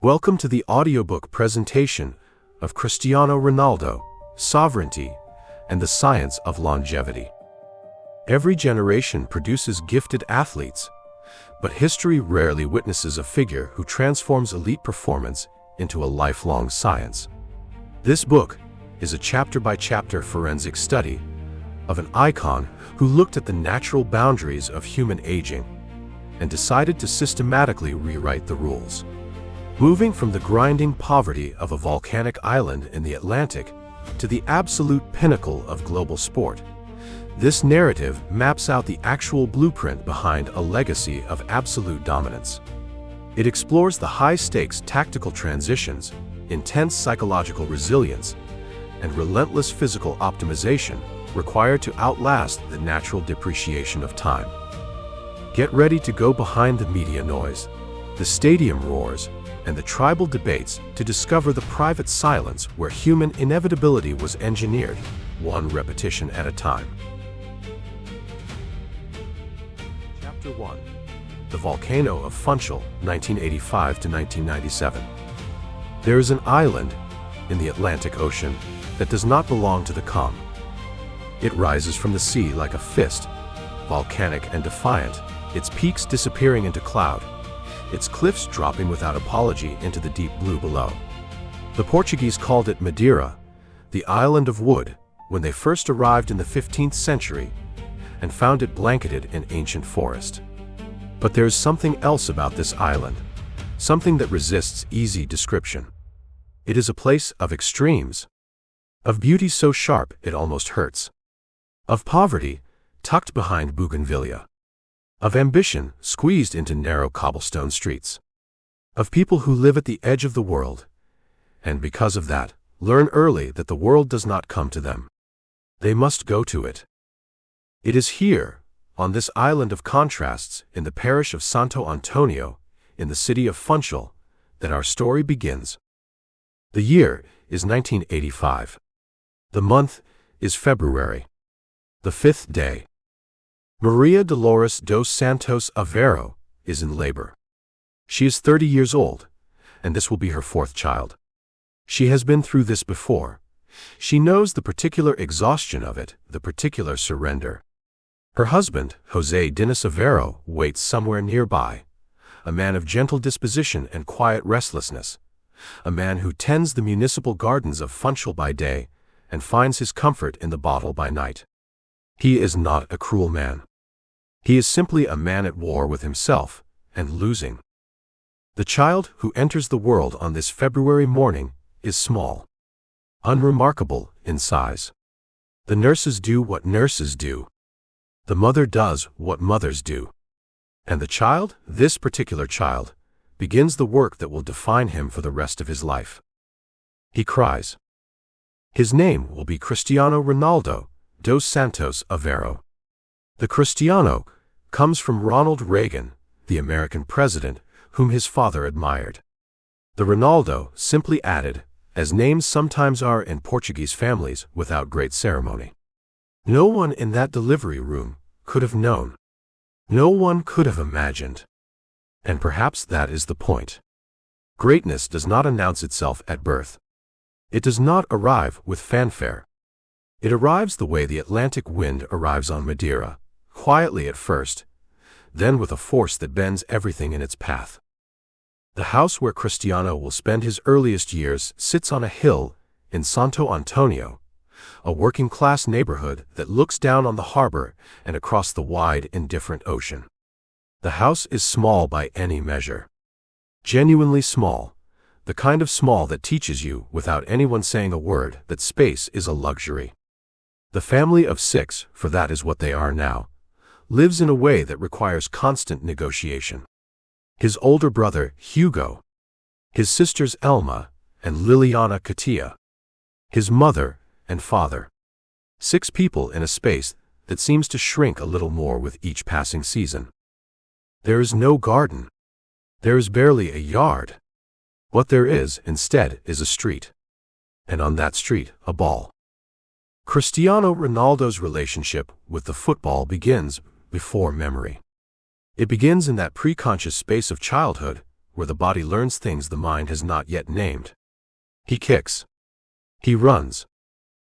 Welcome to the audiobook presentation of Cristiano Ronaldo, Sovereignty, and the Science of Longevity. Every generation produces gifted athletes, but history rarely witnesses a figure who transforms elite performance into a lifelong science. This book is a chapter-by-chapter forensic study of an icon who looked at the natural boundaries of human aging and decided to systematically rewrite the rules. Moving from the grinding poverty of a volcanic island in the Atlantic to the absolute pinnacle of global sport, this narrative maps out the actual blueprint behind a legacy of absolute dominance. It explores the high-stakes tactical transitions, intense psychological resilience, and relentless physical optimization required to outlast the natural depreciation of time. Get ready to go behind the media noise, the stadium roars, and the tribal debates to discover the private silence where human inevitability was engineered, one repetition at a time. Chapter 1. The Volcano of Funchal, 1985 to 1997. There is an island in the Atlantic Ocean that does not belong to the calm. It rises from the sea like a fist, volcanic and defiant, its peaks disappearing into cloud, its cliffs dropping without apology into the deep blue below. The Portuguese called it Madeira, the island of wood, when they first arrived in the 15th century and found it blanketed in ancient forest. But there is something else about this island, something that resists easy description. It is a place of extremes, of beauty so sharp it almost hurts, of poverty tucked behind bougainvillea, of ambition squeezed into narrow cobblestone streets, of people who live at the edge of the world, and because of that, learn early that the world does not come to them. They must go to it. It is here, on this island of contrasts, in the parish of Santo Antonio, in the city of Funchal, that our story begins. The year is 1985. The month is February. The 5th day. Maria Dolores dos Santos Aveiro is in labor. She is 30 years old, and this will be her 4th child. She has been through this before. She knows the particular exhaustion of it, the particular surrender. Her husband, José Dinis Aveiro, waits somewhere nearby, a man of gentle disposition and quiet restlessness, a man who tends the municipal gardens of Funchal by day and finds his comfort in the bottle by night. He is not a cruel man. He is simply a man at war with himself and losing. The child who enters the world on this February morning is small, unremarkable in size. The nurses do what nurses do. The mother does what mothers do. And the child, this particular child, begins the work that will define him for the rest of his life. He cries. His name will be Cristiano Ronaldo dos Santos Aveiro. The Cristiano comes from Ronald Reagan, the American president, whom his father admired. The Ronaldo simply added, as names sometimes are in Portuguese families without great ceremony. No one in that delivery room could have known. No one could have imagined. And perhaps that is the point. Greatness does not announce itself at birth. It does not arrive with fanfare. It arrives the way the Atlantic wind arrives on Madeira, quietly at first, then with a force that bends everything in its path. The house where Cristiano will spend his earliest years sits on a hill in Santo Antonio, a working-class neighborhood that looks down on the harbor and across the wide, indifferent ocean. The house is small by any measure. Genuinely small, the kind of small that teaches you, without anyone saying a word, that space is a luxury. The family of 6, for that is what they are now, lives in a way that requires constant negotiation. His older brother, Hugo, his sisters Elma and Liliana Katia, his mother and father. 6 people in a space that seems to shrink a little more with each passing season. There is no garden. There is barely a yard. What there is, instead, is a street. And on that street, a ball. Cristiano Ronaldo's relationship with the football begins before memory. It begins in that preconscious space of childhood where the body learns things the mind has not yet named. He kicks. He runs.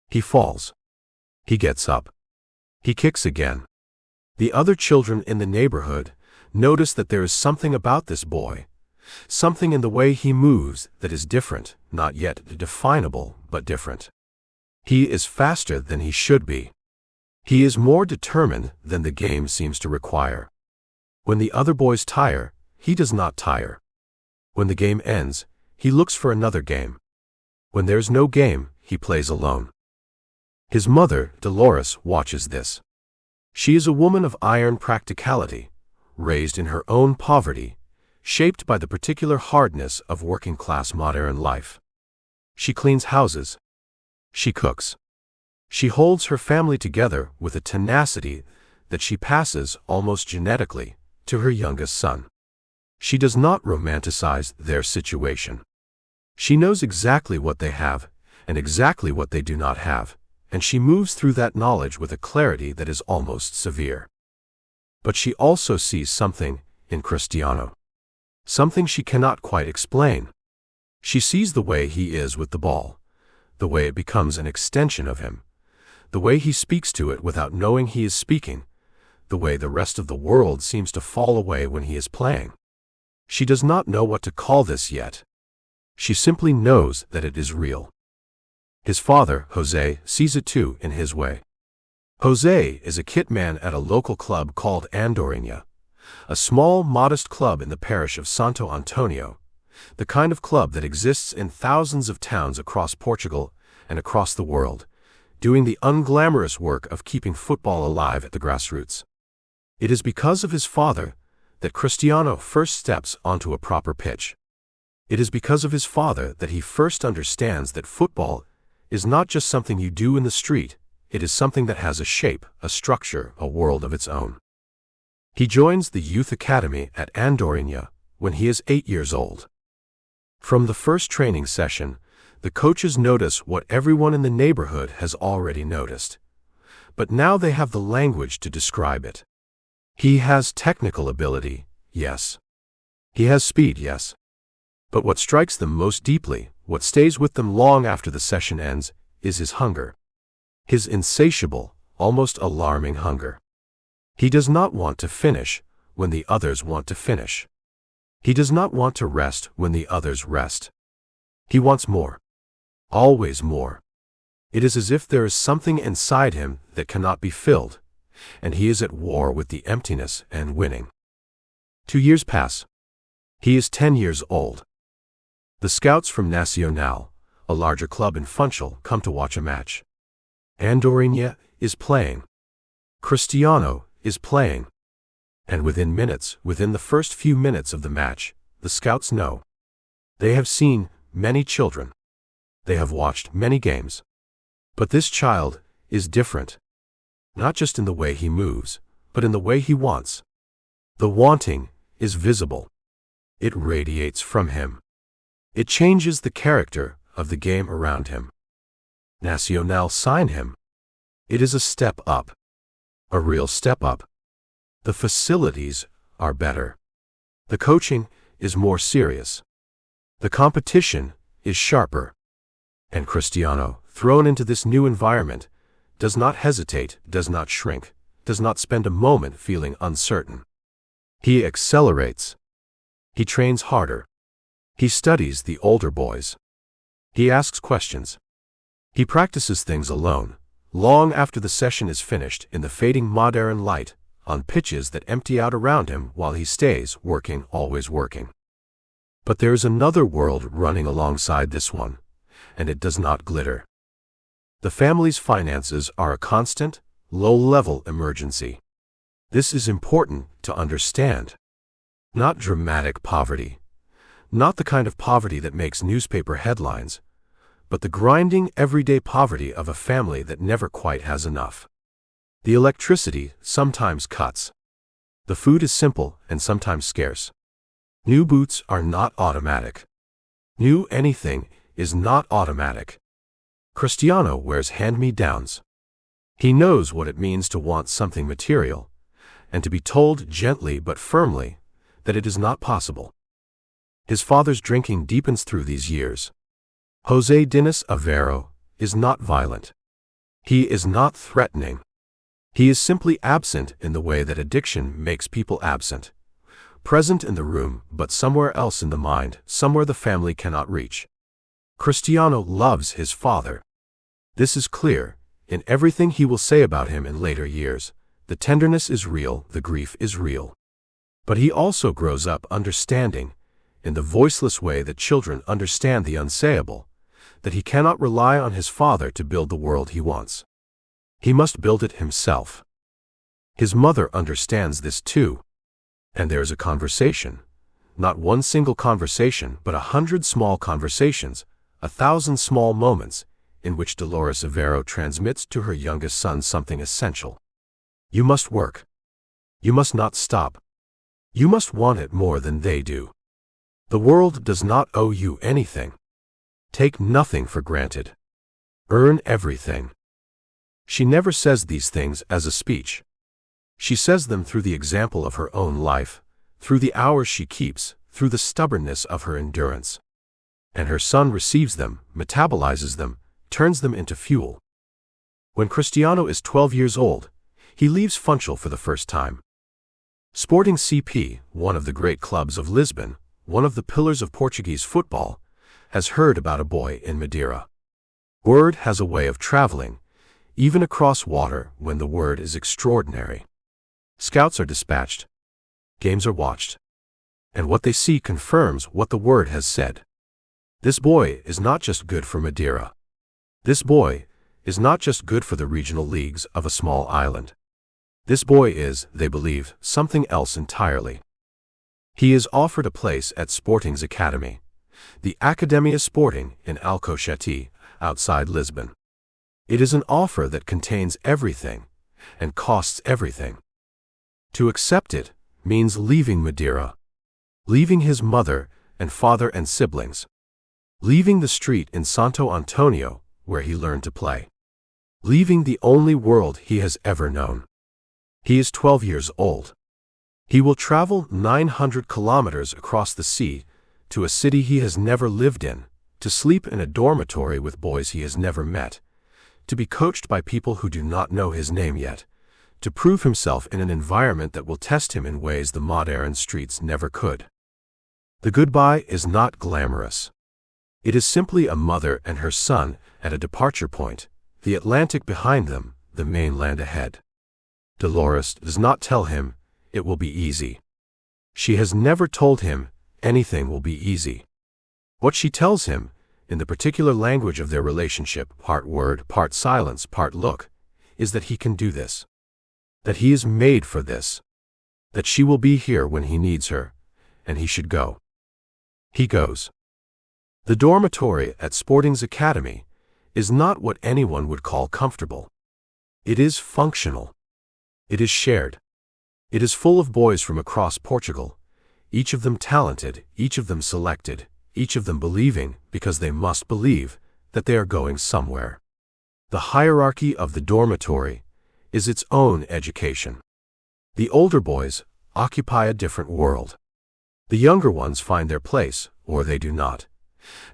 He falls. He gets up. He kicks again. The other children in the neighborhood notice that there is something about this boy, something in the way he moves that is different, not yet definable, but different. He is faster than he should be. He is more determined than the game seems to require. When the other boys tire, he does not tire. When the game ends, he looks for another game. When there's no game, he plays alone. His mother, Dolores, watches this. She is a woman of iron practicality, raised in her own poverty, shaped by the particular hardness of working-class Madeiran life. She cleans houses. She cooks. She holds her family together with a tenacity that she passes almost genetically to her youngest son. She does not romanticize their situation. She knows exactly what they have and exactly what they do not have, and she moves through that knowledge with a clarity that is almost severe. But she also sees something in Cristiano. Something she cannot quite explain. She sees the way he is with the ball, the way it becomes an extension of him, the way he speaks to it without knowing he is speaking, the way the rest of the world seems to fall away when he is playing. She does not know what to call this yet. She simply knows that it is real. His father, Jose, sees it too in his way. Jose is a kit man at a local club called Andorinha, a small, modest club in the parish of Santo Antonio, the kind of club that exists in thousands of towns across Portugal and across the world, doing the unglamorous work of keeping football alive at the grassroots. It is because of his father that Cristiano first steps onto a proper pitch. It is because of his father that he first understands that football is not just something you do in the street, it is something that has a shape, a structure, a world of its own. He joins the youth academy at Andorinha when he is 8 years old. From the first training session, the coaches notice what everyone in the neighborhood has already noticed. But now they have the language to describe it. He has technical ability, yes. He has speed, yes. But what strikes them most deeply, what stays with them long after the session ends, is his hunger. His insatiable, almost alarming hunger. He does not want to finish when the others want to finish. He does not want to rest when the others rest. He wants more. Always more. It is as if there is something inside him that cannot be filled, and he is at war with the emptiness and winning. 2 years pass. He is 10 years old. The scouts from Nacional, a larger club in Funchal, come to watch a match. Andorinha is playing. Cristiano is playing. And within minutes, within the first few minutes of the match, the scouts know. They have seen many children. They have watched many games. But this child is different. Not just in the way he moves, but in the way he wants. The wanting is visible. It radiates from him. It changes the character of the game around him. Nacional sign him. It is a step up. A real step up. The facilities are better. The coaching is more serious. The competition is sharper. And Cristiano, thrown into this new environment, does not hesitate, does not shrink, does not spend a moment feeling uncertain. He accelerates. He trains harder. He studies the older boys. He asks questions. He practices things alone, long after the session is finished, in the fading Madeiran light, on pitches that empty out around him while he stays working, always working. But there is another world running alongside this one, and it does not glitter. The family's finances are a constant, low-level emergency. This is important to understand. Not dramatic poverty. Not the kind of poverty that makes newspaper headlines, but the grinding, everyday poverty of a family that never quite has enough. The electricity sometimes cuts. The food is simple and sometimes scarce. New boots are not automatic. New anything is not automatic. Cristiano wears hand-me-downs. He knows what it means to want something material, and to be told gently but firmly that it is not possible. His father's drinking deepens through these years. José Dinis Avero is not violent. He is not threatening. He is simply absent in the way that addiction makes people absent. Present in the room, but somewhere else in the mind, somewhere the family cannot reach. Cristiano loves his father. This is clear in everything he will say about him in later years. The tenderness is real, the grief is real. But he also grows up understanding, in the voiceless way that children understand the unsayable, that he cannot rely on his father to build the world he wants. He must build it himself. His mother understands this too. And there is a conversation. Not one single conversation, but 100 small conversations, 1,000 small moments, in which Dolores Avero transmits to her youngest son something essential. You must work. You must not stop. You must want it more than they do. The world does not owe you anything. Take nothing for granted. Earn everything. She never says these things as a speech. She says them through the example of her own life, through the hours she keeps, through the stubbornness of her endurance. And her son receives them, metabolizes them, turns them into fuel. When Cristiano is 12 years old, he leaves Funchal for the first time. Sporting CP, one of the great clubs of Lisbon, one of the pillars of Portuguese football, has heard about a boy in Madeira. Word has a way of traveling, even across water when the word is extraordinary. Scouts are dispatched. Games are watched. And what they see confirms what the word has said. This boy is not just good for Madeira. This boy is not just good for the regional leagues of a small island. This boy is, they believe, something else entirely. He is offered a place at Sporting's academy, the Academia Sporting in Alcochete, outside Lisbon. It is an offer that contains everything and costs everything. To accept it means leaving Madeira, leaving his mother and father and siblings, leaving the street in Santo Antonio where he learned to play, leaving the only world he has ever known. He is 12 years old. He will travel 900 kilometers across the sea to a city he has never lived in, to sleep in a dormitory with boys he has never met, to be coached by people who do not know his name yet, to prove himself in an environment that will test him in ways the Madeiran streets never could. The goodbye is not glamorous. It is simply a mother and her son at a departure point, the Atlantic behind them, the mainland ahead. Dolores does not tell him, it will be easy. She has never told him, anything will be easy. What she tells him, in the particular language of their relationship, part word, part silence, part look, is that he can do this. That he is made for this. That she will be here when he needs her, and he should go. He goes. The dormitory at Sporting's Academy is not what anyone would call comfortable. It is functional. It is shared. It is full of boys from across Portugal, each of them talented, each of them selected, each of them believing, because they must believe, that they are going somewhere. The hierarchy of the dormitory is its own education. The older boys occupy a different world. The younger ones find their place, or they do not,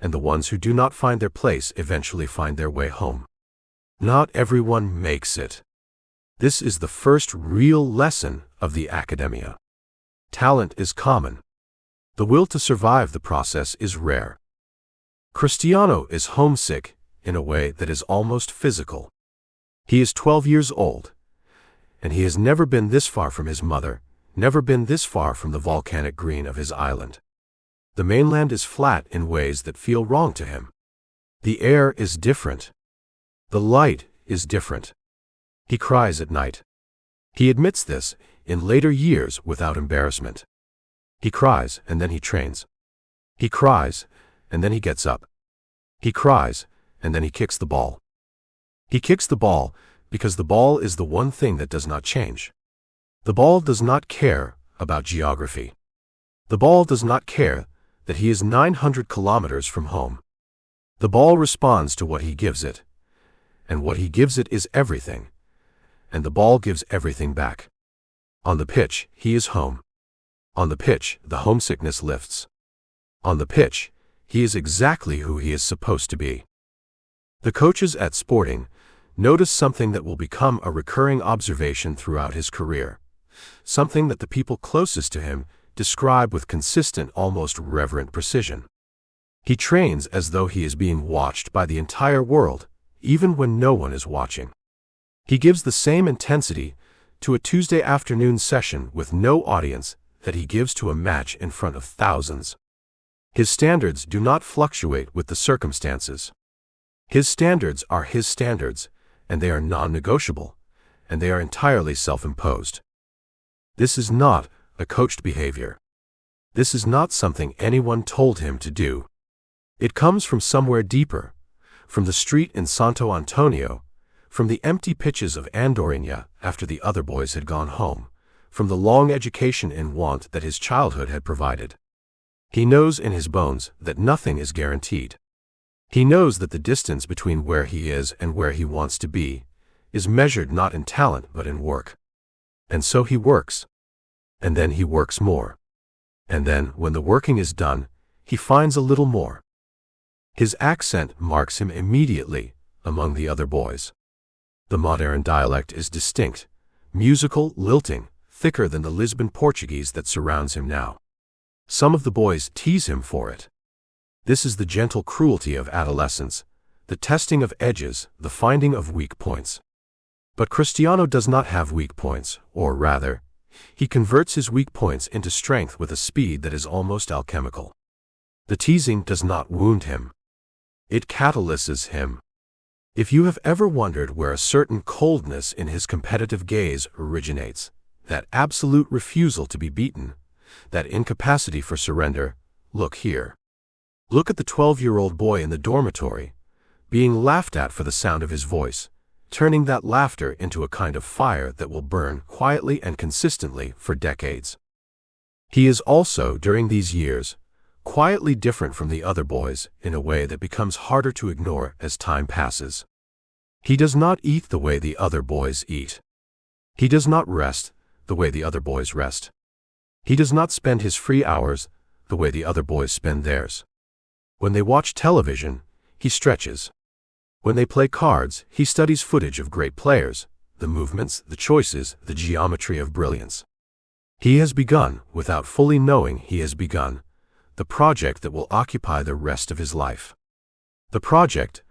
and the ones who do not find their place eventually find their way home. Not everyone makes it. This is the first real lesson of the academia. Talent is common. The will to survive the process is rare. Cristiano is homesick in a way that is almost physical. He is 12 years old, and he has never been this far from his mother, never been this far from the volcanic green of his island. The mainland is flat in ways that feel wrong to him. The air is different. The light is different. He cries at night. He admits this, in later years, without embarrassment. He cries, and then he trains. He cries, and then he gets up. He cries, and then he kicks the ball. He kicks the ball because the ball is the one thing that does not change. The ball does not care about geography. The ball does not care that he is 900 kilometers from home. The ball responds to what he gives it, and what he gives it is everything, and the ball gives everything back. On the pitch, he is home. On the pitch, the homesickness lifts. On the pitch, he is exactly who he is supposed to be. The coaches at Sporting notice something that will become a recurring observation throughout his career, something that the people closest to him describe with consistent, almost reverent precision. He trains as though he is being watched by the entire world, even when no one is watching. He gives the same intensity to a Tuesday afternoon session with no audience that he gives to a match in front of thousands. His standards do not fluctuate with the circumstances. His standards are his standards, and they are non-negotiable, and they are entirely self-imposed. This is not a coached behavior. This is not something anyone told him to do. It comes from somewhere deeper, from the street in Santo Antonio, from the empty pitches of Andorinha after the other boys had gone home, from the long education in want that his childhood had provided. He knows in his bones that nothing is guaranteed. He knows that the distance between where he is and where he wants to be is measured not in talent but in work. And so he works. And then he works more. And then, when the working is done, he finds a little more. His accent marks him immediately among the other boys. The Madeiran dialect is distinct, musical, lilting, thicker than the Lisbon Portuguese that surrounds him now. Some of the boys tease him for it. This is the gentle cruelty of adolescence, the testing of edges, the finding of weak points. But Cristiano does not have weak points, or rather, he converts his weak points into strength with a speed that is almost alchemical. The teasing does not wound him. It catalyses him. If you have ever wondered where a certain coldness in his competitive gaze originates, that absolute refusal to be beaten, that incapacity for surrender, look here. Look at the 12-year-old boy in the dormitory, being laughed at for the sound of his voice, turning that laughter into a kind of fire that will burn quietly and consistently for decades. He is also, during these years, quietly different from the other boys in a way that becomes harder to ignore as time passes. He does not eat the way the other boys eat. He does not rest the way the other boys rest. He does not spend his free hours the way the other boys spend theirs. When they watch television, he stretches. When they play cards, he studies footage of great players, the movements, the choices, the geometry of brilliance. He has begun, without fully knowing he has begun, the project that will occupy the rest of his life. The project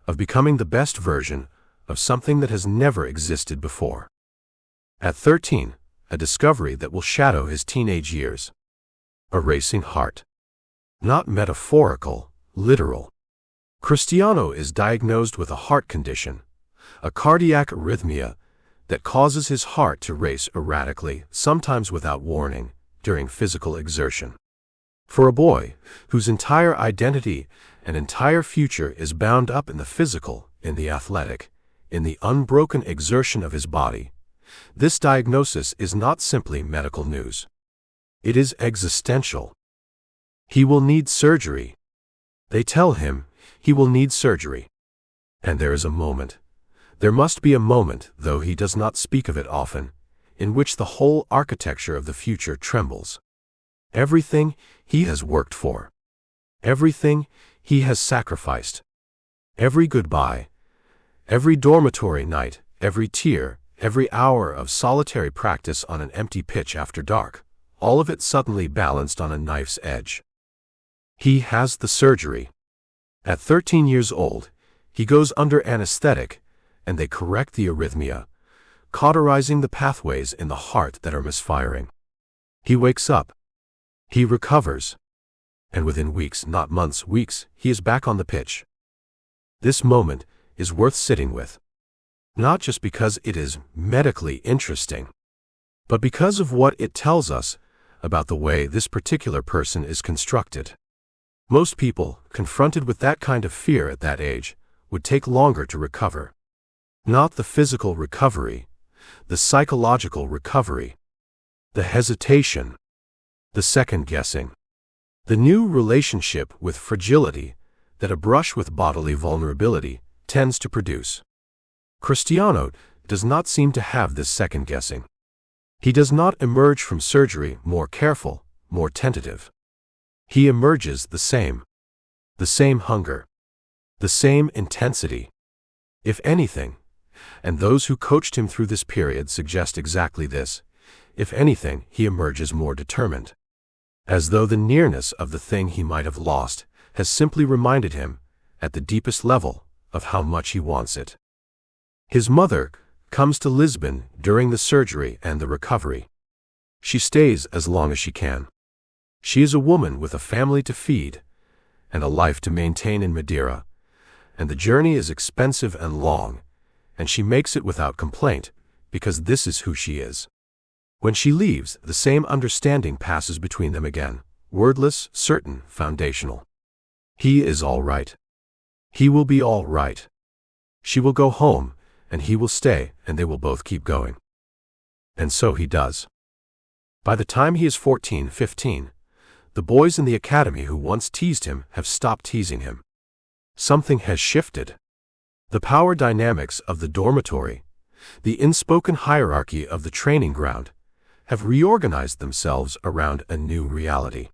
of becoming the best version of something that has never existed before. At 13, a discovery that will shadow his teenage years. A racing heart. Not metaphorical, literal. Cristiano is diagnosed with a heart condition, a cardiac arrhythmia that causes his heart to race erratically, sometimes without warning, during physical exertion. For a boy whose entire identity and entire future is bound up in the physical, in the athletic, in the unbroken exertion of his body, this diagnosis is not simply medical news. It is existential. He will need surgery. They tell him he will need surgery. And there is a moment. There must be a moment, though he does not speak of it often, in which the whole architecture of the future trembles. Everything he has worked for. Everything he has sacrificed. Every goodbye. Every dormitory night, every tear, every hour of solitary practice on an empty pitch after dark, all of it suddenly balanced on a knife's edge. He has the surgery. At 13 years old, he goes under anesthetic, and they correct the arrhythmia, cauterizing the pathways in the heart that are misfiring. He wakes up. He recovers. And within weeks, not months, weeks, he is back on the pitch. This moment is worth sitting with. Not just because it is medically interesting, but because of what it tells us about the way this particular person is constructed. Most people, confronted with that kind of fear at that age, would take longer to recover. Not the physical recovery, the psychological recovery, the hesitation, the second-guessing, the new relationship with fragility that a brush with bodily vulnerability tends to produce. Cristiano does not seem to have this second-guessing. He does not emerge from surgery more careful, more tentative. He emerges the same hunger, the same intensity. If anything, and those who coached him through this period suggest exactly this, if anything, he emerges more determined. As though the nearness of the thing he might have lost has simply reminded him, at the deepest level, of how much he wants it. His mother comes to Lisbon during the surgery and the recovery. She stays as long as she can. She is a woman with a family to feed and a life to maintain in Madeira, and the journey is expensive and long, and she makes it without complaint, because this is who she is. When she leaves, the same understanding passes between them again, wordless, certain, foundational. He is all right. He will be all right. She will go home, and he will stay, and they will both keep going. And so he does. By the time he is 14, 15, the boys in the academy who once teased him have stopped teasing him. Something has shifted. The power dynamics of the dormitory, the unspoken hierarchy of the training ground, have reorganized themselves around a new reality.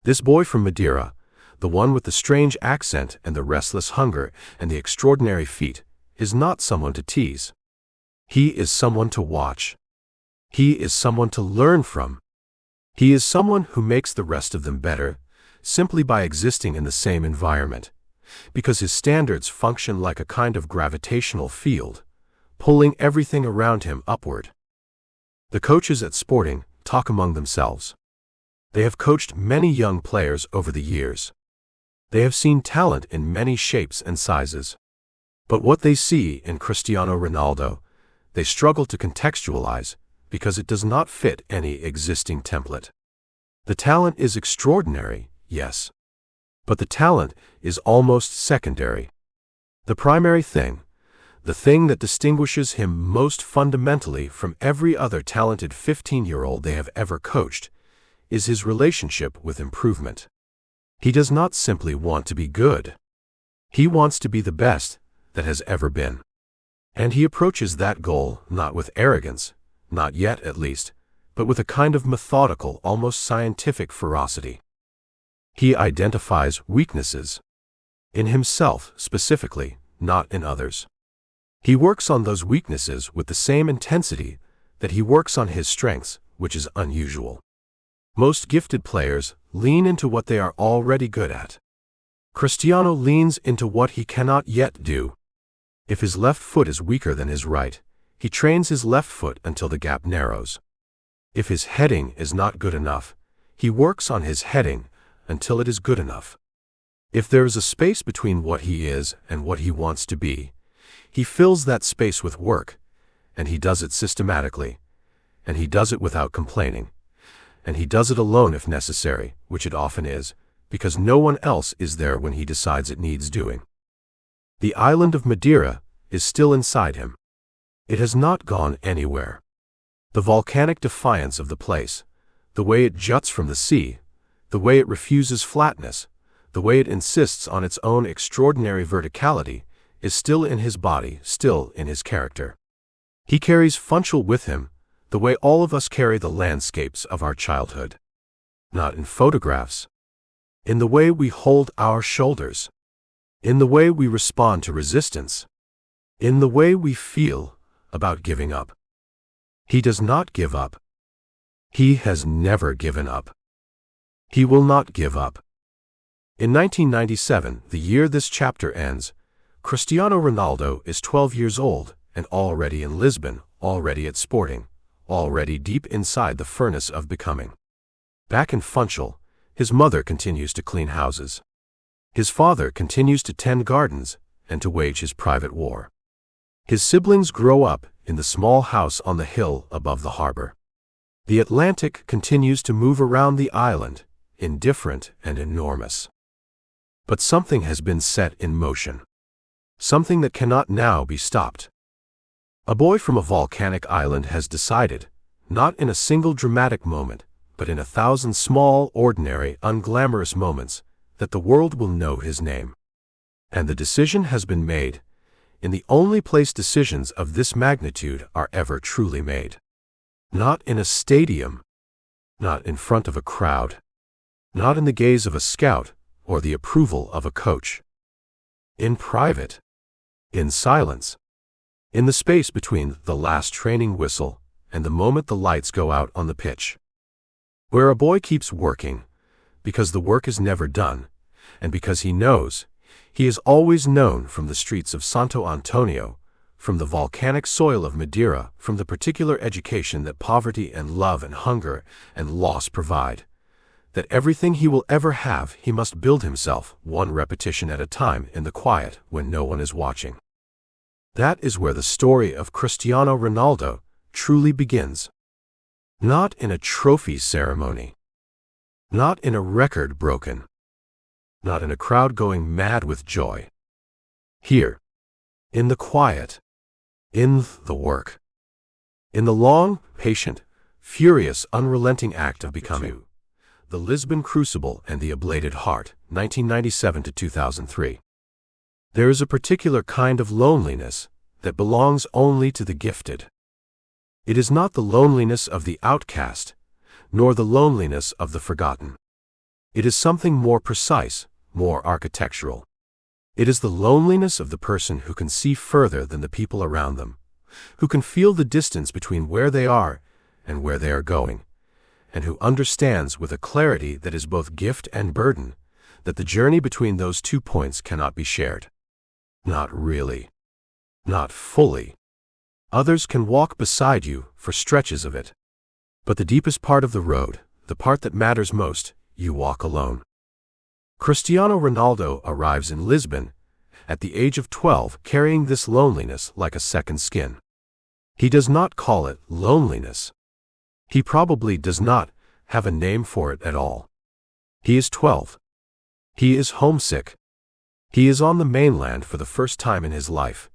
This boy from Madeira, the one with the strange accent and the restless hunger and the extraordinary feat, is not someone to tease. He is someone to watch. He is someone to learn from. He is someone who makes the rest of them better, simply by existing in the same environment, because his standards function like a kind of gravitational field, pulling everything around him upward. The coaches at Sporting talk among themselves. They have coached many young players over the years. They have seen talent in many shapes and sizes. But what they see in Cristiano Ronaldo, they struggle to contextualize, because it does not fit any existing template. The talent is extraordinary, yes. But the talent is almost secondary. The primary thing, the thing that distinguishes him most fundamentally from every other talented 15-year-old they have ever coached, is his relationship with improvement. He does not simply want to be good. He wants to be the best that has ever been. And he approaches that goal not with arrogance, not yet at least, but with a kind of methodical, almost scientific ferocity. He identifies weaknesses. In himself, specifically, not in others. He works on those weaknesses with the same intensity that he works on his strengths, which is unusual. Most gifted players lean into what they are already good at. Cristiano leans into what he cannot yet do. If his left foot is weaker than his right, he trains his left foot until the gap narrows. If his heading is not good enough, he works on his heading until it is good enough. If there is a space between what he is and what he wants to be, he fills that space with work, and he does it systematically, and he does it without complaining, and he does it alone if necessary, which it often is, because no one else is there when he decides it needs doing. The island of Madeira is still inside him. It has not gone anywhere. The volcanic defiance of the place, the way it juts from the sea, the way it refuses flatness, the way it insists on its own extraordinary verticality, is still in his body, still in his character. He carries Funchal with him, the way all of us carry the landscapes of our childhood. Not in photographs. In the way we hold our shoulders. In the way we respond to resistance. In the way we feel about giving up. He does not give up. He has never given up. He will not give up. In 1997, the year this chapter ends, Cristiano Ronaldo is 12 years old and already in Lisbon, already at Sporting, already deep inside the furnace of becoming. Back in Funchal, his mother continues to clean houses. His father continues to tend gardens and to wage his private war. His siblings grow up in the small house on the hill above the harbor. The Atlantic continues to move around the island, indifferent and enormous. But something has been set in motion. Something that cannot now be stopped. A boy from a volcanic island has decided, not in a single dramatic moment, but in 1,000 small, ordinary, unglamorous moments, that the world will know his name. And the decision has been made, in the only place decisions of this magnitude are ever truly made. Not in a stadium. Not in front of a crowd. Not in the gaze of a scout or the approval of a coach. In private. In silence. In the space between the last training whistle and the moment the lights go out on the pitch. Where a boy keeps working, because the work is never done, and because he knows, he is always known from the streets of Santo Antonio, from the volcanic soil of Madeira, from the particular education that poverty and love and hunger and loss provide, that everything he will ever have he must build himself, one repetition at a time in the quiet when no one is watching. That is where the story of Cristiano Ronaldo truly begins. Not in a trophy ceremony. Not in a record broken. Not in a crowd going mad with joy. Here. In the quiet. In the work. In the long, patient, furious, unrelenting act of becoming. The Lisbon Crucible and the Ablated Heart, 1997 to 2003. There is a particular kind of loneliness that belongs only to the gifted. It is not the loneliness of the outcast, nor the loneliness of the forgotten. It is something more precise, more architectural. It is the loneliness of the person who can see further than the people around them, who can feel the distance between where they are and where they are going, and who understands with a clarity that is both gift and burden that the journey between those 2 points cannot be shared. Not really. Not fully. Others can walk beside you for stretches of it. But the deepest part of the road, the part that matters most, you walk alone. Cristiano Ronaldo arrives in Lisbon at the age of 12, carrying this loneliness like a second skin. He does not call it loneliness. He probably does not have a name for it at all. He is 12. He is homesick. He is on the mainland for the first time in his life,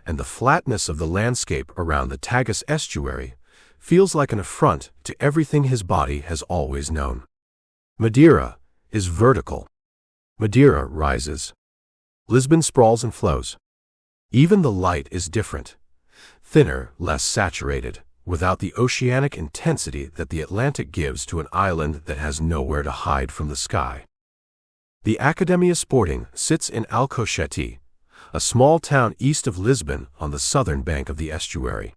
and the flatness of the landscape around the Tagus estuary feels like an affront to everything his body has always known. Madeira is vertical. Madeira rises. Lisbon sprawls and flows. Even the light is different, thinner, less saturated, without the oceanic intensity that the Atlantic gives to an island that has nowhere to hide from the sky. The Academia Sporting sits in Alcochete, a small town east of Lisbon on the southern bank of the estuary.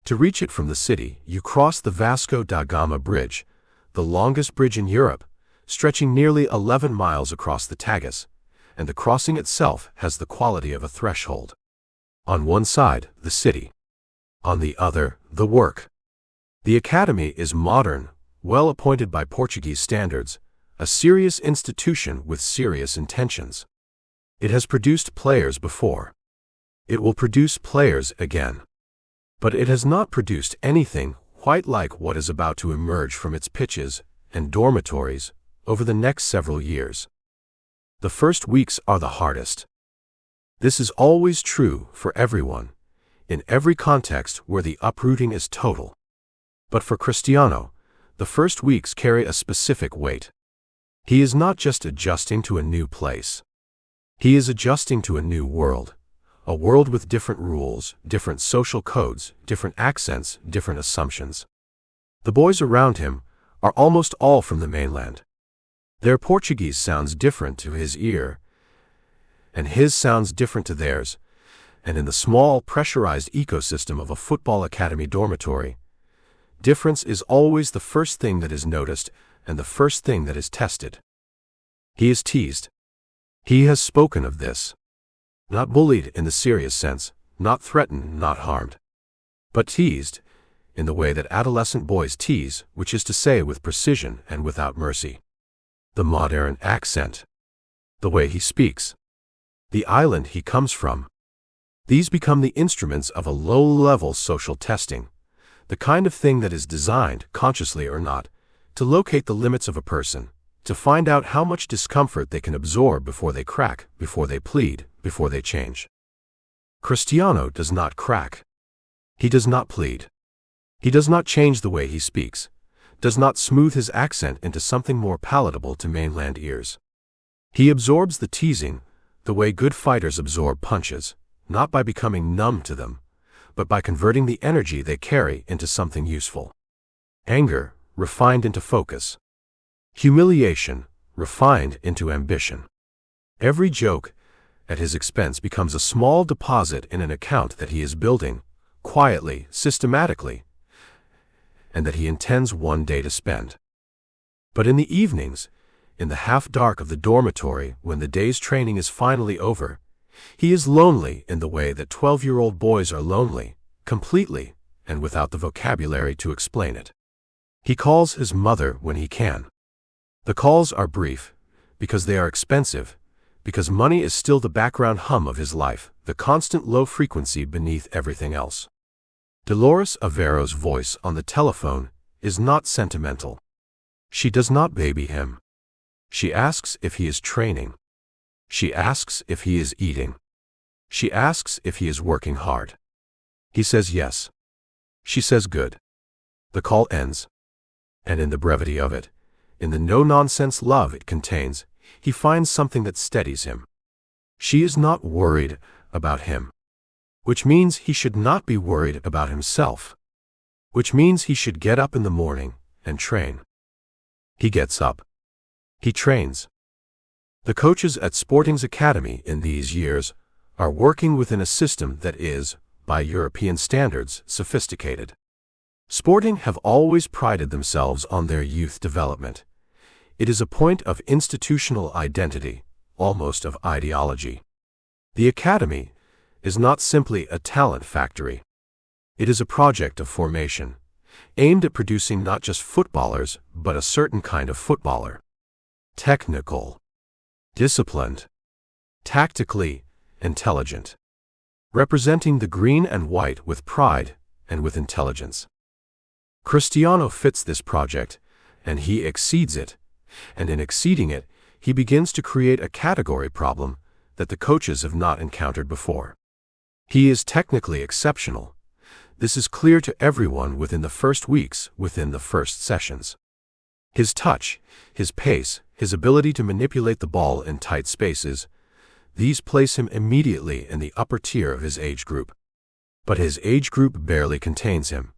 To reach it from the city, you cross the Vasco da Gama Bridge, the longest bridge in Europe, stretching nearly 11 miles across the Tagus, and the crossing itself has the quality of a threshold. On one side, the city. On the other, the work. The academy is modern, well appointed by Portuguese standards, a serious institution with serious intentions. It has produced players before. It will produce players again. But it has not produced anything quite like what is about to emerge from its pitches and dormitories over the next several years. The first weeks are the hardest. This is always true for everyone, in every context where the uprooting is total. But for Cristiano, the first weeks carry a specific weight. He is not just adjusting to a new place. He is adjusting to a new world, a world with different rules, different social codes, different accents, different assumptions. The boys around him are almost all from the mainland. Their Portuguese sounds different to his ear, and his sounds different to theirs, and in the small, pressurized ecosystem of a football academy dormitory, difference is always the first thing that is noticed and the first thing that is tested. He is teased. He has spoken of this. Not bullied in the serious sense, not threatened, not harmed, but teased in the way that adolescent boys tease, which is to say with precision and without mercy. The modern accent, the way he speaks, the island he comes from. These become the instruments of a low-level social testing, the kind of thing that is designed, consciously or not, to locate the limits of a person, to find out how much discomfort they can absorb before they crack, before they plead, before they change. Cristiano does not crack. He does not plead. He does not change the way he speaks, does not smooth his accent into something more palatable to mainland ears. He absorbs the teasing the way good fighters absorb punches, not by becoming numb to them, but by converting the energy they carry into something useful. Anger, refined into focus. Humiliation, refined into ambition. Every joke at his expense becomes a small deposit in an account that he is building, quietly, systematically, and that he intends one day to spend. But in the evenings, in the half-dark of the dormitory, when the day's training is finally over, he is lonely in the way that 12-year-old boys are lonely, completely, and without the vocabulary to explain it. He calls his mother when he can. The calls are brief, because they are expensive, because money is still the background hum of his life, the constant low frequency beneath everything else. Dolores Avero's voice on the telephone is not sentimental. She does not baby him. She asks if he is training. She asks if he is eating. She asks if he is working hard. He says yes. She says good. The call ends. And in the brevity of it, in the no-nonsense love it contains, he finds something that steadies him. She is not worried about him, which means he should not be worried about himself, which means he should get up in the morning and train. He gets up. He trains. The coaches at Sporting's Academy in these years are working within a system that is, by European standards, sophisticated. Sporting have always prided themselves on their youth development. It is a point of institutional identity, almost of ideology. The Academy is not simply a talent factory. It is a project of formation, aimed at producing not just footballers, but a certain kind of footballer. Technical, disciplined, tactically intelligent, representing the green and white with pride and with intelligence. Cristiano fits this project, and he exceeds it, and in exceeding it, he begins to create a category problem that the coaches have not encountered before. He is technically exceptional. This is clear to everyone within the first weeks, within the first sessions. His touch, his pace, his ability to manipulate the ball in tight spaces, these place him immediately in the upper tier of his age group. But his age group barely contains him,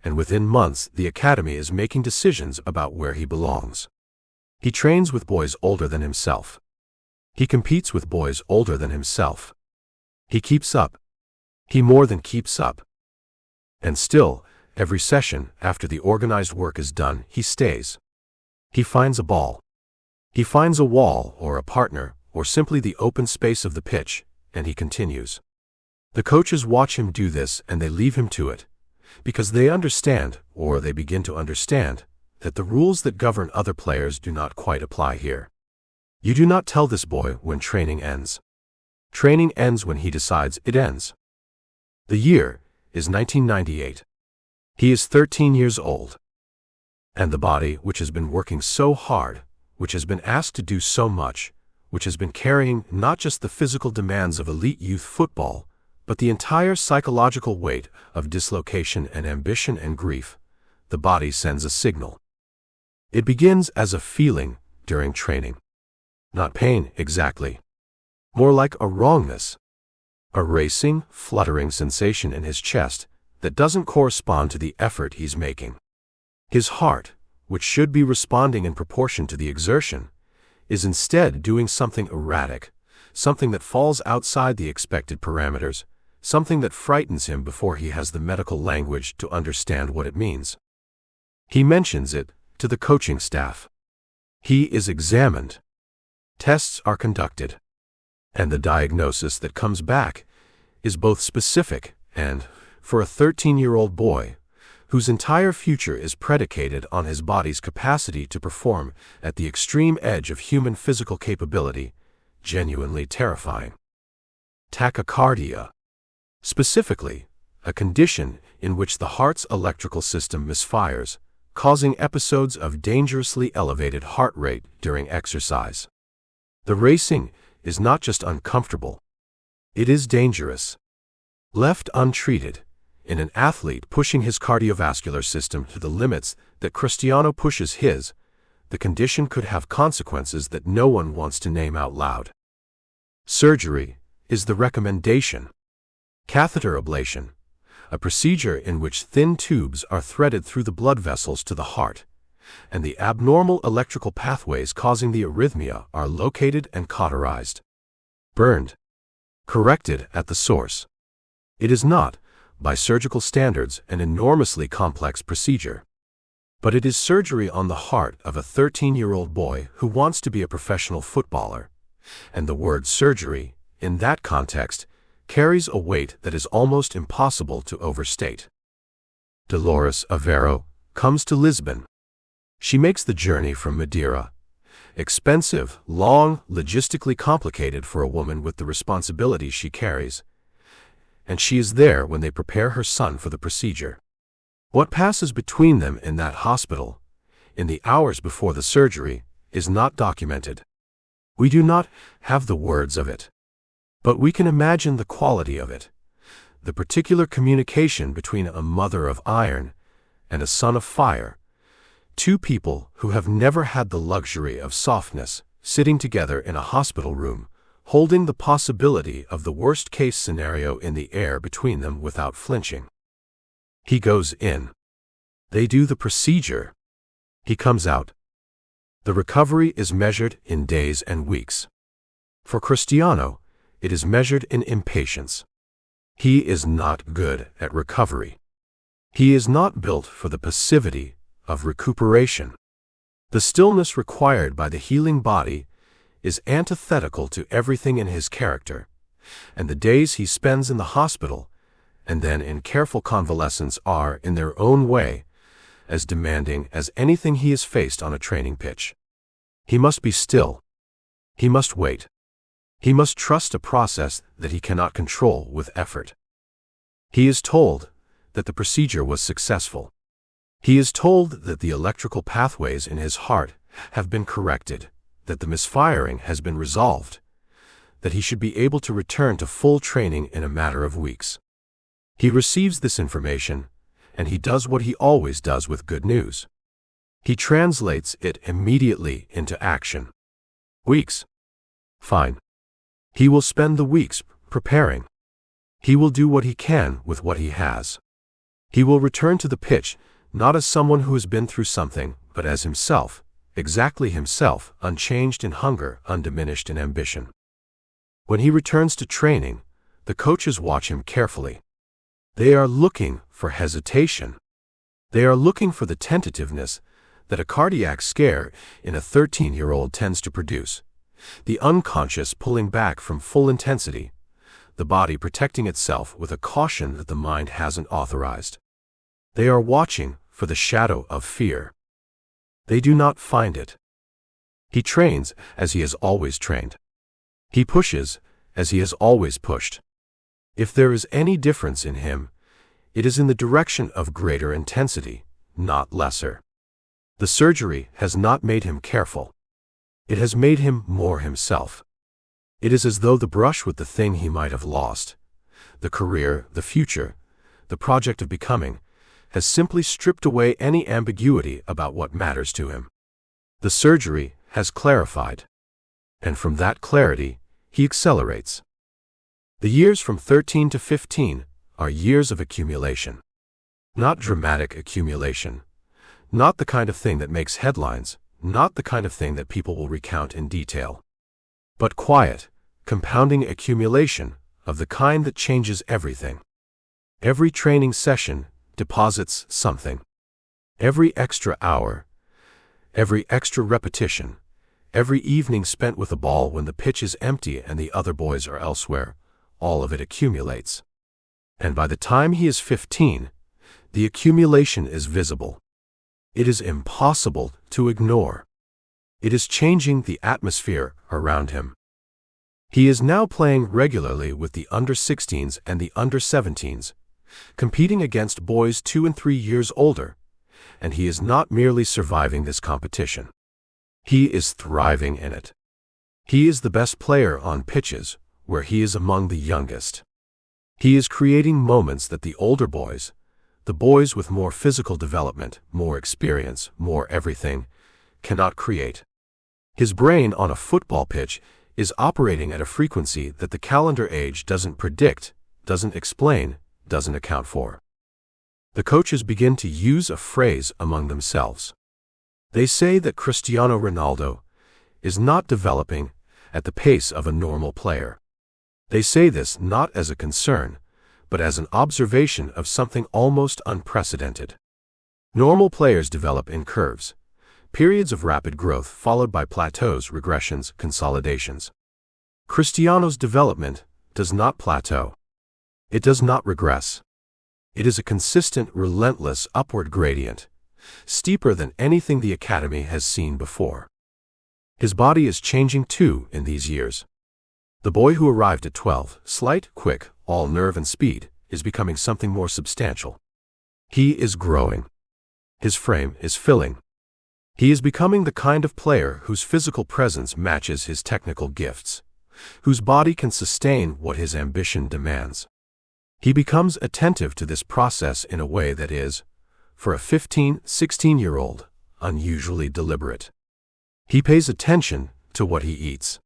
and within months the Academy is making decisions about where he belongs. He trains with boys older than himself. He competes with boys older than himself. He keeps up. He more than keeps up. And still, every session, after the organized work is done, he stays. He finds a ball. He finds a wall, or a partner, or simply the open space of the pitch, and he continues. The coaches watch him do this and they leave him to it, because they understand, or they begin to understand, that the rules that govern other players do not quite apply here. You do not tell this boy when training ends. Training ends when he decides it ends. The year is 1998. He is 13 years old. And the body, which has been working so hard, which has been asked to do so much, which has been carrying not just the physical demands of elite youth football, but the entire psychological weight of dislocation and ambition and grief, the body sends a signal. It begins as a feeling during training. Not pain, exactly. More like a wrongness. A racing, fluttering sensation in his chest that doesn't correspond to the effort he's making. His heart, which should be responding in proportion to the exertion, is instead doing something erratic, something that falls outside the expected parameters, something that frightens him before he has the medical language to understand what it means. He mentions it to the coaching staff. He is examined. Tests are conducted. And the diagnosis that comes back is both specific and, for a 13-year-old boy, whose entire future is predicated on his body's capacity to perform at the extreme edge of human physical capability, genuinely terrifying. Tachycardia. Specifically, a condition in which the heart's electrical system misfires, causing episodes of dangerously elevated heart rate during exercise. The racing is not just uncomfortable. It is dangerous. Left untreated, in an athlete pushing his cardiovascular system to the limits that Cristiano pushes his, the condition could have consequences that no one wants to name out loud. Surgery is the recommendation. Catheter ablation, a procedure in which thin tubes are threaded through the blood vessels to the heart, and the abnormal electrical pathways causing the arrhythmia are located and cauterized. Burned. Corrected at the source. It is not, by surgical standards, an enormously complex procedure. But it is surgery on the heart of a 13-year-old boy who wants to be a professional footballer, and the word surgery, in that context, carries a weight that is almost impossible to overstate. Dolores Aveiro comes to Lisbon. She makes the journey from Madeira. Expensive, long, logistically complicated for a woman with the responsibilities she carries, and she is there when they prepare her son for the procedure. What passes between them in that hospital, in the hours before the surgery, is not documented. We do not have the words of it, but we can imagine the quality of it, the particular communication between a mother of iron and a son of fire, two people who have never had the luxury of softness, sitting together in a hospital room, holding the possibility of the worst-case scenario in the air between them without flinching. He goes in. They do the procedure. He comes out. The recovery is measured in days and weeks. For Cristiano, it is measured in impatience. He is not good at recovery. He is not built for the passivity of recuperation. The stillness required by the healing body is antithetical to everything in his character, and the days he spends in the hospital and then in careful convalescence are, in their own way, as demanding as anything he has faced on a training pitch. He must be still. He must wait. He must trust a process that he cannot control with effort. He is told that the procedure was successful. He is told that the electrical pathways in his heart have been corrected, that the misfiring has been resolved, that he should be able to return to full training in a matter of weeks. He receives this information, and he does what he always does with good news. He translates it immediately into action. Weeks. Fine. He will spend the weeks preparing. He will do what he can with what he has. He will return to the pitch, not as someone who has been through something, but as himself, exactly himself, unchanged in hunger, undiminished in ambition. When he returns to training, the coaches watch him carefully. They are looking for hesitation. They are looking for the tentativeness that a cardiac scare in a 13-year-old tends to produce, the unconscious pulling back from full intensity, the body protecting itself with a caution that the mind hasn't authorized. They are watching for the shadow of fear. They do not find it. He trains as he has always trained. He pushes as he has always pushed. If there is any difference in him, it is in the direction of greater intensity, not lesser. The surgery has not made him careful. It has made him more himself. It is as though the brush with the thing he might have lost, the career, the future, the project of becoming, has simply stripped away any ambiguity about what matters to him. The surgery has clarified, and from that clarity, he accelerates. The years from 13 to 15 are years of accumulation. Not dramatic accumulation. Not the kind of thing that makes headlines, not the kind of thing that people will recount in detail. But quiet, compounding accumulation of the kind that changes everything. Every training session deposits something. Every extra hour, every extra repetition, every evening spent with a ball when the pitch is empty and the other boys are elsewhere, all of it accumulates. And by the time he is 15, the accumulation is visible. It is impossible to ignore. It is changing the atmosphere around him. He is now playing regularly with the under-16s and the under-17s, competing against boys 2 and 3 years older, and he is not merely surviving this competition. He is thriving in it. He is the best player on pitches, where he is among the youngest. He is creating moments that the older boys, the boys with more physical development, more experience, more everything, cannot create. His brain on a football pitch is operating at a frequency that the calendar age doesn't predict, doesn't explain, doesn't account for. The coaches begin to use a phrase among themselves. They say that Cristiano Ronaldo is not developing at the pace of a normal player. They say this not as a concern, but as an observation of something almost unprecedented. Normal players develop in curves, periods of rapid growth followed by plateaus, regressions, consolidations. Cristiano's development does not plateau. It does not regress. It is a consistent, relentless upward gradient, steeper than anything the Academy has seen before. His body is changing too in these years. The boy who arrived at 12, slight, quick, all nerve and speed, is becoming something more substantial. He is growing. His frame is filling. He is becoming the kind of player whose physical presence matches his technical gifts, whose body can sustain what his ambition demands. He becomes attentive to this process in a way that is, for a 15, 16-year-old, unusually deliberate. He pays attention to what he eats.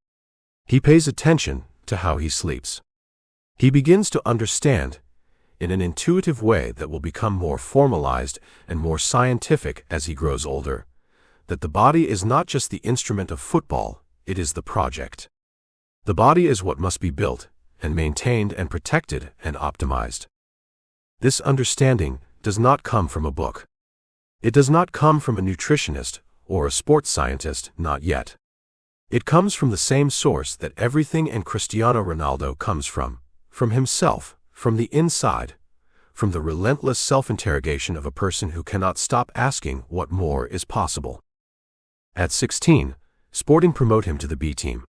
He pays attention to how he sleeps. He begins to understand, in an intuitive way that will become more formalized and more scientific as he grows older, that the body is not just the instrument of football, it is the project. The body is what must be built and maintained and protected and optimized. This understanding does not come from a book. It does not come from a nutritionist or a sports scientist, not yet. It comes from the same source that everything in Cristiano Ronaldo comes from himself, from the inside, from the relentless self-interrogation of a person who cannot stop asking what more is possible. At 16, Sporting promote him to the B team.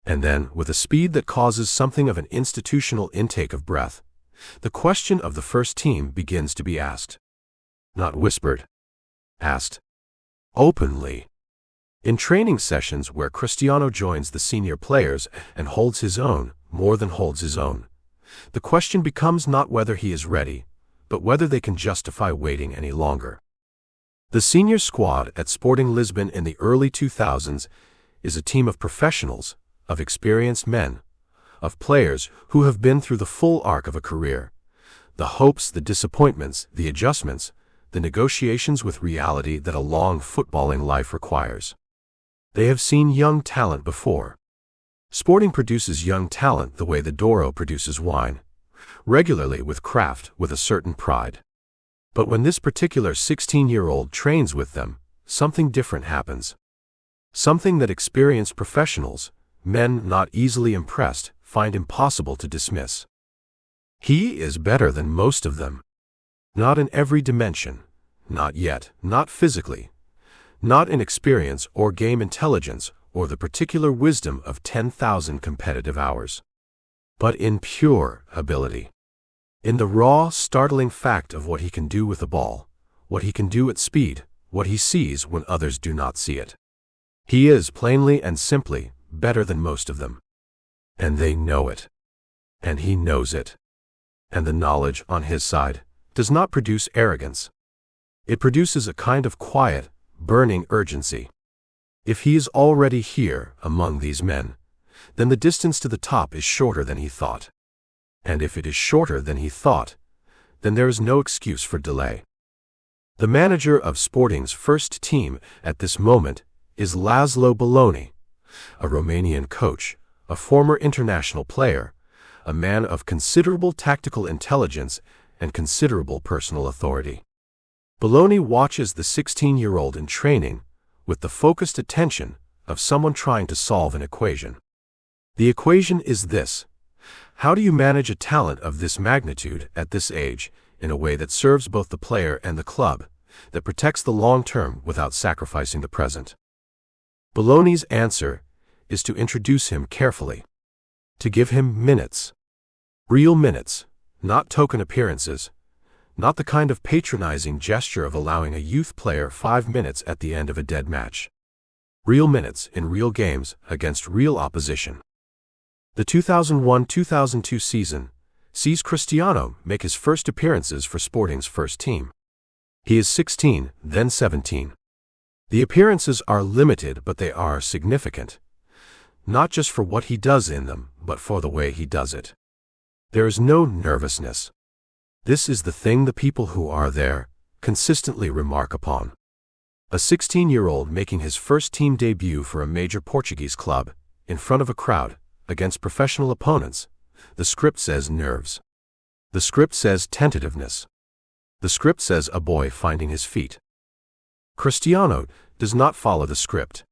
And then, with a speed that causes something of an institutional intake of breath, the question of the first team begins to be asked. Not whispered. Asked. Openly. In training sessions where Cristiano joins the senior players and holds his own, more than holds his own, the question becomes not whether he is ready, but whether they can justify waiting any longer. The senior squad at Sporting Lisbon in the early 2000s is a team of professionals, of experienced men, of players who have been through the full arc of a career, the hopes, the disappointments, the adjustments, the negotiations with reality that a long footballing life requires. They have seen young talent before. Sporting produces young talent the way the Douro produces wine, regularly with craft, with a certain pride. But when this particular 16-year-old trains with them, something different happens. Something that experienced professionals, men not easily impressed, find impossible to dismiss. He is better than most of them. Not in every dimension, not yet, not physically, not in experience or game intelligence or the particular wisdom of 10,000 competitive hours, but in pure ability. In the raw, startling fact of what he can do with the ball, what he can do at speed, what he sees when others do not see it. He is, plainly and simply, better than most of them. And they know it. And he knows it. And the knowledge, on his side, does not produce arrogance. It produces a kind of quiet, burning urgency. If he is already here, among these men, then the distance to the top is shorter than he thought. And if it is shorter than he thought, then there is no excuse for delay. The manager of Sporting's first team at this moment is Laszlo Belloni, a Romanian coach, a former international player, a man of considerable tactical intelligence and considerable personal authority. Belloni watches the 16-year-old in training with the focused attention of someone trying to solve an equation. The equation is this: how do you manage a talent of this magnitude at this age in a way that serves both the player and the club, that protects the long term without sacrificing the present? Belloni's answer is to introduce him carefully, to give him minutes. Real minutes, not token appearances, not the kind of patronizing gesture of allowing a youth player 5 minutes at the end of a dead match. Real minutes in real games against real opposition. The 2001-2002 season sees Cristiano make his first appearances for Sporting's first team. He is 16, then 17. The appearances are limited, but they are significant, not just for what he does in them, but for the way he does it. There is no nervousness. This is the thing the people who are there consistently remark upon. A 16-year-old making his first team debut for a major Portuguese club, in front of a crowd, against professional opponents. The script says nerves. The script says tentativeness. The script says a boy finding his feet. Cristiano does not follow the script.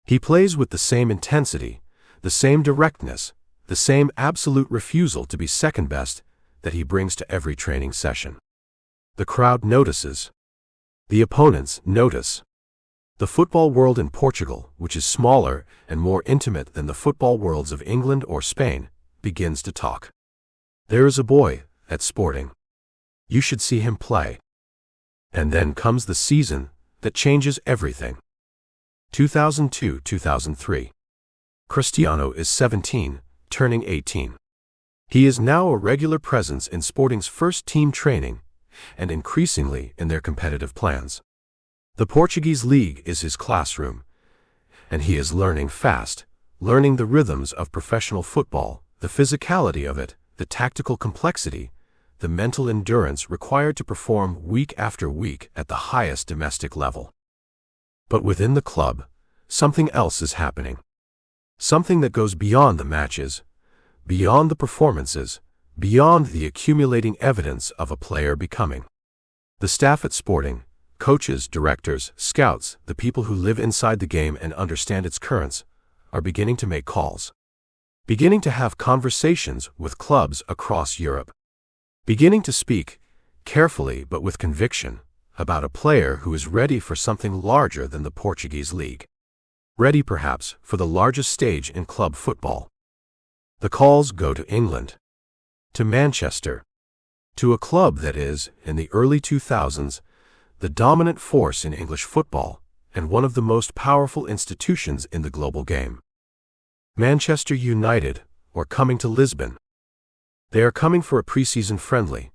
He plays with the same intensity, the same directness, the same absolute refusal to be second best that he brings to every training session. The crowd notices. The opponents notice. The football world in Portugal, which is smaller and more intimate than the football worlds of England or Spain, begins to talk. There is a boy at Sporting. You should see him play. And then comes the season that changes everything. 2002-2003. Cristiano is 17, turning 18. He is now a regular presence in Sporting's first team training and increasingly in their competitive plans. The Portuguese league is his classroom, and he is learning fast, learning the rhythms of professional football, the physicality of it, the tactical complexity, the mental endurance required to perform week after week at the highest domestic level. But within the club, something else is happening. Something that goes beyond the matches, beyond the performances, beyond the accumulating evidence of a player becoming. The staff at Sporting, coaches, directors, scouts, the people who live inside the game and understand its currents, are beginning to make calls. Beginning to have conversations with clubs across Europe. Beginning to speak, carefully but with conviction, about a player who is ready for something larger than the Portuguese league. Ready perhaps for the largest stage in club football. The calls go to England. To Manchester. To a club that is, in the early 2000s, the dominant force in English football and one of the most powerful institutions in the global game. Manchester United, or coming to Lisbon. They are coming for a pre-season friendly,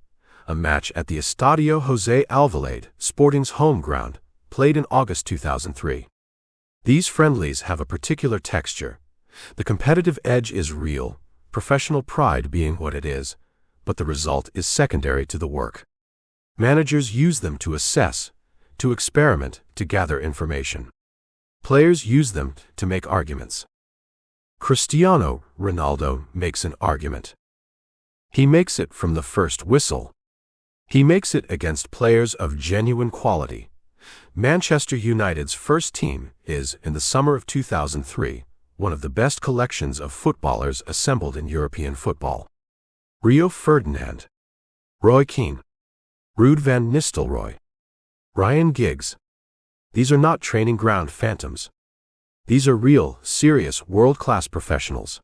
a match at the Estadio José Alvalade, Sporting's home ground, played in August 2003. These friendlies have a particular texture. The competitive edge is real, professional pride being what it is, but the result is secondary to the work. Managers use them to assess, to experiment, to gather information. Players use them to make arguments. Cristiano Ronaldo makes an argument. He makes it from the first whistle. He makes it against players of genuine quality. Manchester United's first team is, in the summer of 2003, one of the best collections of footballers assembled in European football. Rio Ferdinand, Roy Keane, Ruud van Nistelrooy, Ryan Giggs. These are not training ground phantoms. These are real, serious, world-class professionals.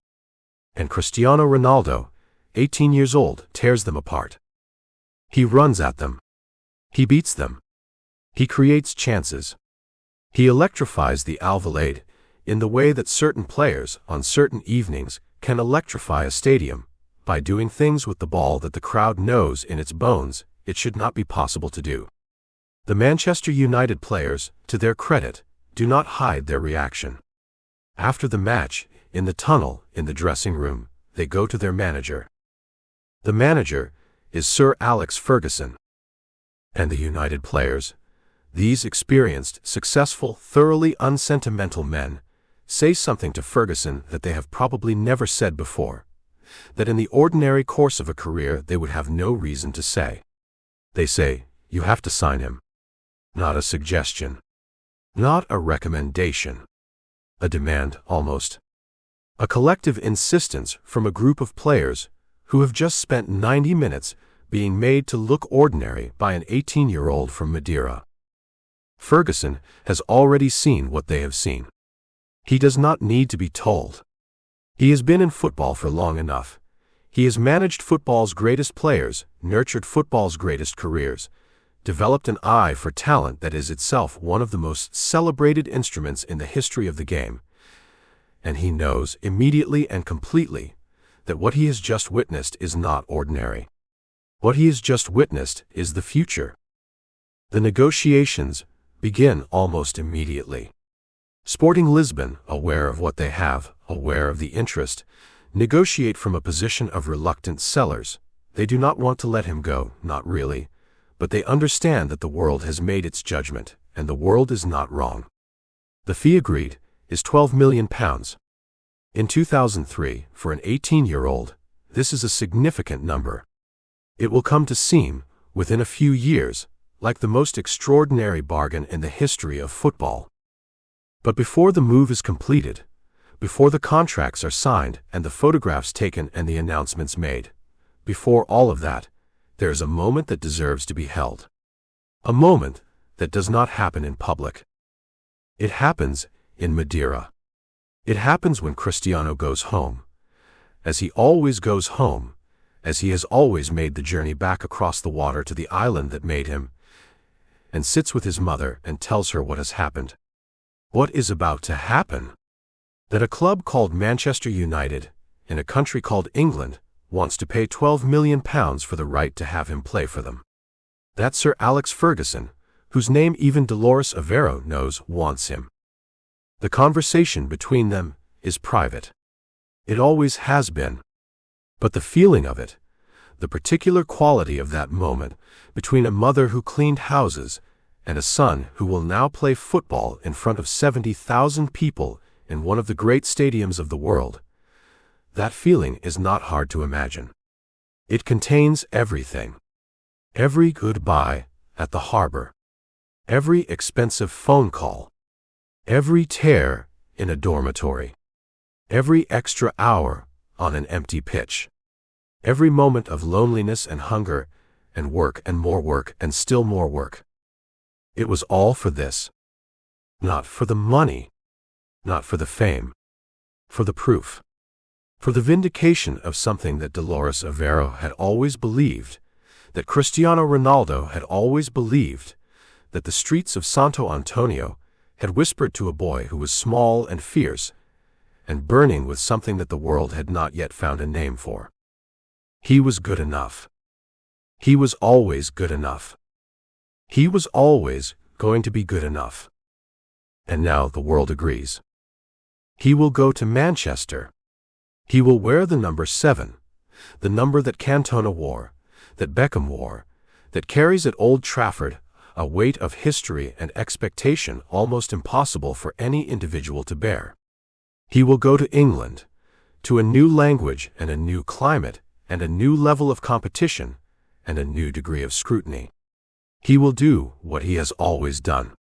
And Cristiano Ronaldo, 18 years old, tears them apart. He runs at them. He beats them. He creates chances. He electrifies the Alvalade in the way that certain players, on certain evenings, can electrify a stadium, by doing things with the ball that the crowd knows in its bones it should not be possible to do. The Manchester United players, to their credit, do not hide their reaction. After the match, in the tunnel, in the dressing room, they go to their manager. The manager is Sir Alex Ferguson. And the United players, these experienced, successful, thoroughly unsentimental men, say something to Ferguson that they have probably never said before, that in the ordinary course of a career they would have no reason to say. They say, "You have to sign him." Not a suggestion. Not a recommendation. A demand, almost. A collective insistence from a group of players who have just spent 90 minutes being made to look ordinary by an 18-year-old from Madeira. Ferguson has already seen what they have seen. He does not need to be told. He has been in football for long enough. He has managed football's greatest players, nurtured football's greatest careers, developed an eye for talent that is itself one of the most celebrated instruments in the history of the game. And he knows immediately and completely that what he has just witnessed is not ordinary. What he has just witnessed is the future. The negotiations begin almost immediately. Sporting Lisbon, aware of what they have, aware of the interest, negotiate from a position of reluctant sellers. They do not want to let him go, not really, but they understand that the world has made its judgment, and the world is not wrong. The fee agreed is £12 million. In 2003, for an 18-year-old, this is a significant number. It will come to seem, within a few years, like the most extraordinary bargain in the history of football. But before the move is completed, before the contracts are signed and the photographs taken and the announcements made, before all of that, there is a moment that deserves to be held. A moment that does not happen in public. It happens in Madeira. It happens when Cristiano goes home, as he always goes home, as he has always made the journey back across the water to the island that made him, and sits with his mother and tells her what has happened. What is about to happen? That a club called Manchester United, in a country called England, wants to pay £12 million for the right to have him play for them. That Sir Alex Ferguson, whose name even Dolores Aveiro knows, wants him. The conversation between them is private. It always has been. But the feeling of it, the particular quality of that moment between a mother who cleaned houses and a son who will now play football in front of 70,000 people in one of the great stadiums of the world, that feeling is not hard to imagine. It contains everything. Every goodbye at the harbor. Every expensive phone call. Every tear in a dormitory. Every extra hour on an empty pitch. Every moment of loneliness and hunger and work and more work and still more work. It was all for this. Not for the money. Not for the fame. For the proof. For the vindication of something that Dolores Aveiro had always believed, that Cristiano Ronaldo had always believed, that the streets of Santo Antonio had whispered to a boy who was small and fierce and burning with something that the world had not yet found a name for. He was good enough. He was always good enough. He was always going to be good enough. And now the world agrees. He will go to Manchester. He will wear the number 7, the number that Cantona wore, that Beckham wore, that carries at Old Trafford a weight of history and expectation almost impossible for any individual to bear. He will go to England, to a new language and a new climate and a new level of competition and a new degree of scrutiny. He will do what he has always done.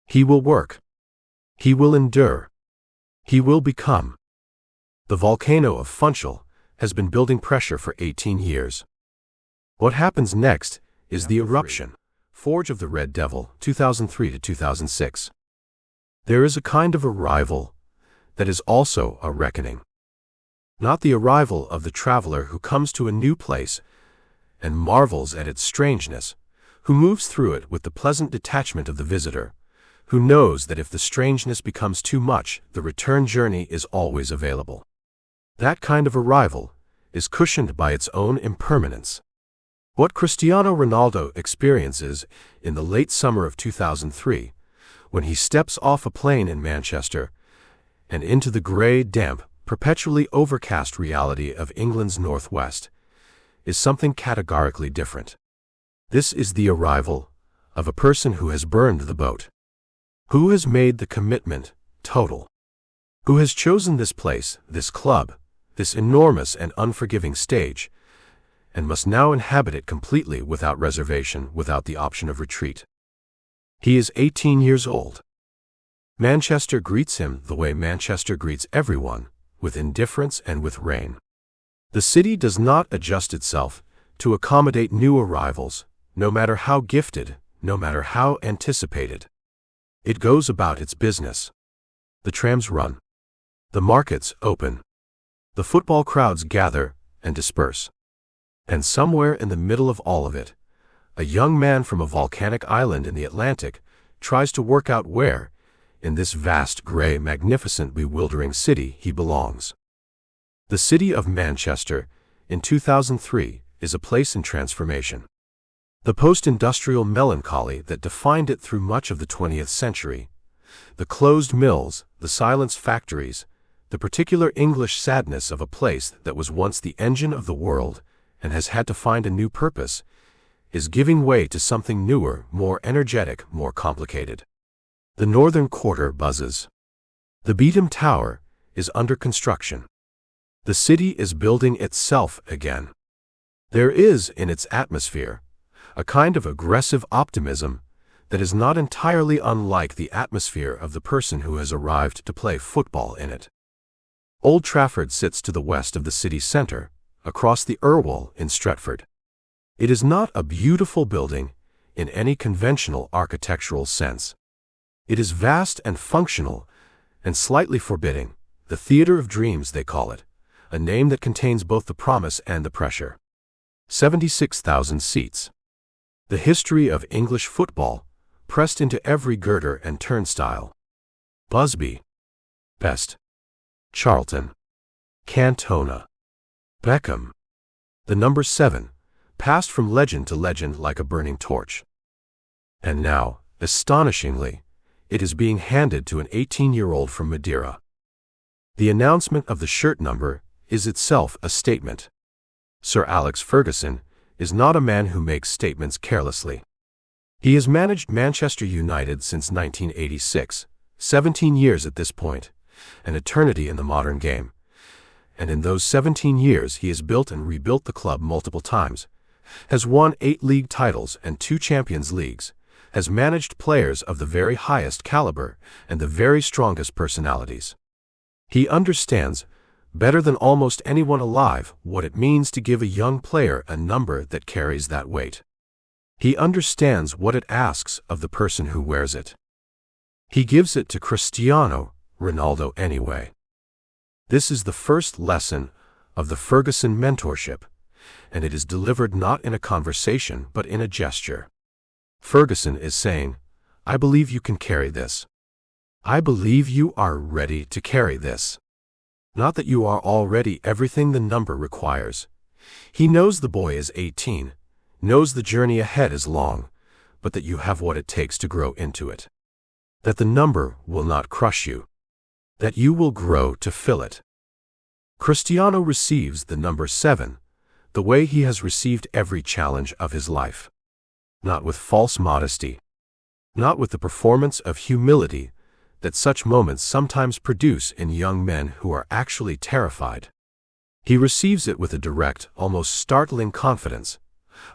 He will work. He will endure. He will become. The volcano of Funchal has been building pressure for 18 years. What happens next is the eruption. Forge of the Red Devil, 2003 to 2006. There is a kind of arrival that is also a reckoning. Not the arrival of the traveler who comes to a new place and marvels at its strangeness, who moves through it with the pleasant detachment of the visitor, who knows that if the strangeness becomes too much, the return journey is always available. That kind of arrival is cushioned by its own impermanence. What Cristiano Ronaldo experiences in the late summer of 2003, when he steps off a plane in Manchester and into the grey, damp, perpetually overcast reality of England's northwest, is something categorically different. This is the arrival of a person who has burned the boat, who has made the commitment total, who has chosen this place, this club, this enormous and unforgiving stage, and must now inhabit it completely without reservation, without the option of retreat. He is 18 years old. Manchester greets him the way Manchester greets everyone, with indifference and with rain. The city does not adjust itself to accommodate new arrivals, no matter how gifted, no matter how anticipated. It goes about its business. The trams run. The markets open. The football crowds gather and disperse. And somewhere in the middle of all of it, a young man from a volcanic island in the Atlantic tries to work out where, in this vast, grey, magnificent, bewildering city, he belongs. The city of Manchester, in 2003, is a place in transformation. The post-industrial melancholy that defined it through much of the 20th century, the closed mills, the silenced factories, the particular English sadness of a place that was once the engine of the world and has had to find a new purpose, is giving way to something newer, more energetic, more complicated. The northern quarter buzzes. The Bedtime Tower is under construction. The city is building itself again. There is, in its atmosphere, a kind of aggressive optimism that is not entirely unlike the atmosphere of the person who has arrived to play football in it. Old Trafford sits to the west of the city centre, across the Irwell in Stretford. It is not a beautiful building in any conventional architectural sense. It is vast and functional and slightly forbidding, the Theatre of Dreams they call it, a name that contains both the promise and the pressure. 76,000 seats. The history of English football, pressed into every girder and turnstile. Busby, Best, Charlton, Cantona, Beckham. The number 7, passed from legend to legend like a burning torch. And now, astonishingly, it is being handed to an 18-year-old from Madeira. The announcement of the shirt number is itself a statement. Sir Alex Ferguson is not a man who makes statements carelessly. He has managed Manchester United since 1986, 17 years at this point, an eternity in the modern game. And in those 17 years he has built and rebuilt the club multiple times, has won 8 league titles and 2 Champions Leagues, has managed players of the very highest caliber and the very strongest personalities. He understands, better than almost anyone alive, what it means to give a young player a number that carries that weight. He understands what it asks of the person who wears it. He gives it to Cristiano Ronaldo anyway. This is the first lesson of the Ferguson mentorship, and it is delivered not in a conversation but in a gesture. Ferguson is saying, I believe you can carry this. I believe you are ready to carry this. Not that you are already everything the number requires. He knows the boy is 18, knows the journey ahead is long, but that you have what it takes to grow into it. That the number will not crush you. That you will grow to fill it. Cristiano receives the number 7, the way he has received every challenge of his life. Not with false modesty. Not with the performance of humility that such moments sometimes produce in young men who are actually terrified. He receives it with a direct, almost startling confidence,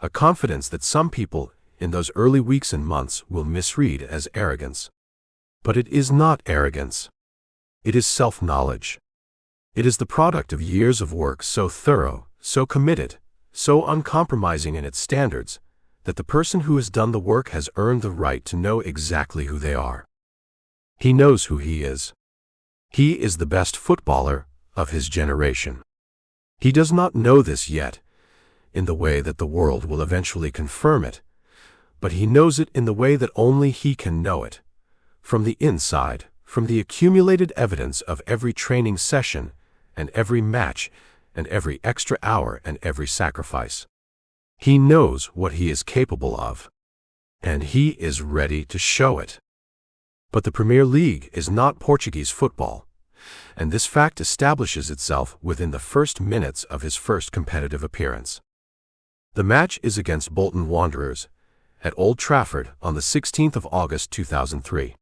a confidence that some people in those early weeks and months will misread as arrogance. But it is not arrogance. It is self-knowledge. It is the product of years of work so thorough, so committed, so uncompromising in its standards, that the person who has done the work has earned the right to know exactly who they are. He knows who he is. He is the best footballer of his generation. He does not know this yet, in the way that the world will eventually confirm it, but he knows it in the way that only he can know it, from the inside, from the accumulated evidence of every training session, and every match, and every extra hour, and every sacrifice. He knows what he is capable of, and he is ready to show it. But the Premier League is not Portuguese football, and this fact establishes itself within the first minutes of his first competitive appearance. The match is against Bolton Wanderers at Old Trafford on the 16th of August 2003.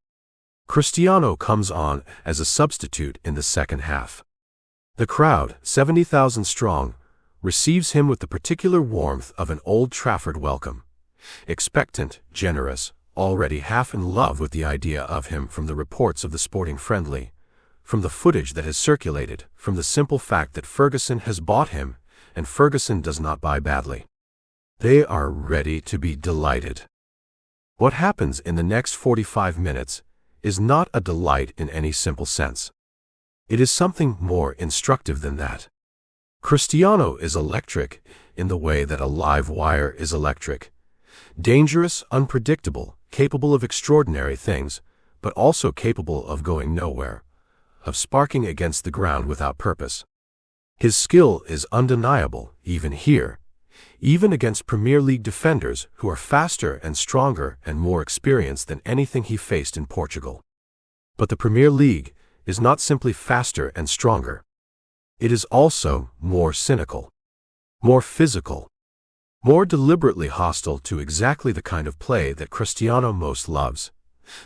Cristiano comes on as a substitute in the second half. The crowd, 70,000 strong, receives him with the particular warmth of an Old Trafford welcome. Expectant, generous, already half in love with the idea of him from the reports of the Sporting Friendly, from the footage that has circulated, from the simple fact that Ferguson has bought him, and Ferguson does not buy badly. They are ready to be delighted. What happens in the next 45 minutes is not a delight in any simple sense. It is something more instructive than that. Cristiano is electric in the way that a live wire is electric. Dangerous, unpredictable, capable of extraordinary things, but also capable of going nowhere, of sparking against the ground without purpose. His skill is undeniable, even here, even against Premier League defenders who are faster and stronger and more experienced than anything he faced in Portugal. But the Premier League is not simply faster and stronger. It is also more cynical, more physical. more deliberately hostile to exactly the kind of play that Cristiano most loves,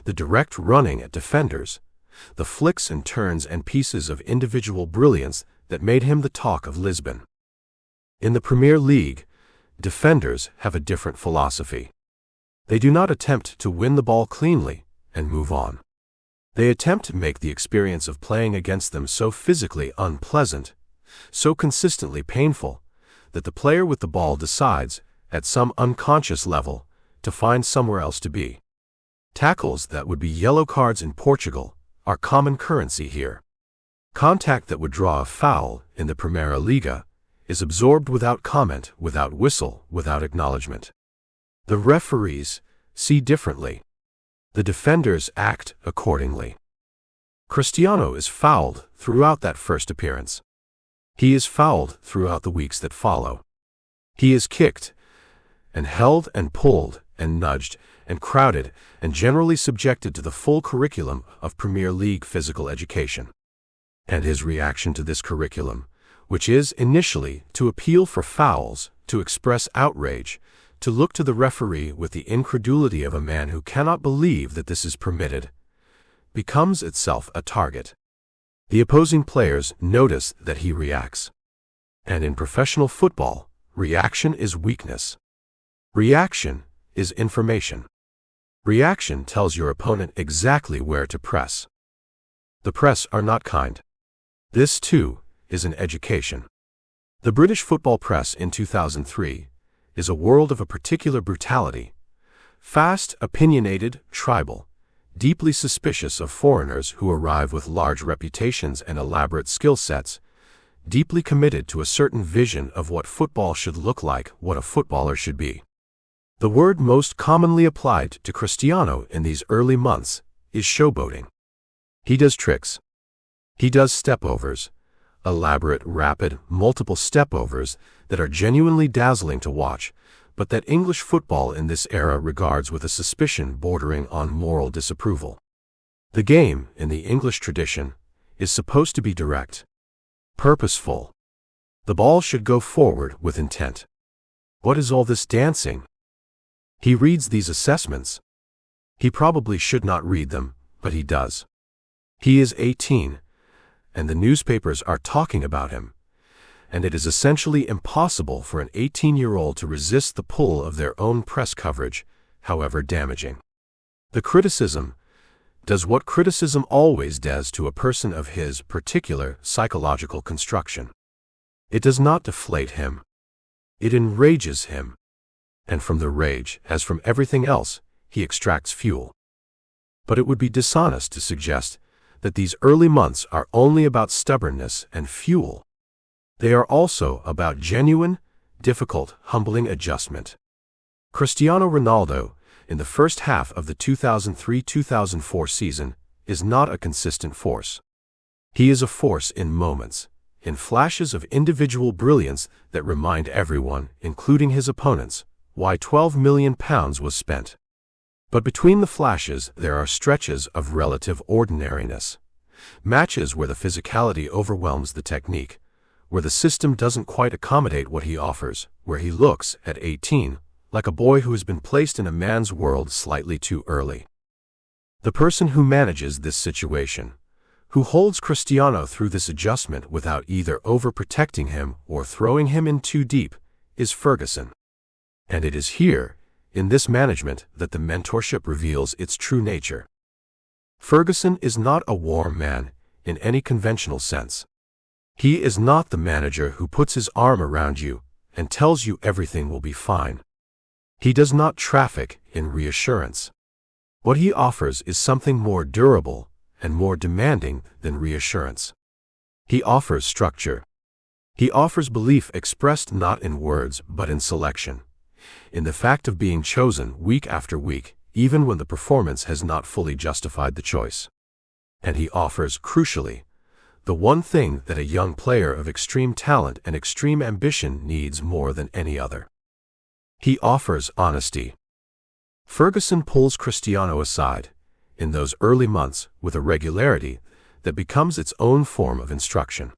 the direct running at defenders, the flicks and turns and pieces of individual brilliance that made him the talk of Lisbon. In the Premier League, defenders have a different philosophy. They do not attempt to win the ball cleanly and move on. They attempt to make the experience of playing against them so physically unpleasant, so consistently painful, that the player with the ball decides, at some unconscious level, to find somewhere else to be. Tackles that would be yellow cards in Portugal are common currency here. Contact that would draw a foul in the Primeira Liga is absorbed without comment, without whistle, without acknowledgement. The referees see differently. The defenders act accordingly. Cristiano is fouled throughout that first appearance. He is fouled throughout the weeks that follow. He is kicked and held and pulled and nudged and crowded and generally subjected to the full curriculum of Premier League physical education. And his reaction to this curriculum, which is initially to appeal for fouls, to express outrage, to look to the referee with the incredulity of a man who cannot believe that this is permitted, becomes itself a target. The opposing players notice that he reacts. And in professional football, reaction is weakness. Reaction is information. Reaction tells your opponent exactly where to press. The press are not kind. This, too, is an education. The British football press in 2003 is a world of a particular brutality, fast, opinionated, tribal, deeply suspicious of foreigners who arrive with large reputations and elaborate skill sets, deeply committed to a certain vision of what football should look like, what a footballer should be. The word most commonly applied to Cristiano in these early months is showboating. He does tricks. He does stepovers, elaborate, rapid, multiple stepovers that are genuinely dazzling to watch, but that English football in this era regards with a suspicion bordering on moral disapproval. The game, in the English tradition, is supposed to be direct, purposeful. The ball should go forward with intent. What is all this dancing? He reads these assessments. He probably should not read them, but he does. He is 18, and the newspapers are talking about him, and it is essentially impossible for an 18-year-old to resist the pull of their own press coverage, however damaging. The criticism does what criticism always does to a person of his particular psychological construction. It does not deflate him. It enrages him. And from the rage, as from everything else, he extracts fuel. But it would be dishonest to suggest that these early months are only about stubbornness and fuel. They are also about genuine, difficult, humbling adjustment. Cristiano Ronaldo, in the first half of the 2003-2004 season, is not a consistent force. He is a force in moments, in flashes of individual brilliance that remind everyone, including his opponents, why £12 million was spent. But between the flashes there are stretches of relative ordinariness, matches where the physicality overwhelms the technique, where the system doesn't quite accommodate what he offers, where he looks, at 18, like a boy who has been placed in a man's world slightly too early. The person who manages this situation, who holds Cristiano through this adjustment without either overprotecting him or throwing him in too deep, is Ferguson. And it is here, in this management, that the mentorship reveals its true nature. Ferguson is not a warm man, in any conventional sense. He is not the manager who puts his arm around you and tells you everything will be fine. He does not traffic in reassurance. What he offers is something more durable and more demanding than reassurance. He offers structure. He offers belief expressed not in words but in selection, in the fact of being chosen week after week, even when the performance has not fully justified the choice. And he offers, crucially, the one thing that a young player of extreme talent and extreme ambition needs more than any other. He offers honesty. Ferguson pulls Cristiano aside, in those early months, with a regularity that becomes its own form of instruction.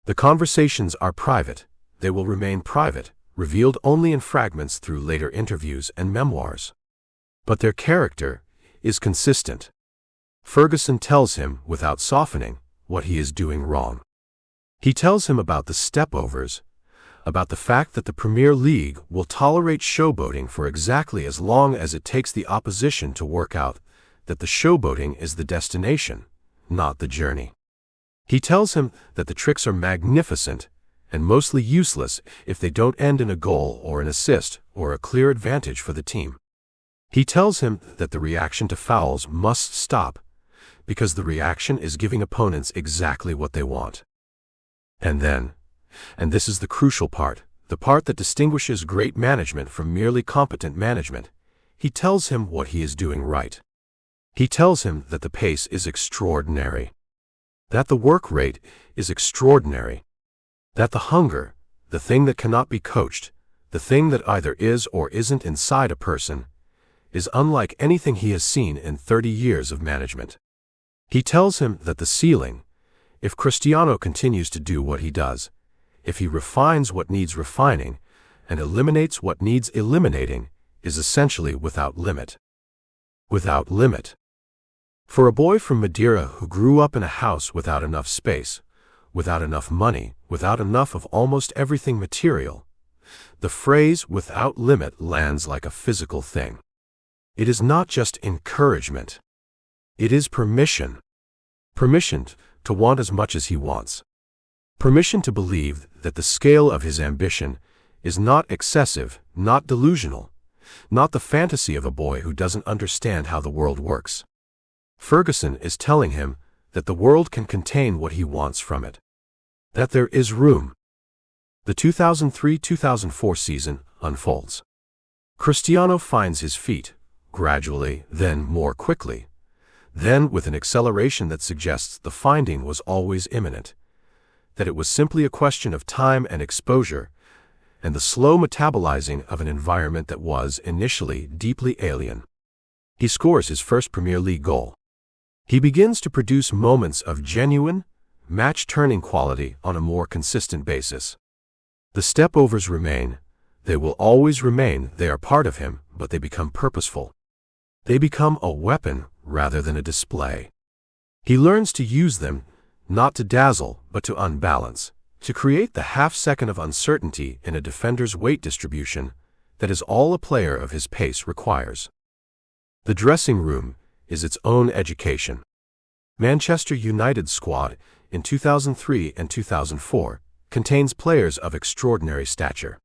The conversations are private. They will remain private, revealed only in fragments through later interviews and memoirs. But their character is consistent. Ferguson tells him, without softening, what he is doing wrong. He tells him about the stepovers, about the fact that the Premier League will tolerate showboating for exactly as long as it takes the opposition to work out that the showboating is the destination, not the journey. He tells him that the tricks are magnificent and mostly useless if they don't end in a goal or an assist or a clear advantage for the team. He tells him that the reaction to fouls must stop because the reaction is giving opponents exactly what they want. And then, and this is the crucial part, the part that distinguishes great management from merely competent management, he tells him what he is doing right. He tells him that the pace is extraordinary, that the work rate is extraordinary, that the hunger, the thing that cannot be coached, the thing that either is or isn't inside a person, is unlike anything he has seen in 30 years of management. He tells him that the ceiling, if Cristiano continues to do what he does, if he refines what needs refining and eliminates what needs eliminating, is essentially without limit. Without limit. For a boy from Madeira who grew up in a house without enough space, without enough money, without enough of almost everything material, the phrase without limit lands like a physical thing. It is not just encouragement. It is permission. Permission to want as much as he wants. Permission to believe that the scale of his ambition is not excessive, not delusional, not the fantasy of a boy who doesn't understand how the world works. Ferguson is telling him that the world can contain what he wants from it, that there is room. The 2003-2004 season unfolds. Cristiano finds his feet, gradually, then more quickly, then with an acceleration that suggests the finding was always imminent, that it was simply a question of time and exposure, and the slow metabolizing of an environment that was, initially, deeply alien. He scores his first Premier League goal. He begins to produce moments of genuine, match-turning quality on a more consistent basis. The stepovers remain. They will always remain. They are part of him, but they become purposeful. They become a weapon rather than a display. He learns to use them, not to dazzle, but to unbalance, to create the half-second of uncertainty in a defender's weight distribution that is all a player of his pace requires. The dressing room is its own education. Manchester United's squad in 2003 and 2004 contains players of extraordinary stature.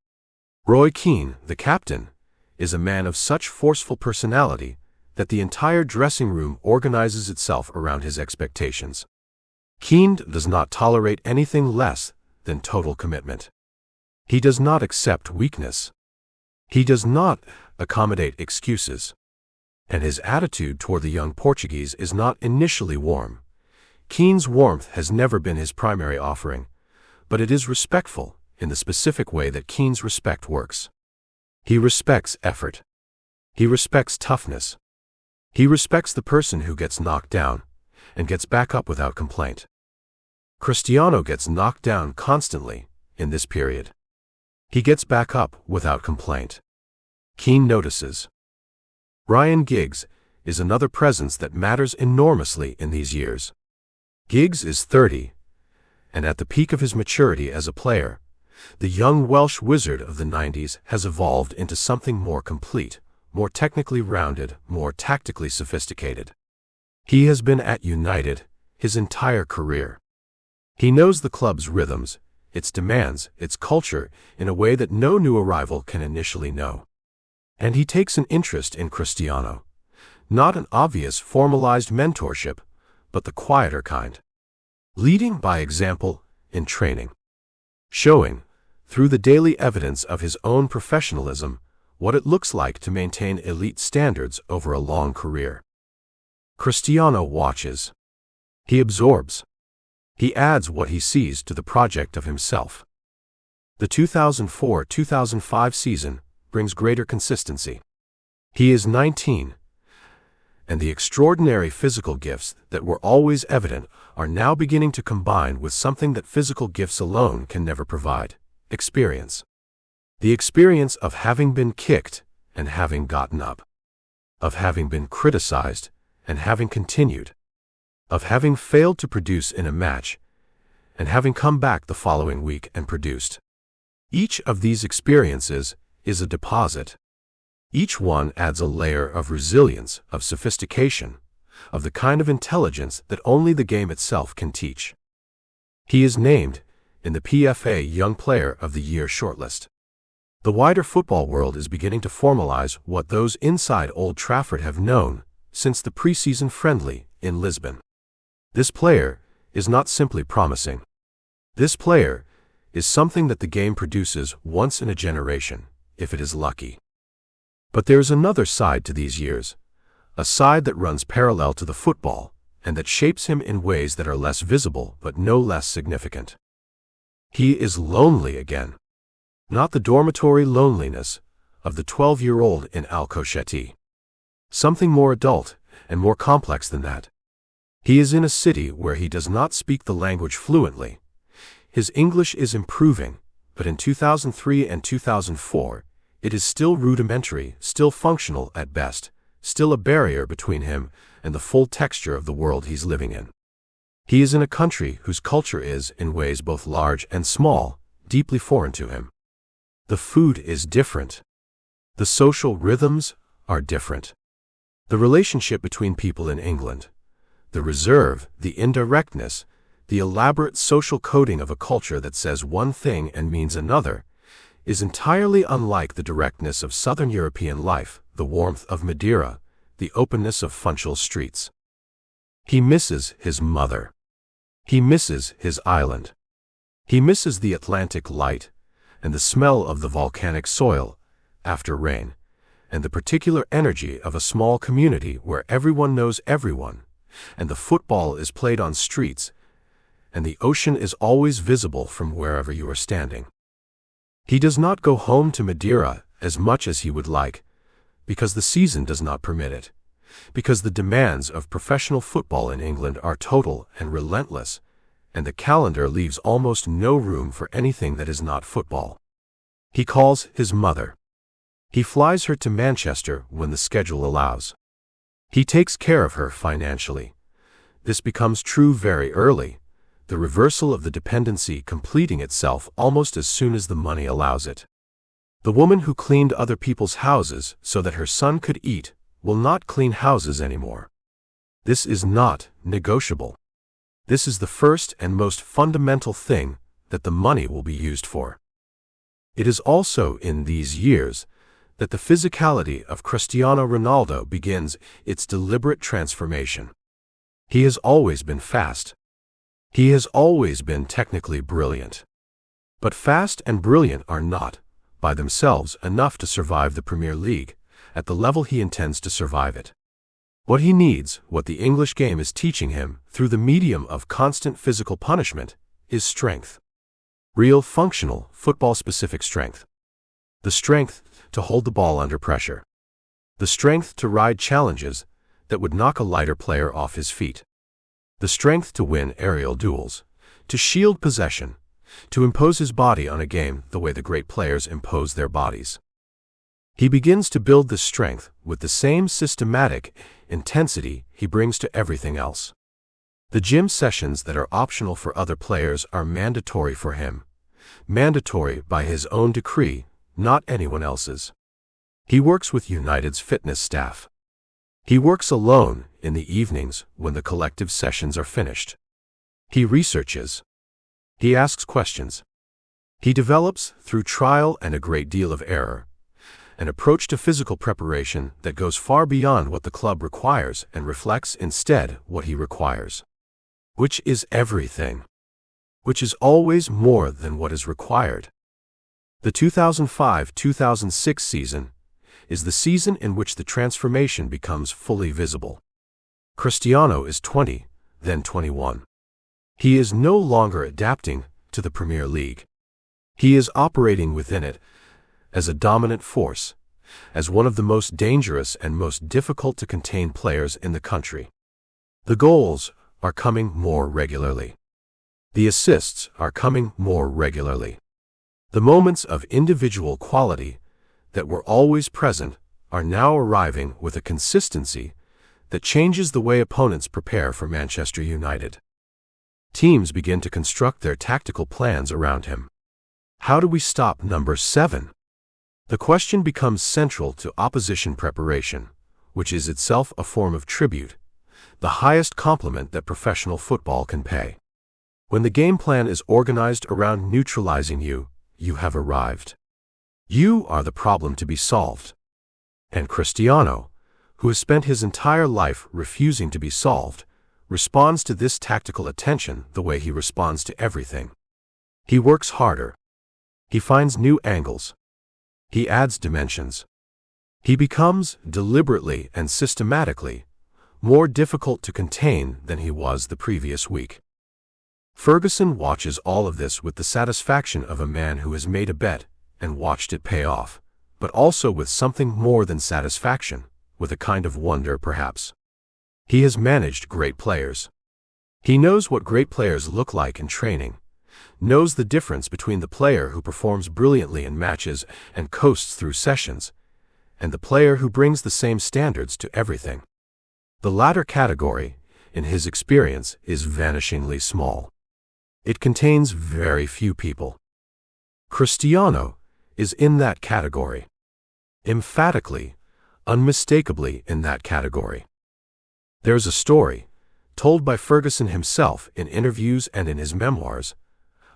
Roy Keane, the captain, is a man of such forceful personality that the entire dressing room organizes itself around his expectations. Keane does not tolerate anything less than total commitment. He does not accept weakness. He does not accommodate excuses. And his attitude toward the young Portuguese is not initially warm. Keane's warmth has never been his primary offering, but it is respectful in the specific way that Keane's respect works. He respects effort. He respects toughness. He respects the person who gets knocked down and gets back up without complaint. Cristiano gets knocked down constantly in this period. He gets back up without complaint. Keane notices. Ryan Giggs is another presence that matters enormously in these years. Giggs is 30, and at the peak of his maturity as a player, the young Welsh wizard of the 90s has evolved into something more complete, more technically rounded, more tactically sophisticated. He has been at United his entire career. He knows the club's rhythms, its demands, its culture in a way that no new arrival can initially know. And he takes an interest in Cristiano, not an obvious formalized mentorship, but the quieter kind. Leading by example in training. Showing, through the daily evidence of his own professionalism, what it looks like to maintain elite standards over a long career. Cristiano watches. He absorbs. He adds what he sees to the project of himself. The 2004-2005 season brings greater consistency. He is 19, and the extraordinary physical gifts that were always evident are now beginning to combine with something that physical gifts alone can never provide: experience. The experience of having been kicked and having gotten up, of having been criticized and having continued, of having failed to produce in a match and having come back the following week and produced. Each of these experiences is a deposit. Each one adds a layer of resilience, of sophistication, of the kind of intelligence that only the game itself can teach. He is named in the PFA Young Player of the Year shortlist. The wider football world is beginning to formalize what those inside Old Trafford have known since the preseason friendly in Lisbon. This player is not simply promising. This player is something that the game produces once in a generation, if it is lucky. But there is another side to these years, a side that runs parallel to the football and that shapes him in ways that are less visible but no less significant. He is lonely again. Not the dormitory loneliness of the 12-year-old in Alcochete. Something more adult and more complex than that. He is in a city where he does not speak the language fluently. His English is improving, but in 2003 and 2004, it is still rudimentary, still functional at best, still a barrier between him and the full texture of the world he's living in. He is in a country whose culture is, in ways both large and small, deeply foreign to him. The food is different. The social rhythms are different. The relationship between people in England, the reserve, the indirectness, the elaborate social coding of a culture that says one thing and means another, is entirely unlike the directness of Southern European life, the warmth of Madeira, the openness of Funchal streets. He misses his mother. He misses his island. He misses the Atlantic light and the smell of the volcanic soil after rain, and the particular energy of a small community where everyone knows everyone, and the football is played on streets, and the ocean is always visible from wherever you are standing. He does not go home to Madeira as much as he would like, because the season does not permit it, because the demands of professional football in England are total and relentless, and the calendar leaves almost no room for anything that is not football. He calls his mother. He flies her to Manchester when the schedule allows. He takes care of her financially. This becomes true very early, the reversal of the dependency completing itself almost as soon as the money allows it. The woman who cleaned other people's houses so that her son could eat will not clean houses anymore. This is not negotiable. This is the first and most fundamental thing that the money will be used for. It is also in these years that the physicality of Cristiano Ronaldo begins its deliberate transformation. He has always been fast. He has always been technically brilliant. But fast and brilliant are not, by themselves, enough to survive the Premier League at the level he intends to survive it. What he needs, what the English game is teaching him through the medium of constant physical punishment, is strength. Real, functional, football-specific strength. The strength to hold the ball under pressure. The strength to ride challenges that would knock a lighter player off his feet. The strength to win aerial duels, to shield possession, to impose his body on a game the way the great players impose their bodies. He begins to build this strength with the same systematic intensity he brings to everything else. The gym sessions that are optional for other players are mandatory for him, mandatory by his own decree, not anyone else's. He works with United's fitness staff. He works alone in the evenings when the collective sessions are finished. He researches. He asks questions. He develops, through trial and a great deal of error, an approach to physical preparation that goes far beyond what the club requires and reflects instead what he requires. Which is everything. Which is always more than what is required. The 2005-2006 season is the season in which the transformation becomes fully visible. Cristiano is 20, then 21. He is no longer adapting to the Premier League. He is operating within it as a dominant force, as one of the most dangerous and most difficult to contain players in the country. The goals are coming more regularly. The assists are coming more regularly. The moments of individual quality that were always present are now arriving with a consistency that changes the way opponents prepare for Manchester United. Teams begin to construct their tactical plans around him. How do we stop number 7? The question becomes central to opposition preparation, which is itself a form of tribute, the highest compliment that professional football can pay. When the game plan is organized around neutralizing you, you have arrived. You are the problem to be solved. And Cristiano, who has spent his entire life refusing to be solved, responds to this tactical attention the way he responds to everything. He works harder. He finds new angles. He adds dimensions. He becomes, deliberately and systematically, more difficult to contain than he was the previous week. Ferguson watches all of this with the satisfaction of a man who has made a bet and watched it pay off, but also with something more than satisfaction, with a kind of wonder perhaps. He has managed great players. He knows what great players look like in training, knows the difference between the player who performs brilliantly in matches and coasts through sessions, and the player who brings the same standards to everything. The latter category, in his experience, is vanishingly small. It contains very few people. Cristiano is in that category. Emphatically, unmistakably in that category. There's a story, told by Ferguson himself in interviews and in his memoirs,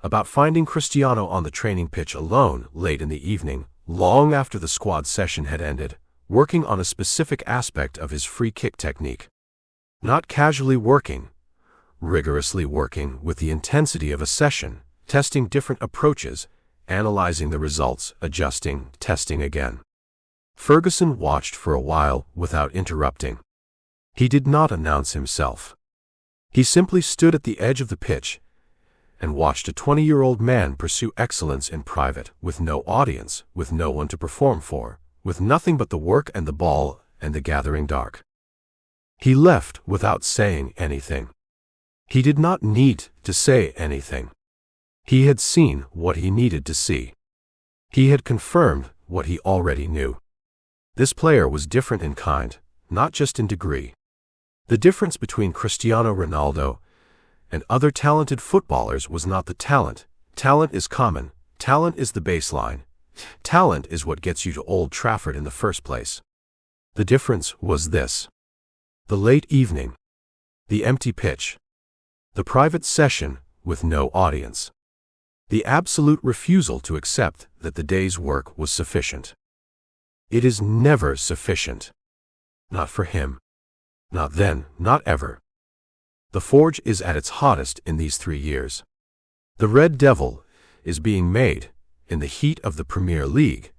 about finding Cristiano on the training pitch alone late in the evening, long after the squad session had ended, working on a specific aspect of his free kick technique. Not casually working, rigorously working with the intensity of a session, testing different approaches, analyzing the results, adjusting, testing again. Ferguson watched for a while without interrupting. He did not announce himself. He simply stood at the edge of the pitch and watched a 20-year-old man pursue excellence in private, with no audience, with no one to perform for, with nothing but the work and the ball and the gathering dark. He left without saying anything. He did not need to say anything. He had seen what he needed to see. He had confirmed what he already knew. This player was different in kind, not just in degree. The difference between Cristiano Ronaldo and other talented footballers was not the talent. Talent is common. Talent is the baseline. Talent is what gets you to Old Trafford in the first place. The difference was this: the late evening, the empty pitch, the private session with no audience, the absolute refusal to accept that the day's work was sufficient. It is never sufficient. Not for him. Not then, not ever. The forge is at its hottest in these 3 years. The Red Devil is being made in the heat of the Premier League,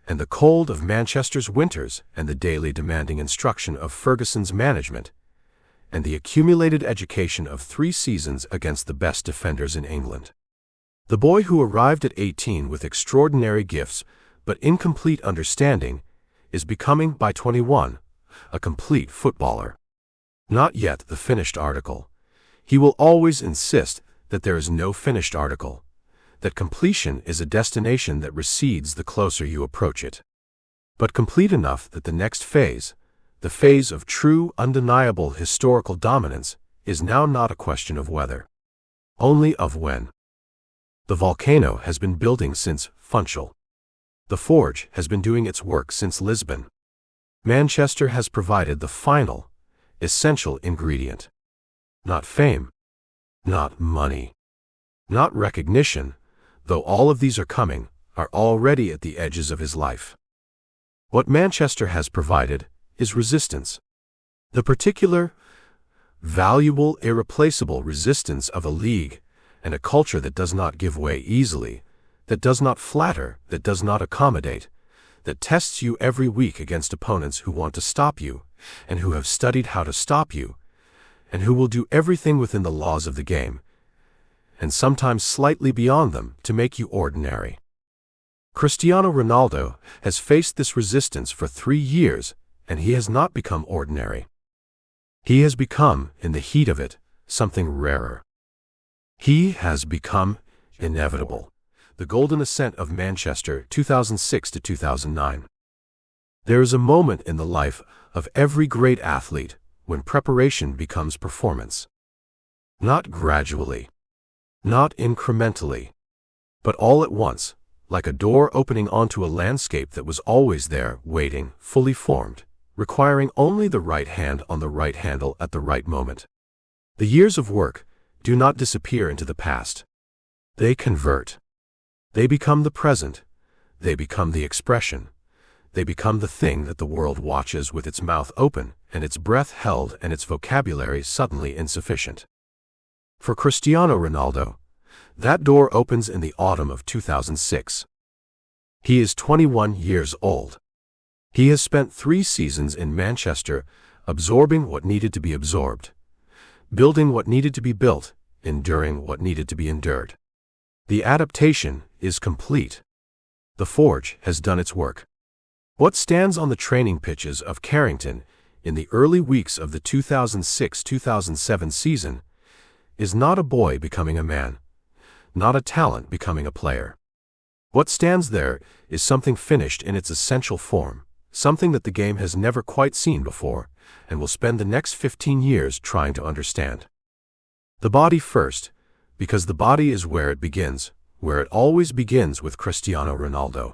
and the cold of Manchester's winters, and the daily demanding instruction of Ferguson's management, and the accumulated education of 3 seasons against the best defenders in England. The boy who arrived at 18 with extraordinary gifts but incomplete understanding is becoming, by 21, a complete footballer. Not yet the finished article. He will always insist that there is no finished article, that completion is a destination that recedes the closer you approach it. But complete enough that the next phase, the phase of true, undeniable historical dominance, is now not a question of whether, only of when. The volcano has been building since Funchal. The forge has been doing its work since Lisbon. Manchester has provided the final, essential ingredient. Not fame, not money, not recognition, though all of these are coming, are already at the edges of his life. What Manchester has provided is resistance. The particular, valuable, irreplaceable resistance of a league and a culture that does not give way easily, that does not flatter, that does not accommodate, that tests you every week against opponents who want to stop you, and who have studied how to stop you, and who will do everything within the laws of the game, and sometimes slightly beyond them, to make you ordinary. Cristiano Ronaldo has faced this resistance for 3 years, and he has not become ordinary. He has become, in the heat of it, something rarer. He has become inevitable. The Golden Ascent of Manchester, 2006 to 2009. There is a moment in the life of every great athlete when preparation becomes performance. Not gradually, not incrementally, but all at once, like a door opening onto a landscape that was always there, waiting, fully formed, requiring only the right hand on the right handle at the right moment. The years of work do not disappear into the past. They convert. They become the present. They become the expression. They become the thing that the world watches with its mouth open and its breath held and its vocabulary suddenly insufficient. For Cristiano Ronaldo, that door opens in the autumn of 2006. He is 21 years old. He has spent 3 seasons in Manchester absorbing what needed to be absorbed, building what needed to be built, enduring what needed to be endured. The adaptation is complete. The forge has done its work. What stands on the training pitches of Carrington in the early weeks of the 2006-2007 season is not a boy becoming a man, not a talent becoming a player. What stands there is something finished in its essential form, something that the game has never quite seen before and will spend the next 15 years trying to understand. The body first, because the body is where it begins, where it always begins with Cristiano Ronaldo.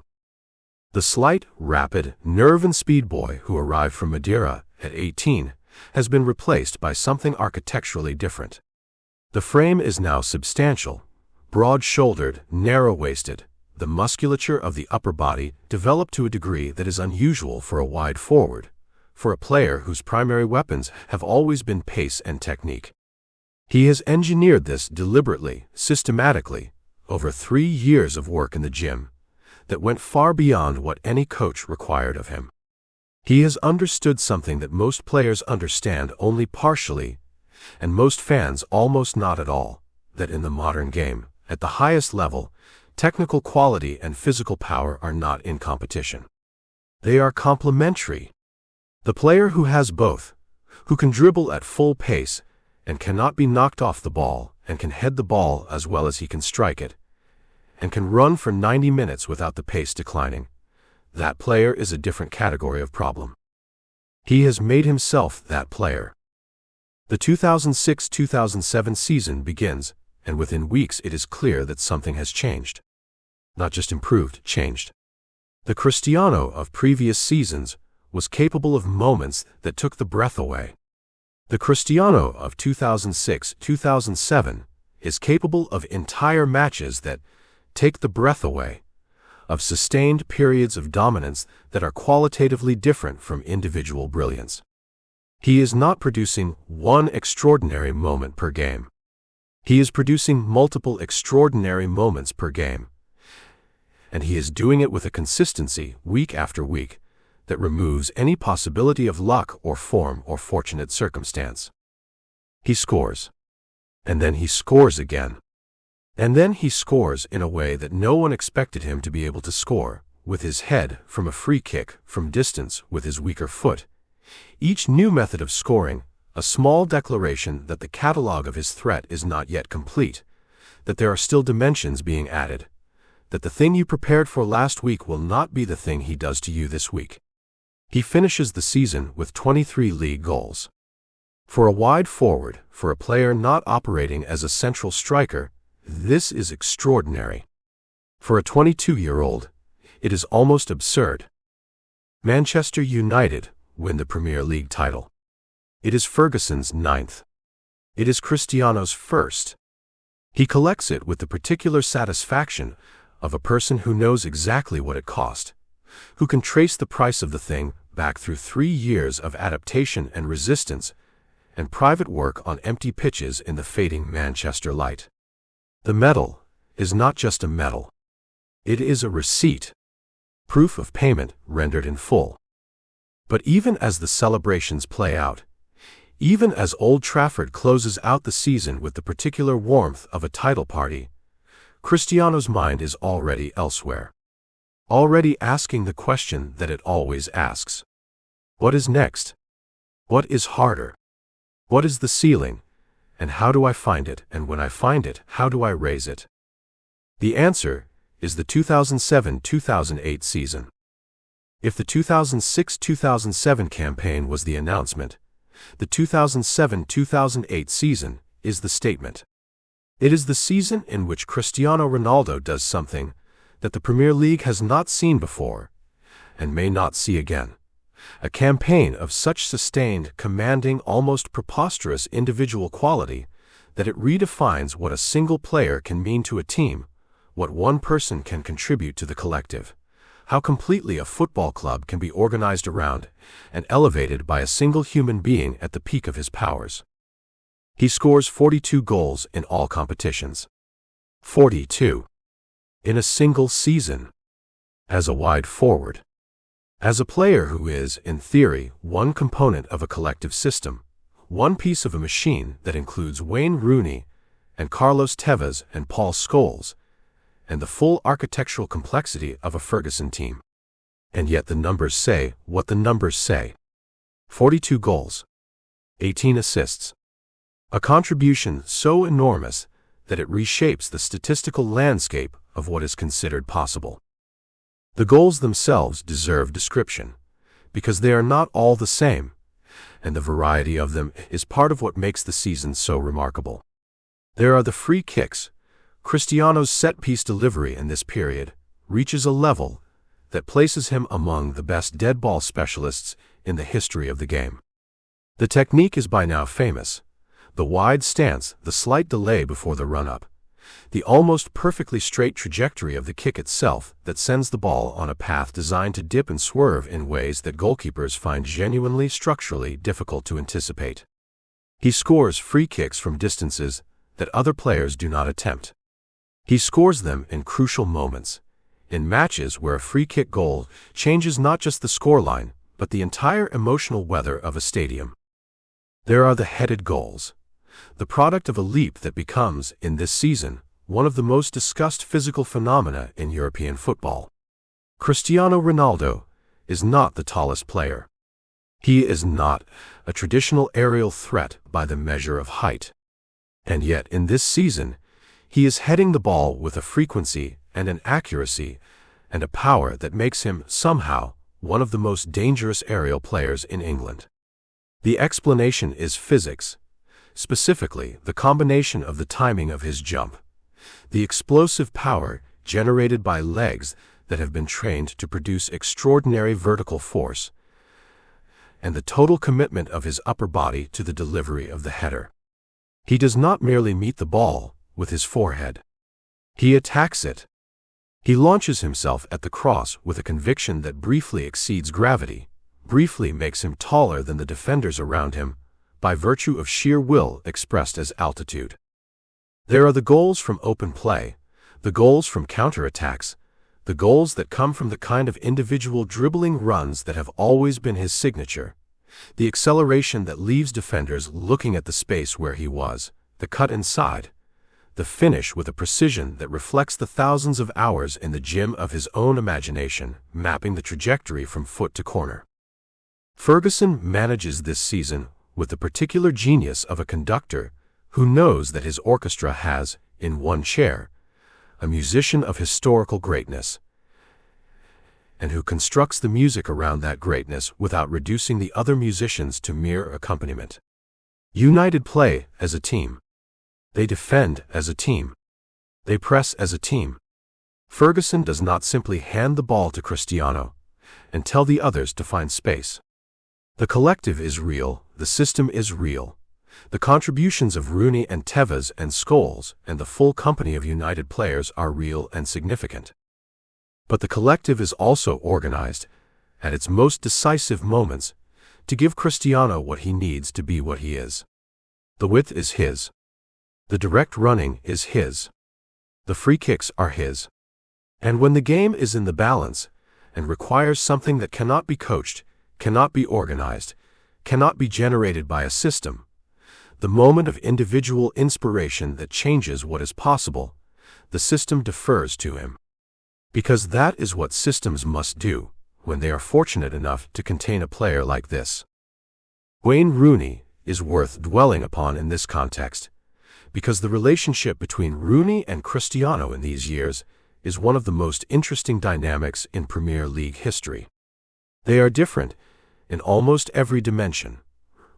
The slight, rapid, nerve and speed boy who arrived from Madeira at 18 has been replaced by something architecturally different. The frame is now substantial, broad-shouldered, narrow-waisted, the musculature of the upper body developed to a degree that is unusual for a wide forward, for a player whose primary weapons have always been pace and technique. He has engineered this deliberately, systematically, over 3 years of work in the gym that went far beyond what any coach required of him. He has understood something that most players understand only partially, and most fans almost not at all, that in the modern game, at the highest level, technical quality and physical power are not in competition. They are complementary. The player who has both, who can dribble at full pace and cannot be knocked off the ball and can head the ball as well as he can strike it, and can run for 90 minutes without the pace declining, that player is a different category of problem. He has made himself that player. The 2006-2007 season begins, and within weeks it is clear that something has changed. Not just improved, changed. The Cristiano of previous seasons was capable of moments that took the breath away. The Cristiano of 2006-2007 is capable of entire matches that take the breath away, of sustained periods of dominance that are qualitatively different from individual brilliance. He is not producing one extraordinary moment per game. He is producing multiple extraordinary moments per game, and he is doing it with a consistency week after week that removes any possibility of luck or form or fortunate circumstance. He scores, and then he scores again. And then he scores in a way that no one expected him to be able to score, with his head, from a free kick, from distance, with his weaker foot. Each new method of scoring, a small declaration that the catalogue of his threat is not yet complete, that there are still dimensions being added, that the thing you prepared for last week will not be the thing he does to you this week. He finishes the season with 23 league goals. For a wide forward, for a player not operating as a central striker, this is extraordinary. For a 22-year-old, it is almost absurd. Manchester United win the Premier League title. It is Ferguson's 9th. It is Cristiano's 1st. He collects it with the particular satisfaction of a person who knows exactly what it cost, who can trace the price of the thing back through 3 years of adaptation and resistance and private work on empty pitches in the fading Manchester light. The medal is not just a medal. It is a receipt, proof of payment rendered in full. But even as the celebrations play out, even as Old Trafford closes out the season with the particular warmth of a title party, Cristiano's mind is already elsewhere, already asking the question that it always asks. What is next? What is harder? What is the ceiling? And how do I find it? And when I find it, how do I raise it? The answer is the 2007-2008 season. If the 2006-2007 campaign was the announcement, the 2007-2008 season is the statement. It is the season in which Cristiano Ronaldo does something that the Premier League has not seen before and may not see again. A campaign of such sustained, commanding, almost preposterous individual quality that it redefines what a single player can mean to a team, what one person can contribute to the collective, how completely a football club can be organized around and elevated by a single human being at the peak of his powers. He scores 42 goals in all competitions. 42. In a single season. As a wide forward. As a player who is, in theory, one component of a collective system, one piece of a machine that includes Wayne Rooney and Carlos Tevez and Paul Scholes, and the full architectural complexity of a Ferguson team. And yet the numbers say what the numbers say. 42 goals. 18 assists. A contribution so enormous that it reshapes the statistical landscape of what is considered possible. The goals themselves deserve description, because they are not all the same, and the variety of them is part of what makes the season so remarkable. There are the free kicks. Cristiano's set-piece delivery in this period reaches a level that places him among the best dead ball specialists in the history of the game. The technique is by now famous. The wide stance, the slight delay before the run-up, the almost perfectly straight trajectory of the kick itself that sends the ball on a path designed to dip and swerve in ways that goalkeepers find genuinely structurally difficult to anticipate. He scores free kicks from distances that other players do not attempt. He scores them in crucial moments, in matches where a free kick goal changes not just the scoreline, but the entire emotional weather of a stadium. There are the headed goals, the product of a leap that becomes, in this season, one of the most discussed physical phenomena in European football. Cristiano Ronaldo is not the tallest player. He is not a traditional aerial threat by the measure of height. And yet, in this season, he is heading the ball with a frequency and an accuracy and a power that makes him, somehow, one of the most dangerous aerial players in England. The explanation is physics, specifically the combination of the timing of his jump, the explosive power generated by legs that have been trained to produce extraordinary vertical force, and the total commitment of his upper body to the delivery of the header. He does not merely meet the ball with his forehead. He attacks it. He launches himself at the cross with a conviction that briefly exceeds gravity, briefly makes him taller than the defenders around him, by virtue of sheer will expressed as altitude. There are the goals from open play, the goals from counterattacks, the goals that come from the kind of individual dribbling runs that have always been his signature, the acceleration that leaves defenders looking at the space where he was, the cut inside, the finish with a precision that reflects the thousands of hours in the gym of his own imagination, mapping the trajectory from foot to corner. Ferguson manages this season with the particular genius of a conductor who knows that his orchestra has, in one chair, a musician of historical greatness, and who constructs the music around that greatness without reducing the other musicians to mere accompaniment. United play as a team. They defend as a team. They press as a team. Ferguson does not simply hand the ball to Cristiano and tell the others to find space. The collective is real, the system is real. The contributions of Rooney and Tevez and Scholes and the full company of United players are real and significant. But the collective is also organized, at its most decisive moments, to give Cristiano what he needs to be what he is. The width is his. The direct running is his. The free kicks are his. And when the game is in the balance and requires something that cannot be coached, cannot be organized, cannot be generated by a system, the moment of individual inspiration that changes what is possible, the system defers to him. Because that is what systems must do when they are fortunate enough to contain a player like this. Wayne Rooney is worth dwelling upon in this context, because the relationship between Rooney and Cristiano in these years is one of the most interesting dynamics in Premier League history. They are different in almost every dimension.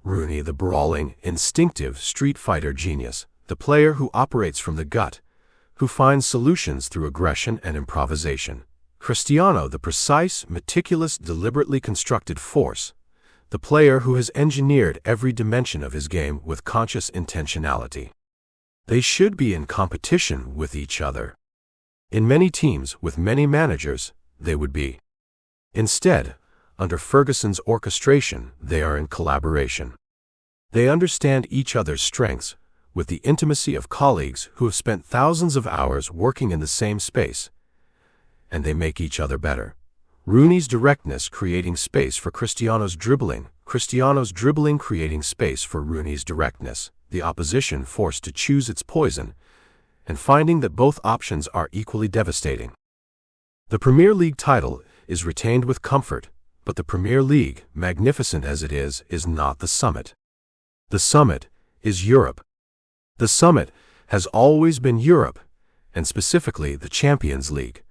Rooney, the brawling, instinctive street fighter genius, the player who operates from the gut, who finds solutions through aggression and improvisation. Cristiano, the precise, meticulous, deliberately constructed force, the player who has engineered every dimension of his game with conscious intentionality. They should be in competition with each other. In many teams with many managers, they would be. Instead, under Ferguson's orchestration, they are in collaboration. They understand each other's strengths with the intimacy of colleagues who have spent thousands of hours working in the same space, and they make each other better. Rooney's directness creating space for Cristiano's dribbling, Cristiano's dribbling creating space for Rooney's directness, the opposition forced to choose its poison, and finding that both options are equally devastating. The Premier League title is retained with comfort, but the Premier League, magnificent as it is not the summit. The summit is Europe. The summit has always been Europe, and specifically the Champions League,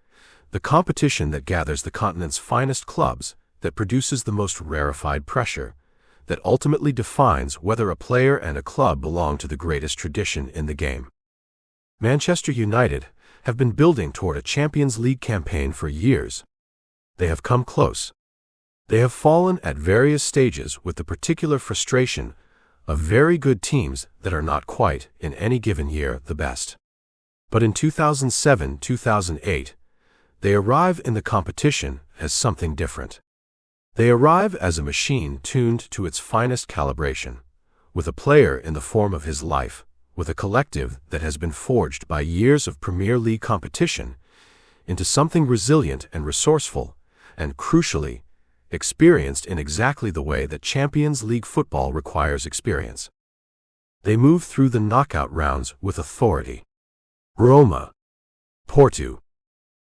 the competition that gathers the continent's finest clubs, that produces the most rarefied pressure, that ultimately defines whether a player and a club belong to the greatest tradition in the game. Manchester United have been building toward a Champions League campaign for years. They have come close. They have fallen at various stages with the particular frustration of very good teams that are not quite, in any given year, the best. But in 2007-2008, they arrive in the competition as something different. They arrive as a machine tuned to its finest calibration, with a player in the form of his life, with a collective that has been forged by years of Premier League competition into something resilient and resourceful, and crucially, experienced in exactly the way that Champions League football requires experience. They move through the knockout rounds with authority. Roma, Porto,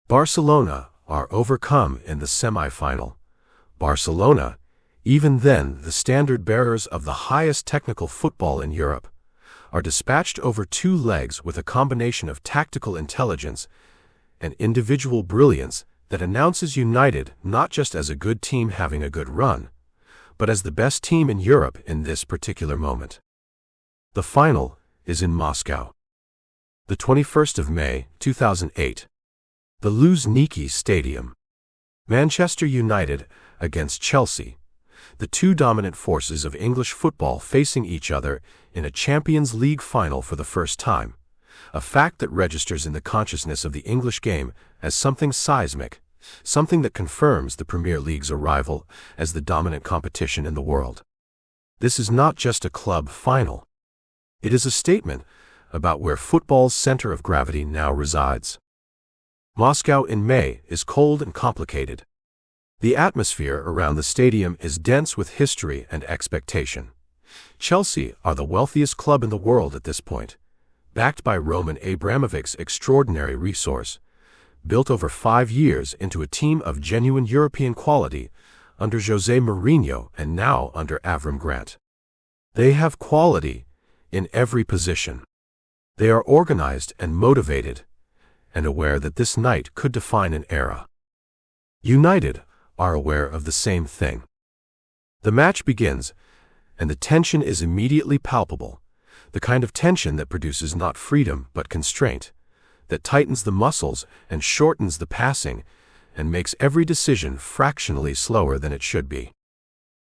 Barcelona are overcome in the semi-final. Barcelona, even then the standard-bearers of the highest technical football in Europe, are dispatched over two legs with a combination of tactical intelligence and individual brilliance that announces United not just as a good team having a good run, but as the best team in Europe in this particular moment. The final is in Moscow. The 21st of May, 2008. The Luzhniki Stadium. Manchester United against Chelsea, the two dominant forces of English football facing each other in a Champions League final for the first time, a fact that registers in the consciousness of the English game as something seismic, something that confirms the Premier League's arrival as the dominant competition in the world. This is not just a club final. It is a statement about where football's center of gravity now resides. Moscow in May is cold and complicated. The atmosphere around the stadium is dense with history and expectation. Chelsea are the wealthiest club in the world at this point, backed by Roman Abramovich's extraordinary resource, built over 5 years into a team of genuine European quality under José Mourinho and now under Avram Grant. They have quality in every position. They are organized and motivated, and aware that this night could define an era. United are aware of the same thing. The match begins, and the tension is immediately palpable, the kind of tension that produces not freedom but constraint, that tightens the muscles and shortens the passing, and makes every decision fractionally slower than it should be.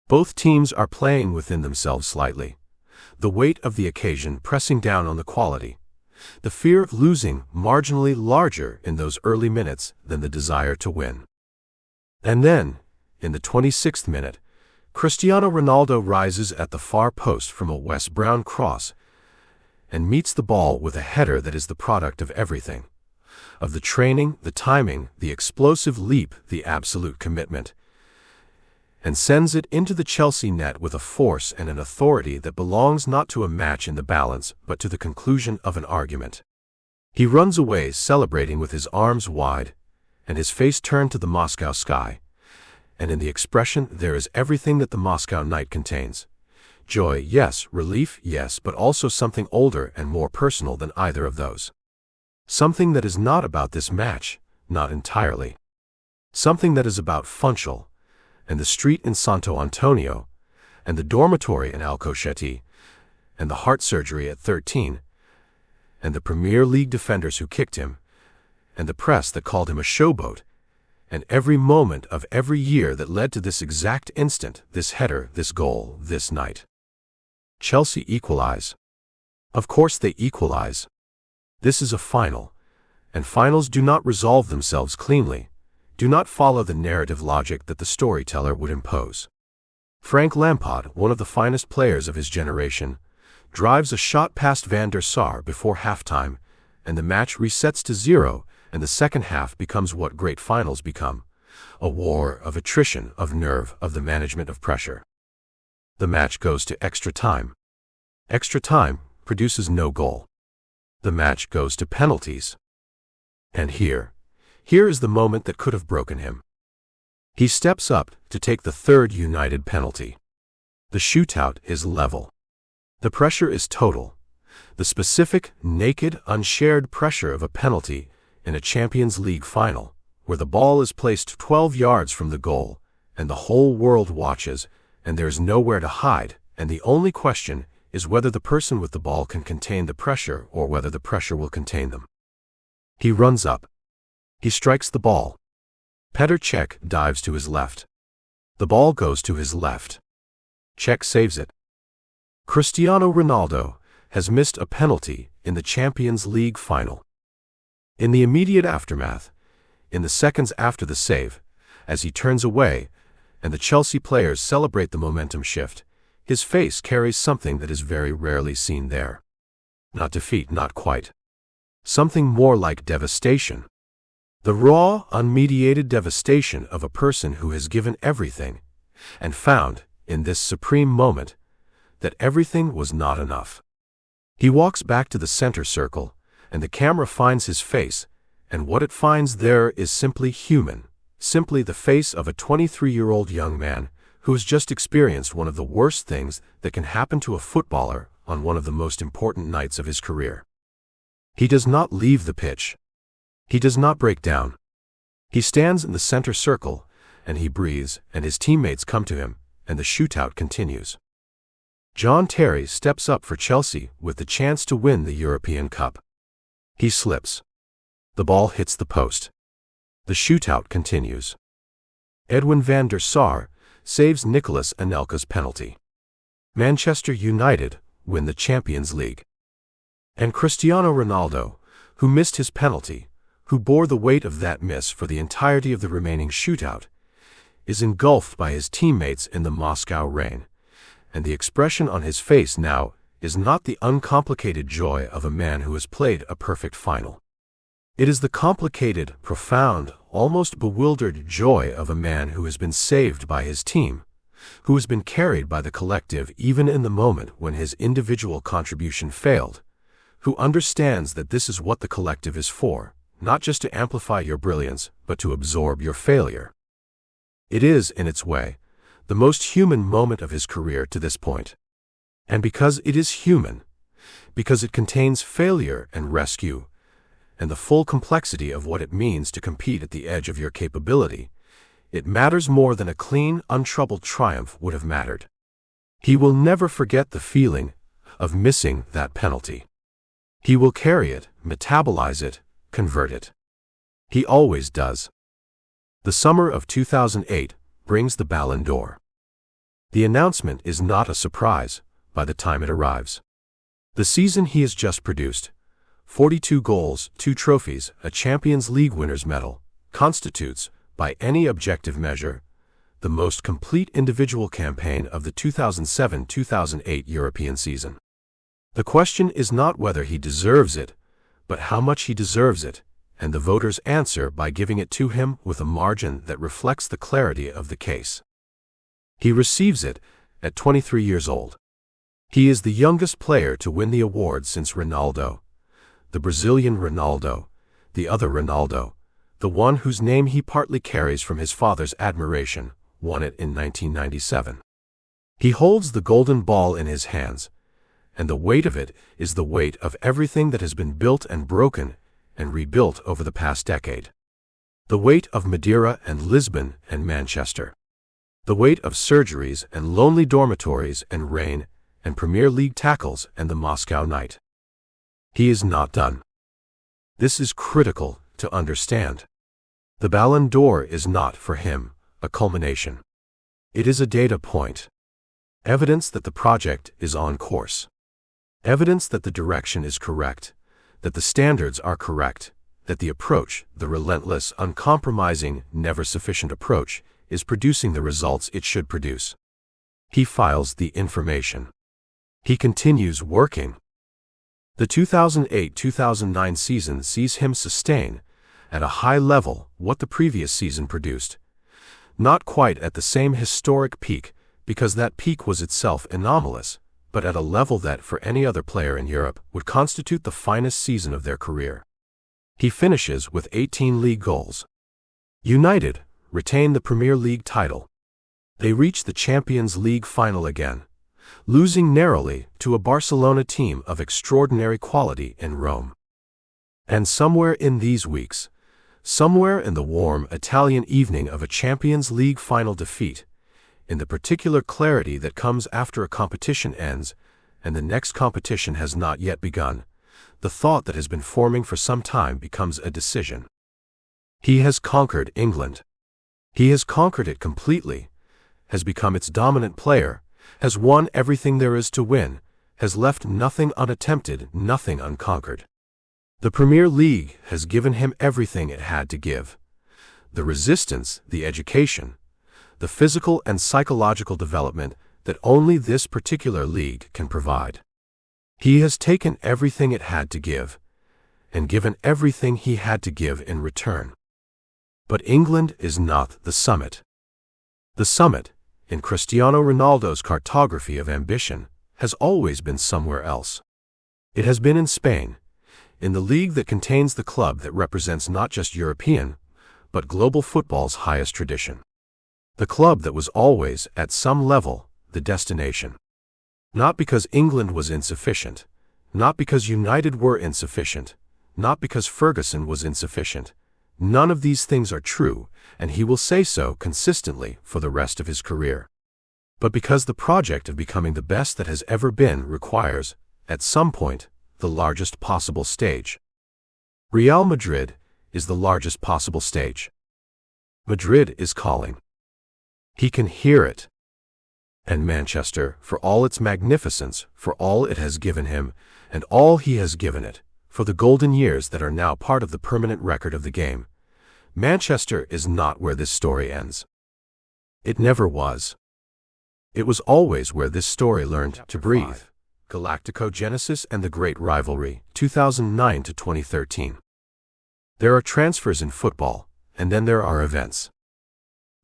Both teams are playing within themselves slightly, the weight of the occasion pressing down on the quality, the fear of losing marginally larger in those early minutes than the desire to win. And then, in the 26th minute, Cristiano Ronaldo rises at the far post from a West Brown cross and meets the ball with a header that is the product of everything, of the training, the timing, the explosive leap, the absolute commitment, and sends it into the Chelsea net with a force and an authority that belongs not to a match in the balance but to the conclusion of an argument. He runs away celebrating with his arms wide and his face turned to the Moscow sky, and in the expression there is everything that the Moscow night contains. Joy, yes, relief, yes, but also something older and more personal than either of those. Something that is not about this match, not entirely. Something that is about Funchal, and the street in Santo Antonio, and the dormitory in Alcochete, and the heart surgery at 13, and the Premier League defenders who kicked him, and the press that called him a showboat, and every moment of every year that led to this exact instant, this header, this goal, this night. Chelsea equalize. Of course they equalize. This is a final, and finals do not resolve themselves cleanly, do not follow the narrative logic that the storyteller would impose. Frank Lampard, one of the finest players of his generation, drives a shot past Van der Sar before halftime, and the match resets to 0, and the second half becomes what great finals become, a war of attrition, of nerve, of the management of pressure. The match goes to extra time. Extra time produces no goal. The match goes to penalties. And here is the moment that could have broken him. He steps up to take the third United penalty. The shootout is level. The pressure is total. The specific, naked, unshared pressure of a penalty in a Champions League final, where the ball is placed 12 yards from the goal, and the whole world watches, and there is nowhere to hide, and the only question is whether the person with the ball can contain the pressure or whether the pressure will contain them. He runs up. He strikes the ball. Petr Cech dives to his left. The ball goes to his left. Cech saves it. Cristiano Ronaldo has missed a penalty in the Champions League final. In the immediate aftermath, in the seconds after the save, as he turns away and the Chelsea players celebrate the momentum shift, his face carries something that is very rarely seen there. Not defeat, not quite. Something more like devastation. The raw, unmediated devastation of a person who has given everything and found, in this supreme moment, that everything was not enough. He walks back to the center circle, and the camera finds his face, and what it finds there is simply human, simply the face of a 23-year-old young man who has just experienced one of the worst things that can happen to a footballer on one of the most important nights of his career. He does not leave the pitch. He does not break down. He stands in the center circle, and he breathes, and his teammates come to him, and the shootout continues. John Terry steps up for Chelsea with the chance to win the European Cup. He slips. The ball hits the post. The shootout continues. Edwin van der Sar saves Nicolas Anelka's penalty. Manchester United win the Champions League. And Cristiano Ronaldo, who missed his penalty, who bore the weight of that miss for the entirety of the remaining shootout, is engulfed by his teammates in the Moscow rain, and the expression on his face now is not the uncomplicated joy of a man who has played a perfect final. It is the complicated, profound, almost bewildered joy of a man who has been saved by his team, who has been carried by the collective even in the moment when his individual contribution failed, who understands that this is what the collective is for, not just to amplify your brilliance, but to absorb your failure. It is, in its way, the most human moment of his career to this point. And because it is human, because it contains failure and rescue, and the full complexity of what it means to compete at the edge of your capability, it matters more than a clean, untroubled triumph would have mattered. He will never forget the feeling of missing that penalty. He will carry it, metabolize it, convert it. He always does. The summer of 2008 brings the Ballon d'Or. The announcement is not a surprise by the time it arrives. The season he has just produced, 42 goals, 2 trophies, a Champions League winner's medal, constitutes, by any objective measure, the most complete individual campaign of the 2007-2008 European season. The question is not whether he deserves it, but how much he deserves it, and the voters answer by giving it to him with a margin that reflects the clarity of the case. He receives it at 23 years old. He is the youngest player to win the award since Ronaldo, the Brazilian Ronaldo, the other Ronaldo, the one whose name he partly carries from his father's admiration, won it in 1997. He holds the golden ball in his hands, and the weight of it is the weight of everything that has been built and broken and rebuilt over the past decade. The weight of Madeira and Lisbon and Manchester. The weight of surgeries and lonely dormitories and rain and Premier League tackles and the Moscow night. He is not done. This is critical to understand. The Ballon d'Or is not, for him, a culmination. It is a data point. Evidence that the project is on course. Evidence that the direction is correct, that the standards are correct, that the approach, the relentless, uncompromising, never sufficient approach, is producing the results it should produce. He files the information. He continues working. The 2008-2009 season sees him sustain, at a high level, what the previous season produced. Not quite at the same historic peak, because that peak was itself anomalous, but at a level that, for any other player in Europe, would constitute the finest season of their career. He finishes with 18 league goals. United retain the Premier League title. They reach the Champions League final again, losing narrowly to a Barcelona team of extraordinary quality in Rome. And somewhere in these weeks, somewhere in the warm Italian evening of a Champions League final defeat, in the particular clarity that comes after a competition ends and the next competition has not yet begun, the thought that has been forming for some time becomes a decision. He has conquered England. He has conquered it completely, has become its dominant player, has won everything there is to win, has left nothing unattempted, nothing unconquered. The Premier League has given him everything it had to give. The resistance, the education, the physical and psychological development that only this particular league can provide. He has taken everything it had to give, and given everything he had to give in return. But England is not the summit. The summit, in Cristiano Ronaldo's cartography of ambition, has always been somewhere else. It has been in Spain, in the league that contains the club that represents not just European, but global football's highest tradition. The club that was always, at some level, the destination. Not because England was insufficient, not because United were insufficient, not because Ferguson was insufficient. None of these things are true, and he will say so consistently for the rest of his career. But because the project of becoming the best that has ever been requires, at some point, the largest possible stage. Real Madrid is the largest possible stage. Madrid is calling. He can hear it. And Manchester, for all its magnificence, for all it has given him, and all he has given it, for the golden years that are now part of the permanent record of the game, Manchester is not where this story ends. It never was. It was always where this story learned to breathe. Galactico Genesis and the Great Rivalry, 2009 to 2013. There are transfers in football, and then there are events.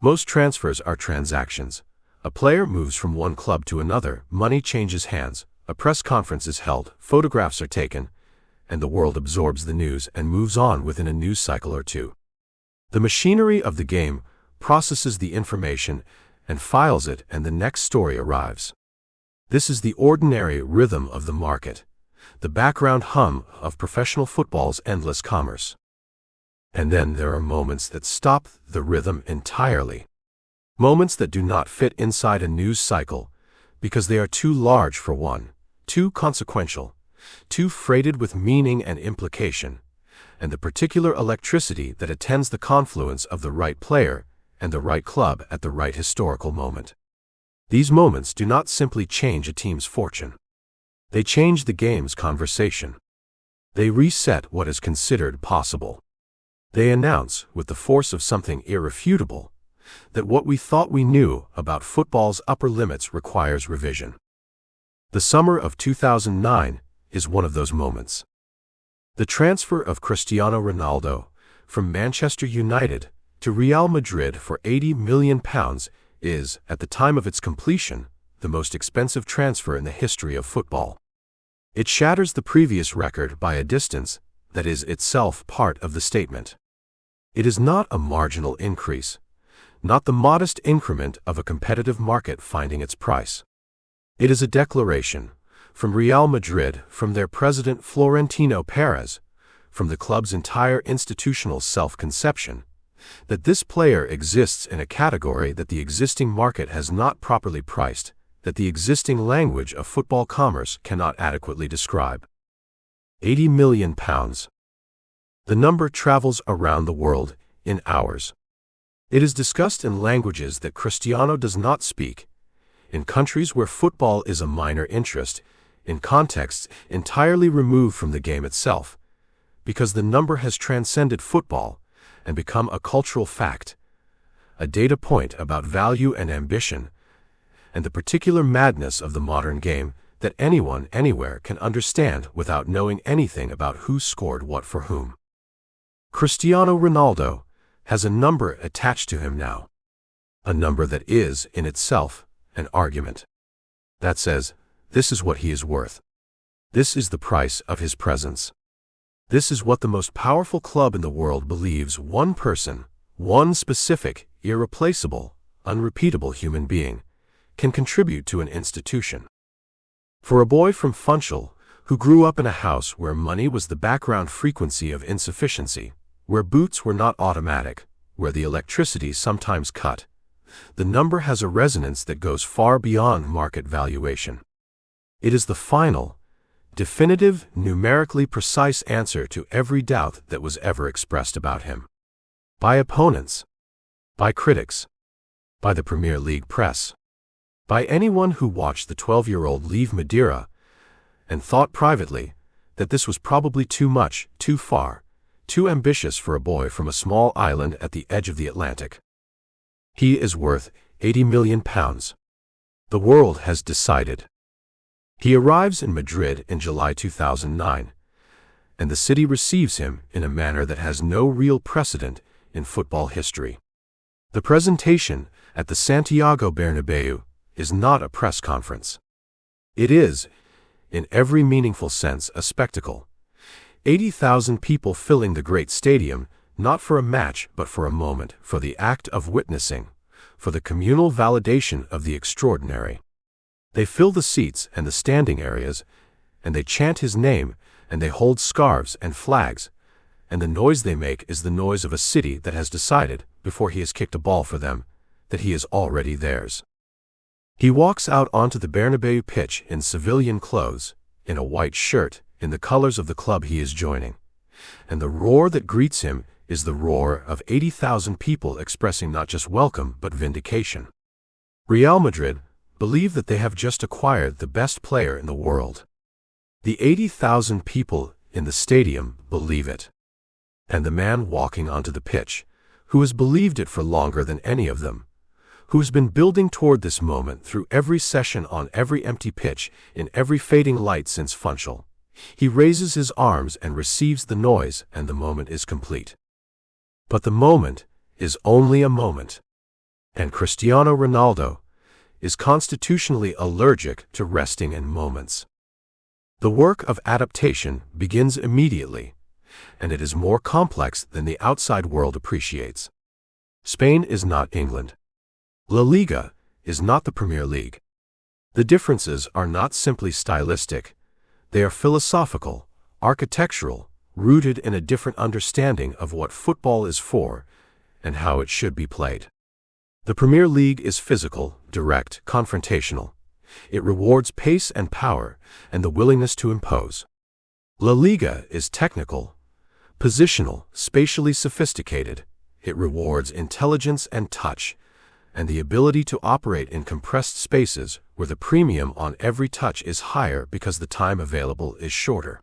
Most transfers are transactions. A player moves from one club to another, money changes hands, a press conference is held, photographs are taken, and the world absorbs the news and moves on within a news cycle or two. The machinery of the game processes the information and files it, and the next story arrives. This is the ordinary rhythm of the market, the background hum of professional football's endless commerce. And then there are moments that stop the rhythm entirely. Moments that do not fit inside a news cycle because they are too large for one, too consequential, too freighted with meaning and implication, and the particular electricity that attends the confluence of the right player and the right club at the right historical moment. These moments do not simply change a team's fortune. They change the game's conversation. They reset what is considered possible. They announce, with the force of something irrefutable, that what we thought we knew about football's upper limits requires revision. The summer of 2009 is one of those moments. The transfer of Cristiano Ronaldo from Manchester United to Real Madrid for £80 million is, at the time of its completion, the most expensive transfer in the history of football. It shatters the previous record by a distance that is itself part of the statement. It is not a marginal increase, not the modest increment of a competitive market finding its price. It is a declaration, from Real Madrid, from their president Florentino Perez, from the club's entire institutional self-conception, that this player exists in a category that the existing market has not properly priced, that the existing language of football commerce cannot adequately describe. 80 million pounds. The number travels around the world in hours. It is discussed in languages that Cristiano does not speak, in countries where football is a minor interest, in contexts entirely removed from the game itself, because the number has transcended football and become a cultural fact, a data point about value and ambition, and the particular madness of the modern game that anyone, anywhere can understand without knowing anything about who scored what for whom. Cristiano Ronaldo has a number attached to him now, a number that is, in itself, an argument. That says, this is what he is worth. This is the price of his presence. This is what the most powerful club in the world believes one person, one specific, irreplaceable, unrepeatable human being, can contribute to an institution. For a boy from Funchal, who grew up in a house where money was the background frequency of insufficiency, where boots were not automatic, where the electricity sometimes cut, the number has a resonance that goes far beyond market valuation. It is the final, definitive, numerically precise answer to every doubt that was ever expressed about him. By opponents, by critics, by the Premier League press, by anyone who watched the 12-year-old leave Madeira and thought privately that this was probably too much, too far, too ambitious for a boy from a small island at the edge of the Atlantic. He is worth 80 million pounds. The world has decided. He arrives in Madrid in July 2009, and the city receives him in a manner that has no real precedent in football history. The presentation at the Santiago Bernabéu is not a press conference. It is, in every meaningful sense, a spectacle. 80,000 people filling the great stadium, not for a match but for a moment, for the act of witnessing, for the communal validation of the extraordinary. They fill the seats and the standing areas, and they chant his name, and they hold scarves and flags, and the noise they make is the noise of a city that has decided, before he has kicked a ball for them, that he is already theirs. He walks out onto the Bernabéu pitch in civilian clothes, in a white shirt, in the colors of the club he is joining, and the roar that greets him is the roar of 80,000 people expressing not just welcome but vindication. Real Madrid believe that they have just acquired the best player in the world. The 80,000 people in the stadium believe it. And the man walking onto the pitch, who has believed it for longer than any of them, who has been building toward this moment through every session on every empty pitch, in every fading light since Funchal, he raises his arms and receives the noise, and the moment is complete. But the moment is only a moment. And Cristiano Ronaldo is constitutionally allergic to resting in moments. The work of adaptation begins immediately, and it is more complex than the outside world appreciates. Spain is not England. La Liga is not the Premier League. The differences are not simply stylistic. They are philosophical, architectural, rooted in a different understanding of what football is for and how it should be played. The Premier League is physical, direct, confrontational. It rewards pace and power and the willingness to impose. La Liga is technical, positional, spatially sophisticated. It rewards intelligence and touch, and the ability to operate in compressed spaces where the premium on every touch is higher because the time available is shorter.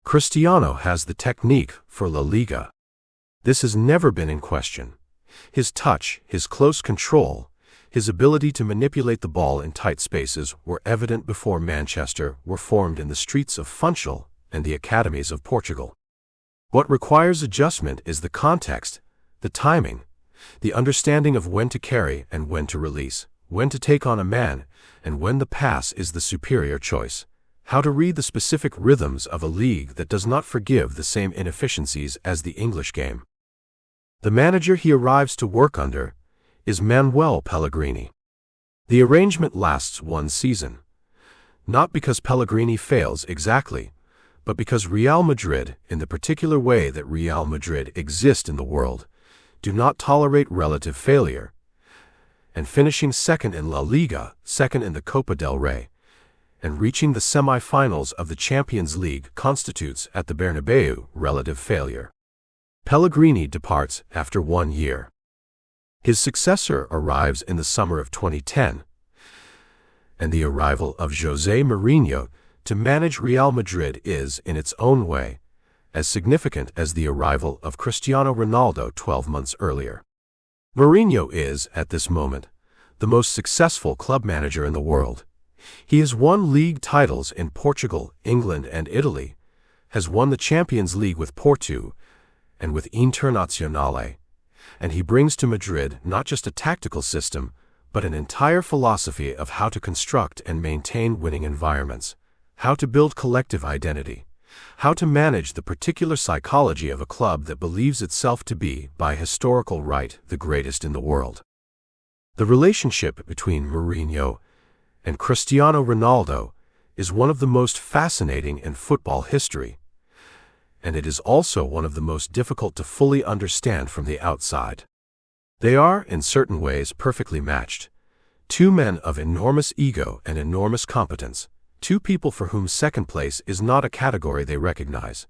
Cristiano has the technique for La Liga. This has never been in question. His touch, his close control, his ability to manipulate the ball in tight spaces were evident before Manchester were formed in the streets of Funchal and the academies of Portugal. What requires adjustment is the context, the timing, the understanding of when to carry and when to release, when to take on a man, and when the pass is the superior choice, how to read the specific rhythms of a league that does not forgive the same inefficiencies as the English game. The manager he arrives to work under is Manuel Pellegrini. The arrangement lasts one season, not because Pellegrini fails exactly, but because Real Madrid, in the particular way that Real Madrid exist in the world, do not tolerate relative failure, and finishing second in La Liga, second in the Copa del Rey, and reaching the semi-finals of the Champions League constitutes, at the Bernabeu, relative failure. Pellegrini departs after 1 year. His successor arrives in the summer of 2010, and the arrival of José Mourinho to manage Real Madrid is, in its own way, as significant as the arrival of Cristiano Ronaldo 12 months earlier. Mourinho is, at this moment, the most successful club manager in the world. He has won league titles in Portugal, England, and Italy, has won the Champions League with Porto and with Internazionale, and he brings to Madrid not just a tactical system, but an entire philosophy of how to construct and maintain winning environments, how to build collective identity, how to manage the particular psychology of a club that believes itself to be, by historical right, the greatest in the world. The relationship between Mourinho and Cristiano Ronaldo is one of the most fascinating in football history, and it is also one of the most difficult to fully understand from the outside. They are, in certain ways, perfectly matched. Two men of enormous ego and enormous competence, two people for whom second place is not a category they recognize,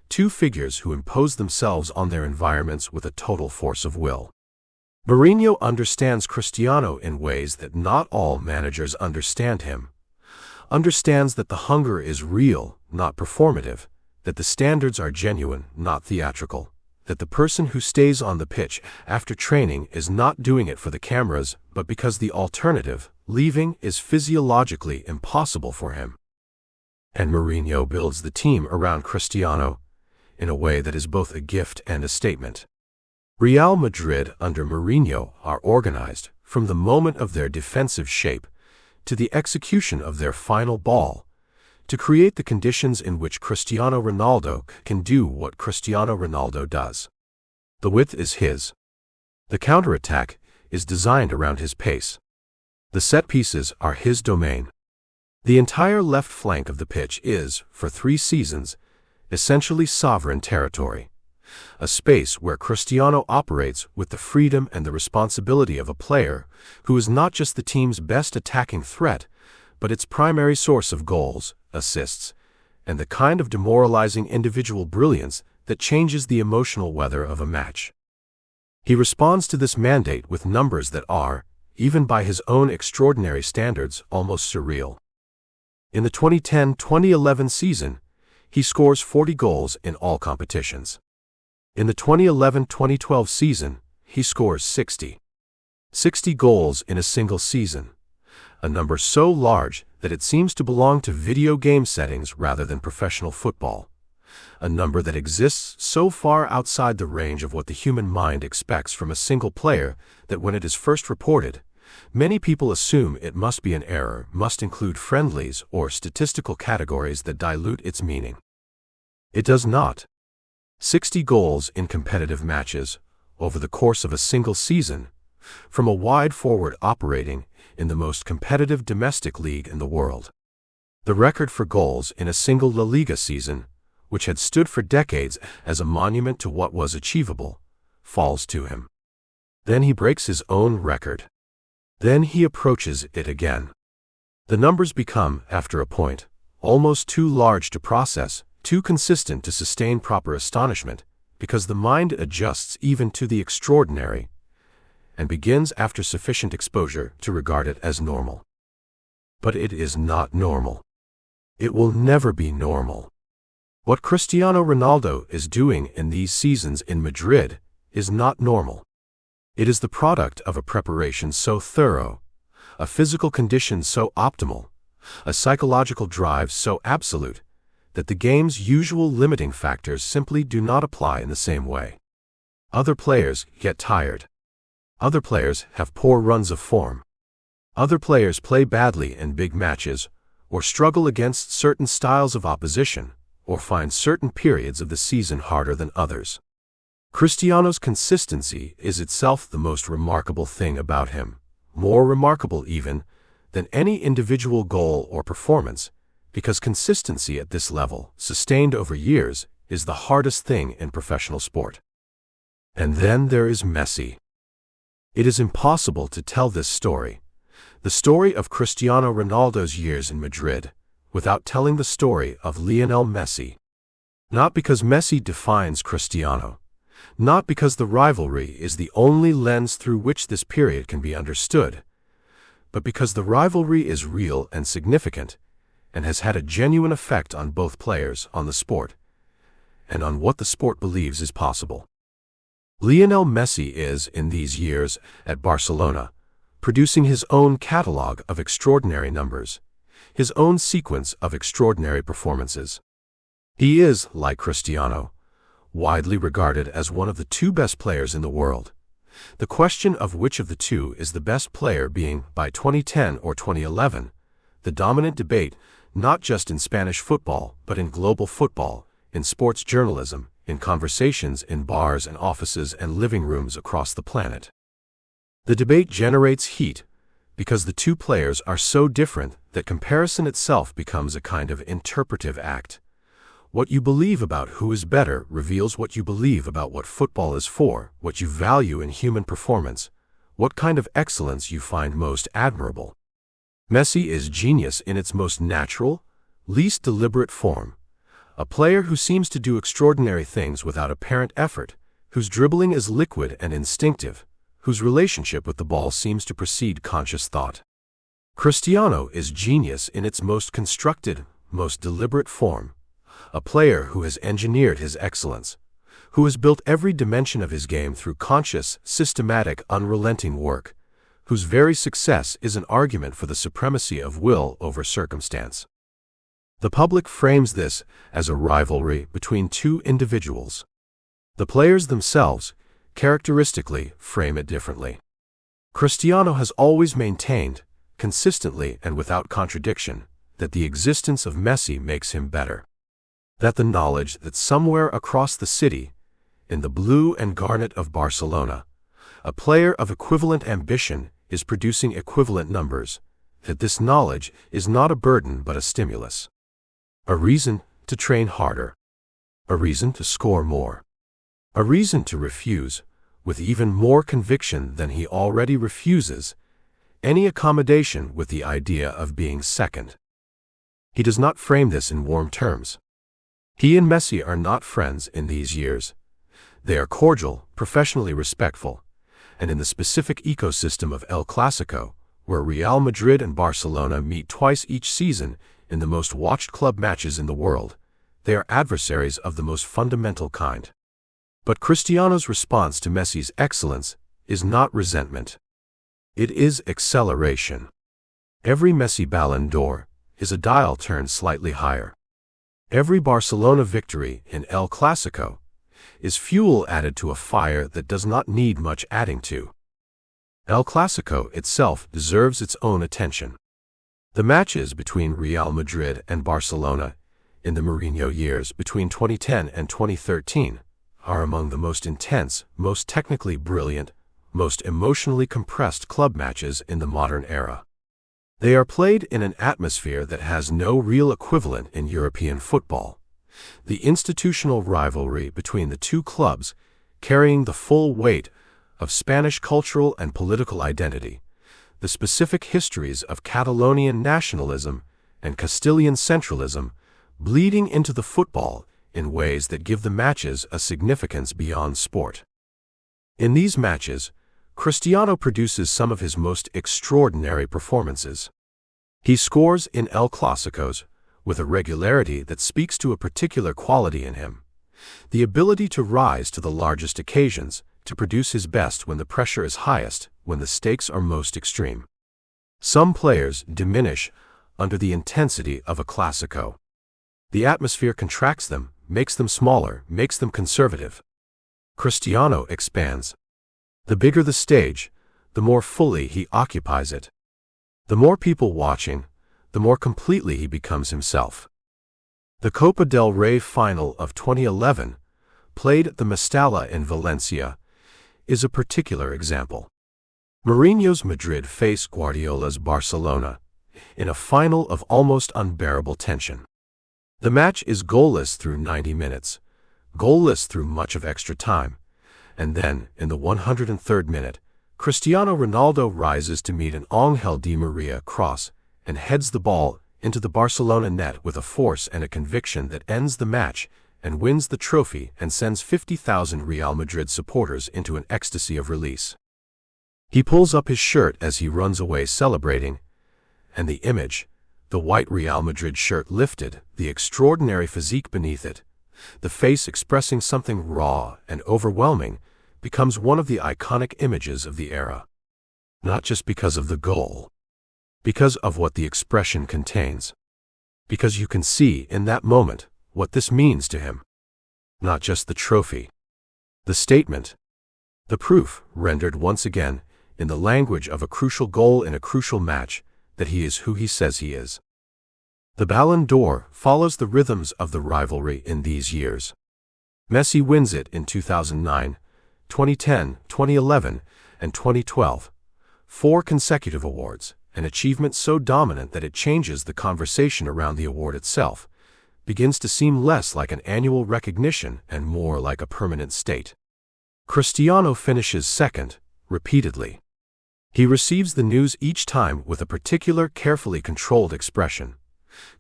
two figures who impose themselves on their environments with a total force of will. Mourinho understands Cristiano in ways that not all managers understand him, understands that the hunger is real, not performative, that the standards are genuine, not theatrical, that the person who stays on the pitch after training is not doing it for the cameras, but because the alternative, leaving, is physiologically impossible for him. And Mourinho builds the team around Cristiano in a way that is both a gift and a statement. Real Madrid under Mourinho are organized, from the moment of their defensive shape to the execution of their final ball, to create the conditions in which Cristiano Ronaldo can do what Cristiano Ronaldo does. The width is his. The counterattack is designed around his pace. The set pieces are his domain. The entire left flank of the pitch is, for 3 seasons, essentially sovereign territory, a space where Cristiano operates with the freedom and the responsibility of a player who is not just the team's best attacking threat, but its primary source of goals, assists, and the kind of demoralizing individual brilliance that changes the emotional weather of a match. He responds to this mandate with numbers that are, even by his own extraordinary standards, almost surreal. In the 2010-2011 season, he scores 40 goals in all competitions. In the 2011-2012 season, he scores 60. 60 goals in a single season, a number so large that it seems to belong to video game settings rather than professional football, a number that exists so far outside the range of what the human mind expects from a single player that when it is first reported, many people assume it must be an error, must include friendlies or statistical categories that dilute its meaning. It does not. 60 goals in competitive matches over the course of a single season, from a wide forward operating in the most competitive domestic league in the world. The record for goals in a single La Liga season, which had stood for decades as a monument to what was achievable, falls to him. Then he breaks his own record. Then he approaches it again. The numbers become, after a point, almost too large to process, too consistent to sustain proper astonishment, because the mind adjusts even to the extraordinary, and begins after sufficient exposure to regard it as normal. But it is not normal. It will never be normal. What Cristiano Ronaldo is doing in these seasons in Madrid is not normal. It is the product of a preparation so thorough, a physical condition so optimal, a psychological drive so absolute, that the game's usual limiting factors simply do not apply in the same way. Other players get tired. Other players have poor runs of form. Other players play badly in big matches, or struggle against certain styles of opposition, or find certain periods of the season harder than others. Cristiano's consistency is itself the most remarkable thing about him, more remarkable even than any individual goal or performance, because consistency at this level, sustained over years, is the hardest thing in professional sport. And then there is Messi. It is impossible to tell this story, the story of Cristiano Ronaldo's years in Madrid, without telling the story of Lionel Messi. Not because Messi defines Cristiano, not because the rivalry is the only lens through which this period can be understood, but because the rivalry is real and significant, and has had a genuine effect on both players, on the sport, and on what the sport believes is possible. Lionel Messi is, in these years, at Barcelona, producing his own catalogue of extraordinary numbers, his own sequence of extraordinary performances. He is, like Cristiano, widely regarded as one of the two best players in the world, the question of which of the two is the best player being, by 2010 or 2011, the dominant debate not just in Spanish football but in global football, in sports journalism, in conversations in bars and offices and living rooms across the planet. The debate generates heat because the two players are so different that comparison itself becomes a kind of interpretive act. What you believe about who is better reveals what you believe about what football is for, what you value in human performance, what kind of excellence you find most admirable. Messi is genius in its most natural, least deliberate form. A player who seems to do extraordinary things without apparent effort, whose dribbling is liquid and instinctive, whose relationship with the ball seems to precede conscious thought. Cristiano is genius in its most constructed, most deliberate form. A player who has engineered his excellence, who has built every dimension of his game through conscious, systematic, unrelenting work, whose very success is an argument for the supremacy of will over circumstance. The public frames this as a rivalry between two individuals. The players themselves, characteristically, frame it differently. Cristiano has always maintained, consistently and without contradiction, that the existence of Messi makes him better. That the knowledge that somewhere across the city, in the blue and garnet of Barcelona, a player of equivalent ambition is producing equivalent numbers, that this knowledge is not a burden but a stimulus. A reason to train harder. A reason to score more. A reason to refuse, with even more conviction than he already refuses, any accommodation with the idea of being second. He does not frame this in warm terms. He and Messi are not friends in these years. They are cordial, professionally respectful, and in the specific ecosystem of El Clásico, where Real Madrid and Barcelona meet twice each season in the most watched club matches in the world, they are adversaries of the most fundamental kind. But Cristiano's response to Messi's excellence is not resentment. It is acceleration. Every Messi Ballon d'Or is a dial turned slightly higher. Every Barcelona victory in El Clásico is fuel added to a fire that does not need much adding to. El Clásico itself deserves its own attention. The matches between Real Madrid and Barcelona in the Mourinho years between 2010 and 2013 are among the most intense, most technically brilliant, most emotionally compressed club matches in the modern era. They are played in an atmosphere that has no real equivalent in European football. The institutional rivalry between the two clubs, carrying the full weight of Spanish cultural and political identity, the specific histories of Catalonian nationalism and Castilian centralism, bleeding into the football in ways that give the matches a significance beyond sport. In these matches, Cristiano produces some of his most extraordinary performances. He scores in El Clásicos with a regularity that speaks to a particular quality in him, the ability to rise to the largest occasions, to produce his best when the pressure is highest, when the stakes are most extreme. Some players diminish under the intensity of a Clásico. The atmosphere contracts them, makes them smaller, makes them conservative. Cristiano expands. The bigger the stage, the more fully he occupies it. The more people watching, the more completely he becomes himself. The Copa del Rey final of 2011, played at the Mestalla in Valencia, is a particular example. Mourinho's Madrid faced Guardiola's Barcelona in a final of almost unbearable tension. The match is goalless through 90 minutes, goalless through much of extra time, And then, in the 103rd minute, Cristiano Ronaldo rises to meet an Ángel Di Maria cross and heads the ball into the Barcelona net with a force and a conviction that ends the match and wins the trophy and sends 50,000 Real Madrid supporters into an ecstasy of release. He pulls up his shirt as he runs away celebrating, and the image, the white Real Madrid shirt lifted, the extraordinary physique beneath it, the face expressing something raw and overwhelming, becomes one of the iconic images of the era. Not just because of the goal, because of what the expression contains. Because you can see in that moment what this means to him. Not just the trophy, the statement, the proof rendered once again in the language of a crucial goal in a crucial match that he is who he says he is. The Ballon d'Or follows the rhythms of the rivalry in these years. Messi wins it in 2009, 2010, 2011, and 2012. 4 consecutive awards, an achievement so dominant that it changes the conversation around the award itself, begins to seem less like an annual recognition and more like a permanent state. Cristiano finishes second, repeatedly. He receives the news each time with a particular carefully controlled expression,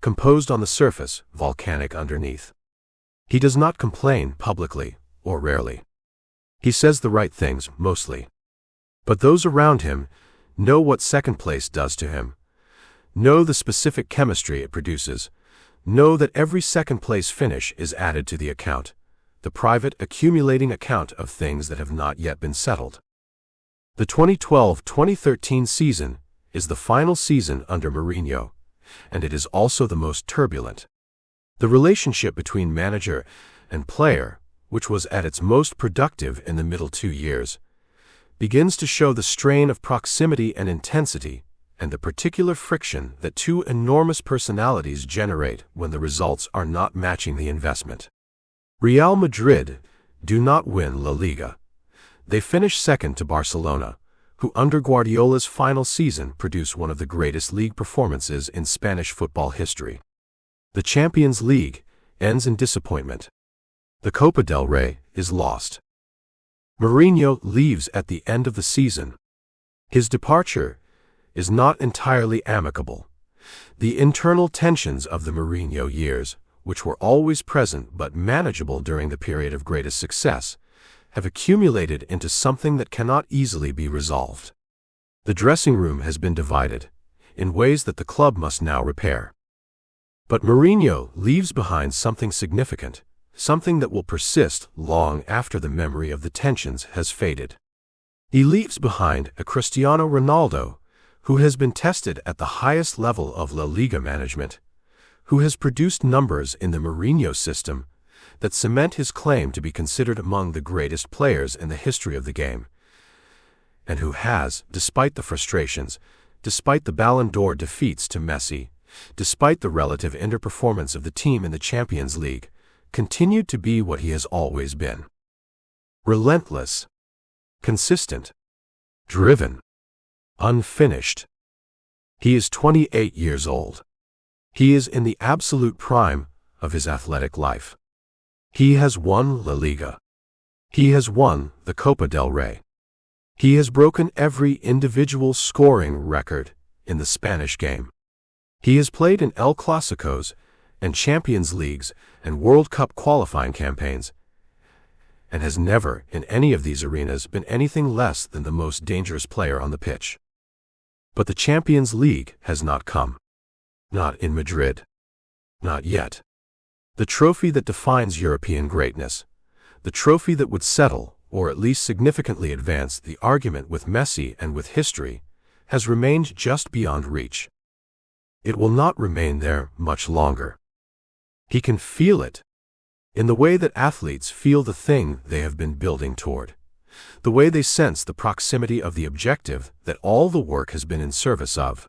composed on the surface, volcanic underneath. He does not complain publicly, or rarely. He says the right things, mostly. But those around him know what second place does to him, know the specific chemistry it produces, know that every second place finish is added to the account, the private accumulating account of things that have not yet been settled. The 2012-2013 season is the final season under Mourinho, and it is also the most turbulent. The relationship between manager and player, which was at its most productive in the middle 2 years, begins to show the strain of proximity and intensity and the particular friction that 2 enormous personalities generate when the results are not matching the investment. Real Madrid do not win La Liga. They finish second to Barcelona, who under Guardiola's final season produce one of the greatest league performances in Spanish football history. The Champions League ends in disappointment. The Copa del Rey is lost. Mourinho leaves at the end of the season. His departure is not entirely amicable. The internal tensions of the Mourinho years, which were always present but manageable during the period of greatest success, have accumulated into something that cannot easily be resolved. The dressing room has been divided, in ways that the club must now repair. But Mourinho leaves behind something significant, something that will persist long after the memory of the tensions has faded. He leaves behind a Cristiano Ronaldo who has been tested at the highest level of La Liga management, who has produced numbers in the Mourinho system that cement his claim to be considered among the greatest players in the history of the game, and who has, despite the frustrations, despite the Ballon d'Or defeats to Messi, despite the relative underperformance of the team in the Champions League, continued to be what he has always been. Relentless, consistent, driven, unfinished. He is 28 years old. He is in the absolute prime of his athletic life. He has won La Liga. He has won the Copa del Rey. He has broken every individual scoring record in the Spanish game. He has played in El Clásicos and Champions Leagues and World Cup qualifying campaigns, and has never, in any of these arenas, been anything less than the most dangerous player on the pitch. But the Champions League has not come. Not in Madrid. Not yet. The trophy that defines European greatness, the trophy that would settle, or at least significantly advance, the argument with Messi and with history, has remained just beyond reach. It will not remain there much longer. He can feel it, in the way that athletes feel the thing they have been building toward, the way they sense the proximity of the objective that all the work has been in service of.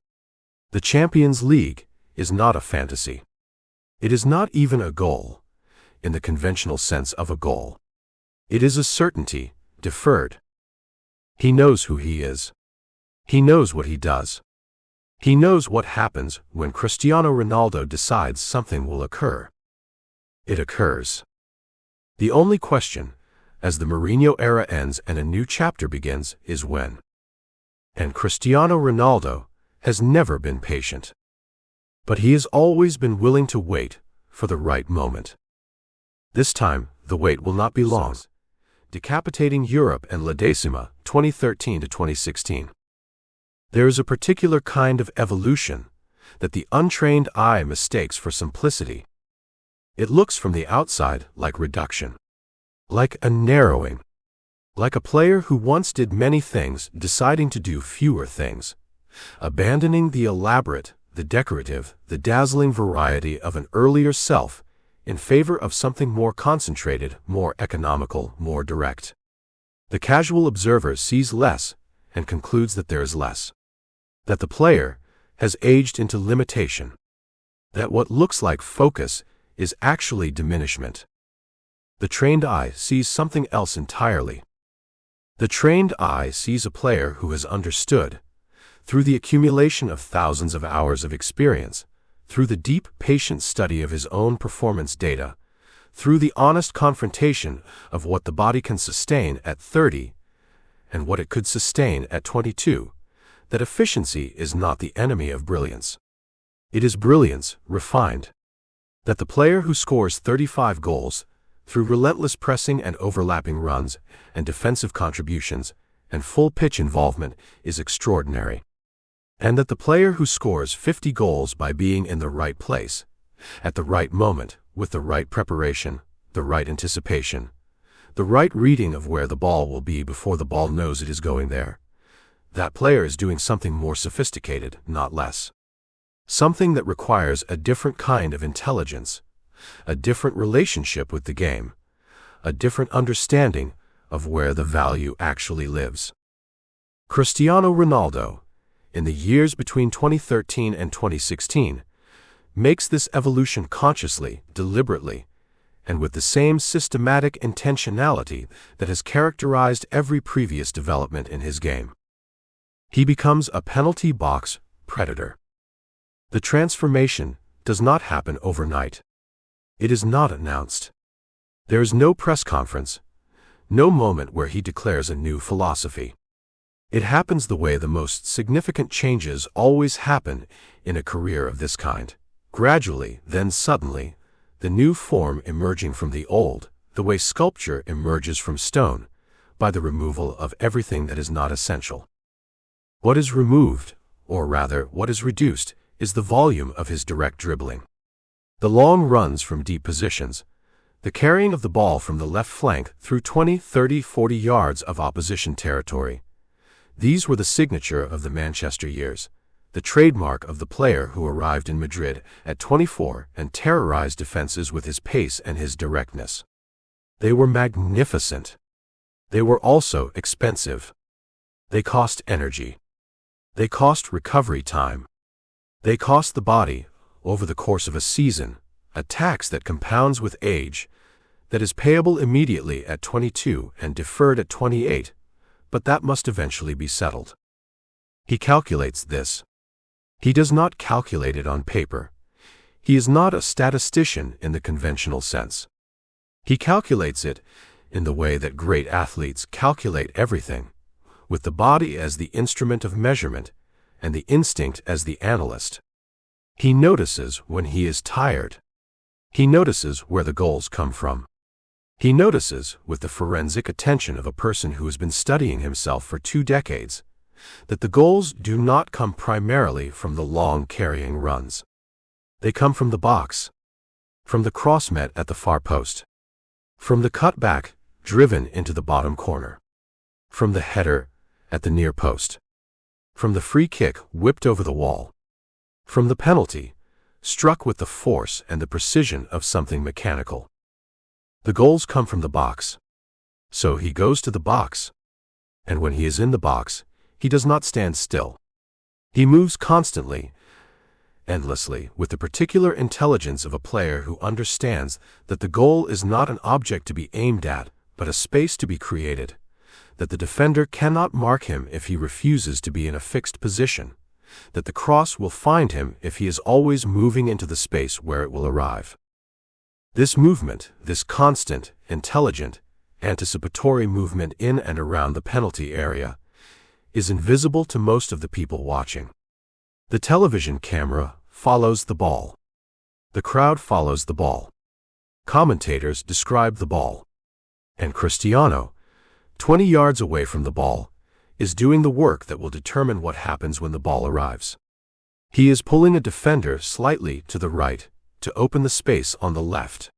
The Champions League is not a fantasy. It is not even a goal, in the conventional sense of a goal. It is a certainty, deferred. He knows who he is. He knows what he does. He knows what happens when Cristiano Ronaldo decides something will occur. It occurs. The only question, as the Mourinho era ends and a new chapter begins, is when. And Cristiano Ronaldo has never been patient. But he has always been willing to wait for the right moment. This time, the wait will not be long. Decapitating Europe and La Decima, 2013 to 2016. There is a particular kind of evolution that the untrained eye mistakes for simplicity. It looks from the outside like reduction, like a narrowing, like a player who once did many things deciding to do fewer things, abandoning the elaborate, the decorative, the dazzling variety of an earlier self in favor of something more concentrated, more economical, more direct. The casual observer sees less and concludes that there is less, that the player has aged into limitation, that what looks like focus is actually diminishment. The trained eye sees something else entirely. The trained eye sees a player who has understood, through the accumulation of thousands of hours of experience, through the deep, patient study of his own performance data, through the honest confrontation of what the body can sustain at 30 and what it could sustain at 22, that efficiency is not the enemy of brilliance. It is brilliance refined. That the player who scores 35 goals, through relentless pressing and overlapping runs and defensive contributions and full-pitch involvement, is extraordinary. And that the player who scores 50 goals by being in the right place, at the right moment, with the right preparation, the right anticipation, the right reading of where the ball will be before the ball knows it is going there, that player is doing something more sophisticated, not less. Something that requires a different kind of intelligence, a different relationship with the game, a different understanding of where the value actually lives. Cristiano Ronaldo, in the years between 2013 and 2016, makes this evolution consciously, deliberately, and with the same systematic intentionality that has characterized every previous development in his game. He becomes a penalty box predator. The transformation does not happen overnight. It is not announced. There is no press conference, no moment where he declares a new philosophy. It happens the way the most significant changes always happen in a career of this kind. Gradually, then suddenly, the new form emerging from the old, the way sculpture emerges from stone, by the removal of everything that is not essential. What is removed, or rather, what is reduced, is the volume of his direct dribbling. The long runs from deep positions, the carrying of the ball from the left flank through 20, 30, 40 yards of opposition territory. These were the signature of the Manchester years, the trademark of the player who arrived in Madrid at 24 and terrorized defenses with his pace and his directness. They were magnificent. They were also expensive. They cost energy. They cost recovery time. They cost the body, over the course of a season, a tax that compounds with age, that is payable immediately at 22 and deferred at 28, but that must eventually be settled. He calculates this. He does not calculate it on paper. He is not a statistician in the conventional sense. He calculates it in the way that great athletes calculate everything, with the body as the instrument of measurement and the instinct as the analyst. He notices when he is tired. He notices where the goals come from. He notices, with the forensic attention of a person who has been studying himself for 2 decades, that the goals do not come primarily from the long carrying runs. They come from the box, from the cross met at the far post, from the cutback driven into the bottom corner, from the header at the near post, from the free kick whipped over the wall, from the penalty struck with the force and the precision of something mechanical. The goals come from the box. So he goes to the box. And when he is in the box, he does not stand still. He moves constantly, endlessly, with the particular intelligence of a player who understands that the goal is not an object to be aimed at, but a space to be created, that the defender cannot mark him if he refuses to be in a fixed position, that the cross will find him if he is always moving into the space where it will arrive. This movement, this constant, intelligent, anticipatory movement in and around the penalty area, is invisible to most of the people watching. The television camera follows the ball. The crowd follows the ball. Commentators describe the ball. And Cristiano, 20 yards away from the ball, is doing the work that will determine what happens when the ball arrives. He is pulling a defender slightly to the right to open the space on the left.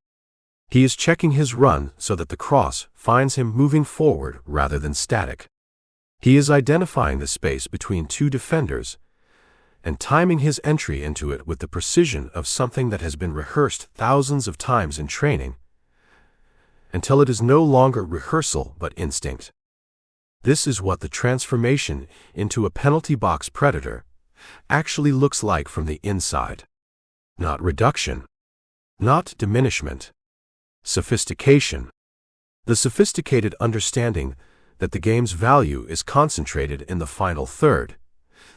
He is checking his run so that the cross finds him moving forward rather than static. He is identifying the space between two defenders and timing his entry into it with the precision of something that has been rehearsed thousands of times in training, until it is no longer rehearsal but instinct. This is what the transformation into a penalty box predator actually looks like from the inside. Not reduction. Not diminishment. Sophistication. The sophisticated understanding that the game's value is concentrated in the final third,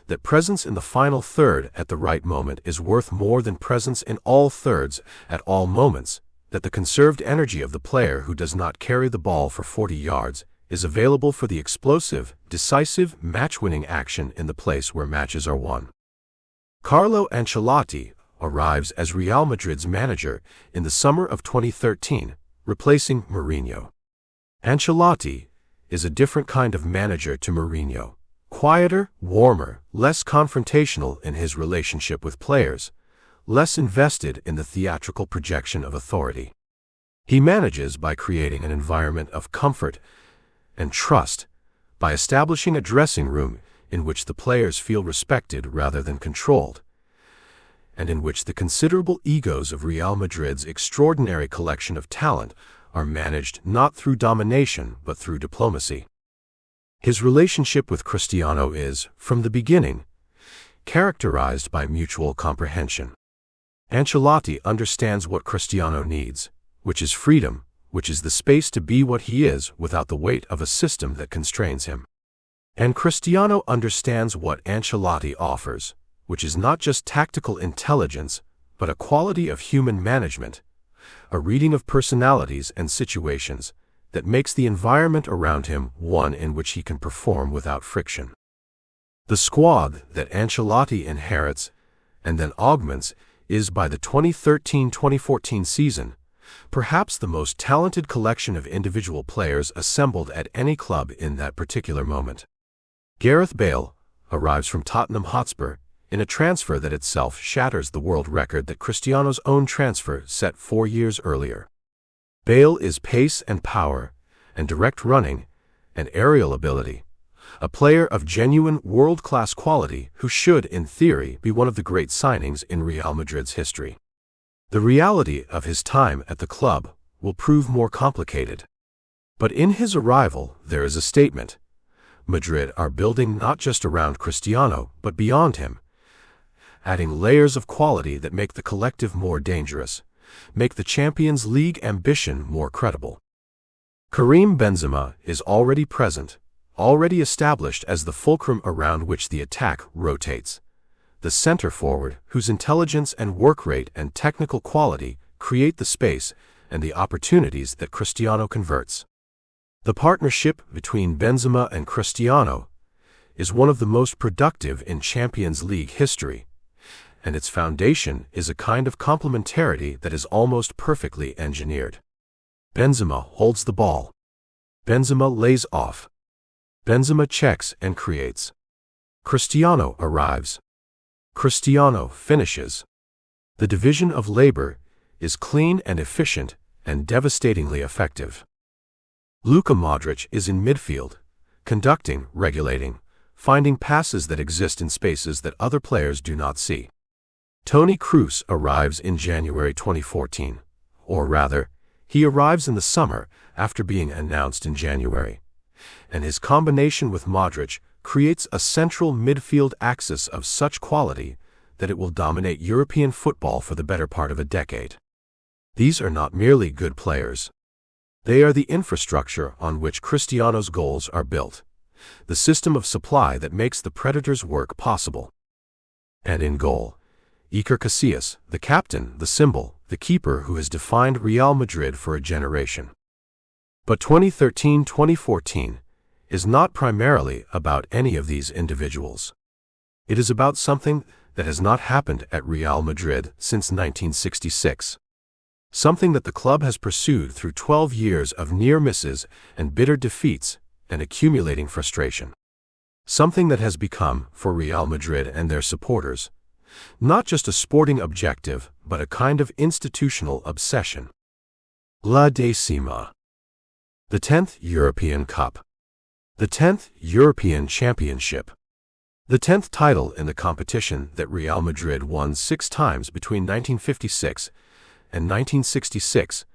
that presence in the final third at the right moment is worth more than presence in all thirds at all moments, that the conserved energy of the player who does not carry the ball for 40 yards is available for the explosive, decisive, match-winning action in the place where matches are won. Carlo Ancelotti arrives as Real Madrid's manager in the summer of 2013, replacing Mourinho. Ancelotti is a different kind of manager to Mourinho, quieter, warmer, less confrontational in his relationship with players, less invested in the theatrical projection of authority. He manages by creating an environment of comfort and trust, by establishing a dressing room in which the players feel respected rather than controlled, and in which the considerable egos of Real Madrid's extraordinary collection of talent are managed not through domination but through diplomacy. His relationship with Cristiano is, from the beginning, characterized by mutual comprehension. Ancelotti understands what Cristiano needs, which is freedom, which is the space to be what he is without the weight of a system that constrains him. And Cristiano understands what Ancelotti offers, which is not just tactical intelligence, but a quality of human management, a reading of personalities and situations that makes the environment around him one in which he can perform without friction. The squad that Ancelotti inherits and then augments is, by the 2013-2014 season, perhaps the most talented collection of individual players assembled at any club in that particular moment. Gareth Bale arrives from Tottenham Hotspur in a transfer that itself shatters the world record that Cristiano's own transfer set 4 years earlier. Bale is pace and power and direct running and aerial ability, a player of genuine world-class quality who should, in theory, be one of the great signings in Real Madrid's history. The reality of his time at the club will prove more complicated. But in his arrival, there is a statement. Madrid are building not just around Cristiano, but beyond him, adding layers of quality that make the collective more dangerous, make the Champions League ambition more credible. Karim Benzema is already present, already established as the fulcrum around which the attack rotates, the center forward whose intelligence and work rate and technical quality create the space and the opportunities that Cristiano converts. The partnership between Benzema and Cristiano is one of the most productive in Champions League history, and its foundation is a kind of complementarity that is almost perfectly engineered. Benzema holds the ball. Benzema lays off. Benzema checks and creates. Cristiano arrives. Cristiano finishes. The division of labor is clean and efficient and devastatingly effective. Luka Modric is in midfield, conducting, regulating, finding passes that exist in spaces that other players do not see. Toni Kroos arrives in January 2014, or rather, he arrives in the summer after being announced in January, and his combination with Modric creates a central midfield axis of such quality that it will dominate European football for the better part of a decade. These are not merely good players. They are the infrastructure on which Cristiano's goals are built, the system of supply that makes the Predators' work possible. And in goal, Iker Casillas, the captain, the symbol, the keeper who has defined Real Madrid for a generation. But 2013-2014 is not primarily about any of these individuals. It is about something that has not happened at Real Madrid since 1966. Something that the club has pursued through 12 years of near misses and bitter defeats and accumulating frustration. Something that has become, for Real Madrid and their supporters, not just a sporting objective, but a kind of institutional obsession. La Décima. The 10th European Cup. The 10th European Championship. The 10th title in the competition that Real Madrid won 6 times between 1956 and 1966,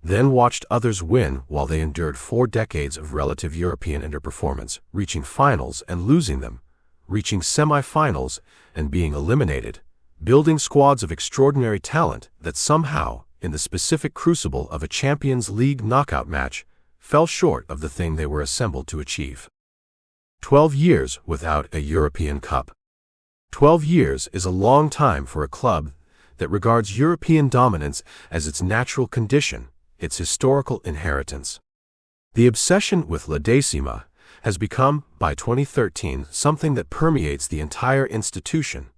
then watched others win while they endured 4 decades of relative European underperformance, reaching finals and losing them, reaching semi-finals and being eliminated, building squads of extraordinary talent that somehow, in the specific crucible of a Champions League knockout match, fell short of the thing they were assembled to achieve. 12 years without a European Cup. 12 years is a long time for a club that regards European dominance as its natural condition, its historical inheritance. The obsession with La Décima has become, by 2013, something that permeates the entire institution,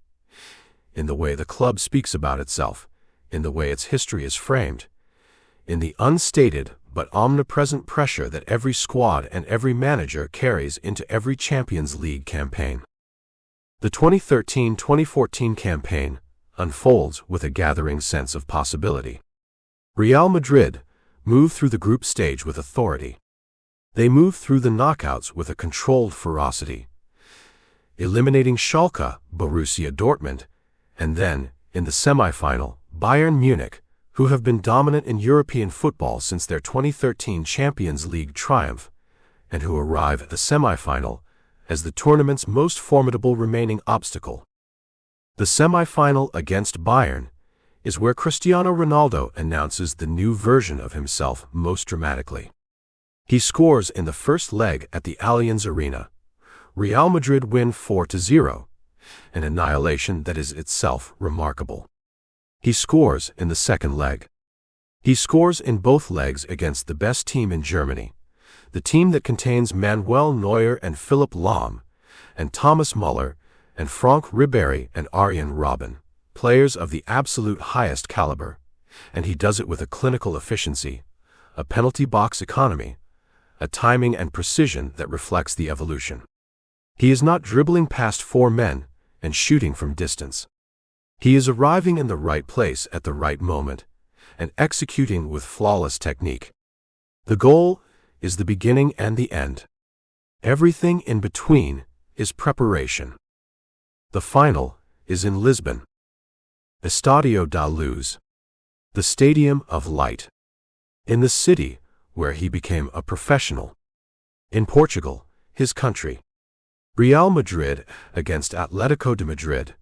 in the way the club speaks about itself, in the way its history is framed, in the unstated but omnipresent pressure that every squad and every manager carries into every Champions League campaign. The 2013-2014 campaign unfolds with a gathering sense of possibility. Real Madrid move through the group stage with authority. They move through the knockouts with a controlled ferocity, eliminating Schalke, Borussia Dortmund, and then, in the semi-final, Bayern Munich, who have been dominant in European football since their 2013 Champions League triumph, and who arrive at the semi-final as the tournament's most formidable remaining obstacle. The semi-final against Bayern is where Cristiano Ronaldo announces the new version of himself most dramatically. He scores in the first leg at the Allianz Arena. Real Madrid win 4-0, an annihilation that is itself remarkable. He scores in the second leg. He scores in both legs against the best team in Germany, the team that contains Manuel Neuer and Philipp Lahm, and Thomas Müller, and Franck Ribéry and Arjen Robben, players of the absolute highest caliber, and he does it with a clinical efficiency, a penalty box economy, a timing and precision that reflects the evolution. He is not dribbling past 4 men and shooting from distance. He is arriving in the right place at the right moment and executing with flawless technique. The goal is the beginning and the end. Everything in between is preparation. The final is in Lisbon. Estadio da Luz. The Stadium of Light. In the city where he became a professional. In Portugal, his country. Real Madrid against Atletico de Madrid.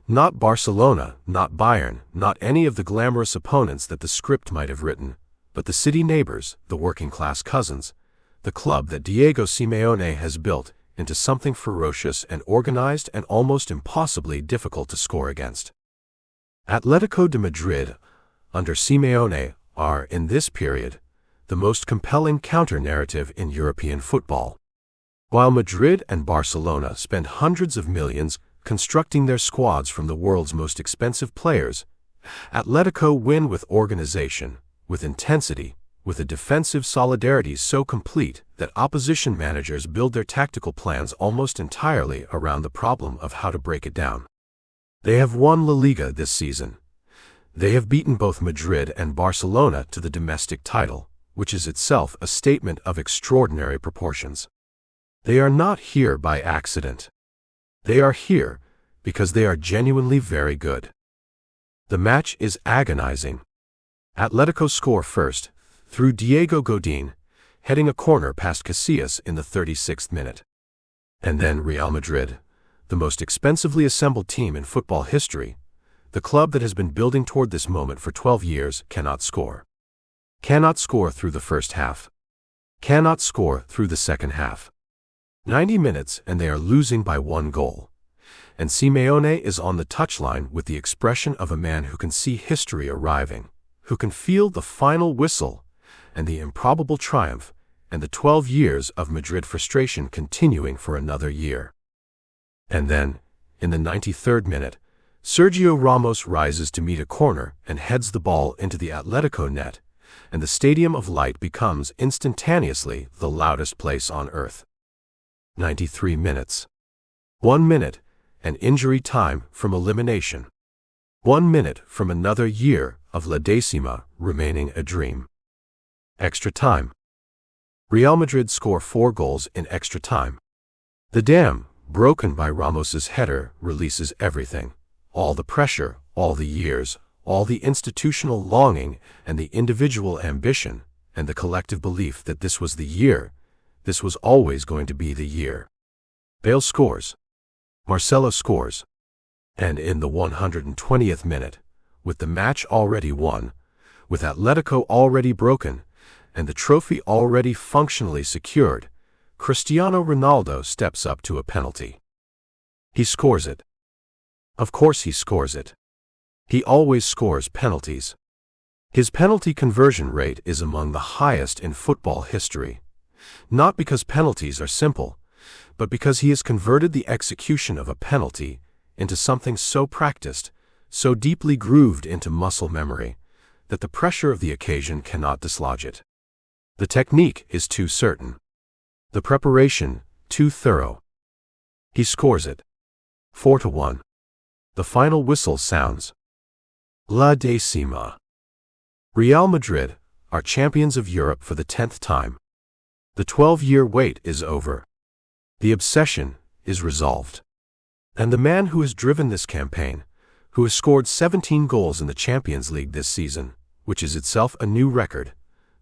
Not Barcelona, not Bayern, not any of the glamorous opponents that the script might have written, but the city neighbors, the working-class cousins, the club that Diego Simeone has built into something ferocious and organized and almost impossibly difficult to score against. Atletico de Madrid, under Simeone, are, in this period, the most compelling counter-narrative in European football. While Madrid and Barcelona spend hundreds of millions constructing their squads from the world's most expensive players, Atletico win with organization, with intensity, with a defensive solidarity so complete that opposition managers build their tactical plans almost entirely around the problem of how to break it down. They have won La Liga this season. They have beaten both Madrid and Barcelona to the domestic title, which is itself a statement of extraordinary proportions. They are not here by accident. They are here because they are genuinely very good. The match is agonizing. Atletico score first, through Diego Godin, heading a corner past Casillas in the 36th minute. And then Real Madrid, the most expensively assembled team in football history, the club that has been building toward this moment for 12 years, cannot score. Cannot score through the first half. Cannot score through the second half. 90 minutes and they are losing by 1 goal. And Simeone is on the touchline with the expression of a man who can see history arriving, who can feel the final whistle, and the improbable triumph, and the 12 years of Madrid frustration continuing for another year. And then, in the 93rd minute, Sergio Ramos rises to meet a corner and heads the ball into the Atletico net, and the Stadium of Light becomes instantaneously the loudest place on earth. 93 minutes. 1 minute, and injury time from elimination. 1 minute from another year of La Decima remaining a dream. Extra time. Real Madrid score 4 goals in extra time. The dam, broken by Ramos's header, releases everything. All the pressure, all the years, all the institutional longing and the individual ambition, and the collective belief that this was the year, this was always going to be the year. Bale scores. Marcelo scores. And in the 120th minute, with the match already won, with Atletico already broken, and the trophy already functionally secured, Cristiano Ronaldo steps up to a penalty. He scores it. Of course he scores it. He always scores penalties. His penalty conversion rate is among the highest in football history, not because penalties are simple, but because he has converted the execution of a penalty into something so practiced, so deeply grooved into muscle memory, that the pressure of the occasion cannot dislodge it. The technique is too certain. The preparation, too thorough. He scores it. 4-1. The final whistle sounds. La Decima. Real Madrid are champions of Europe for the 10th time. The 12-year wait is over. The obsession is resolved. And the man who has driven this campaign, who has scored 17 goals in the Champions League this season, which is itself a new record,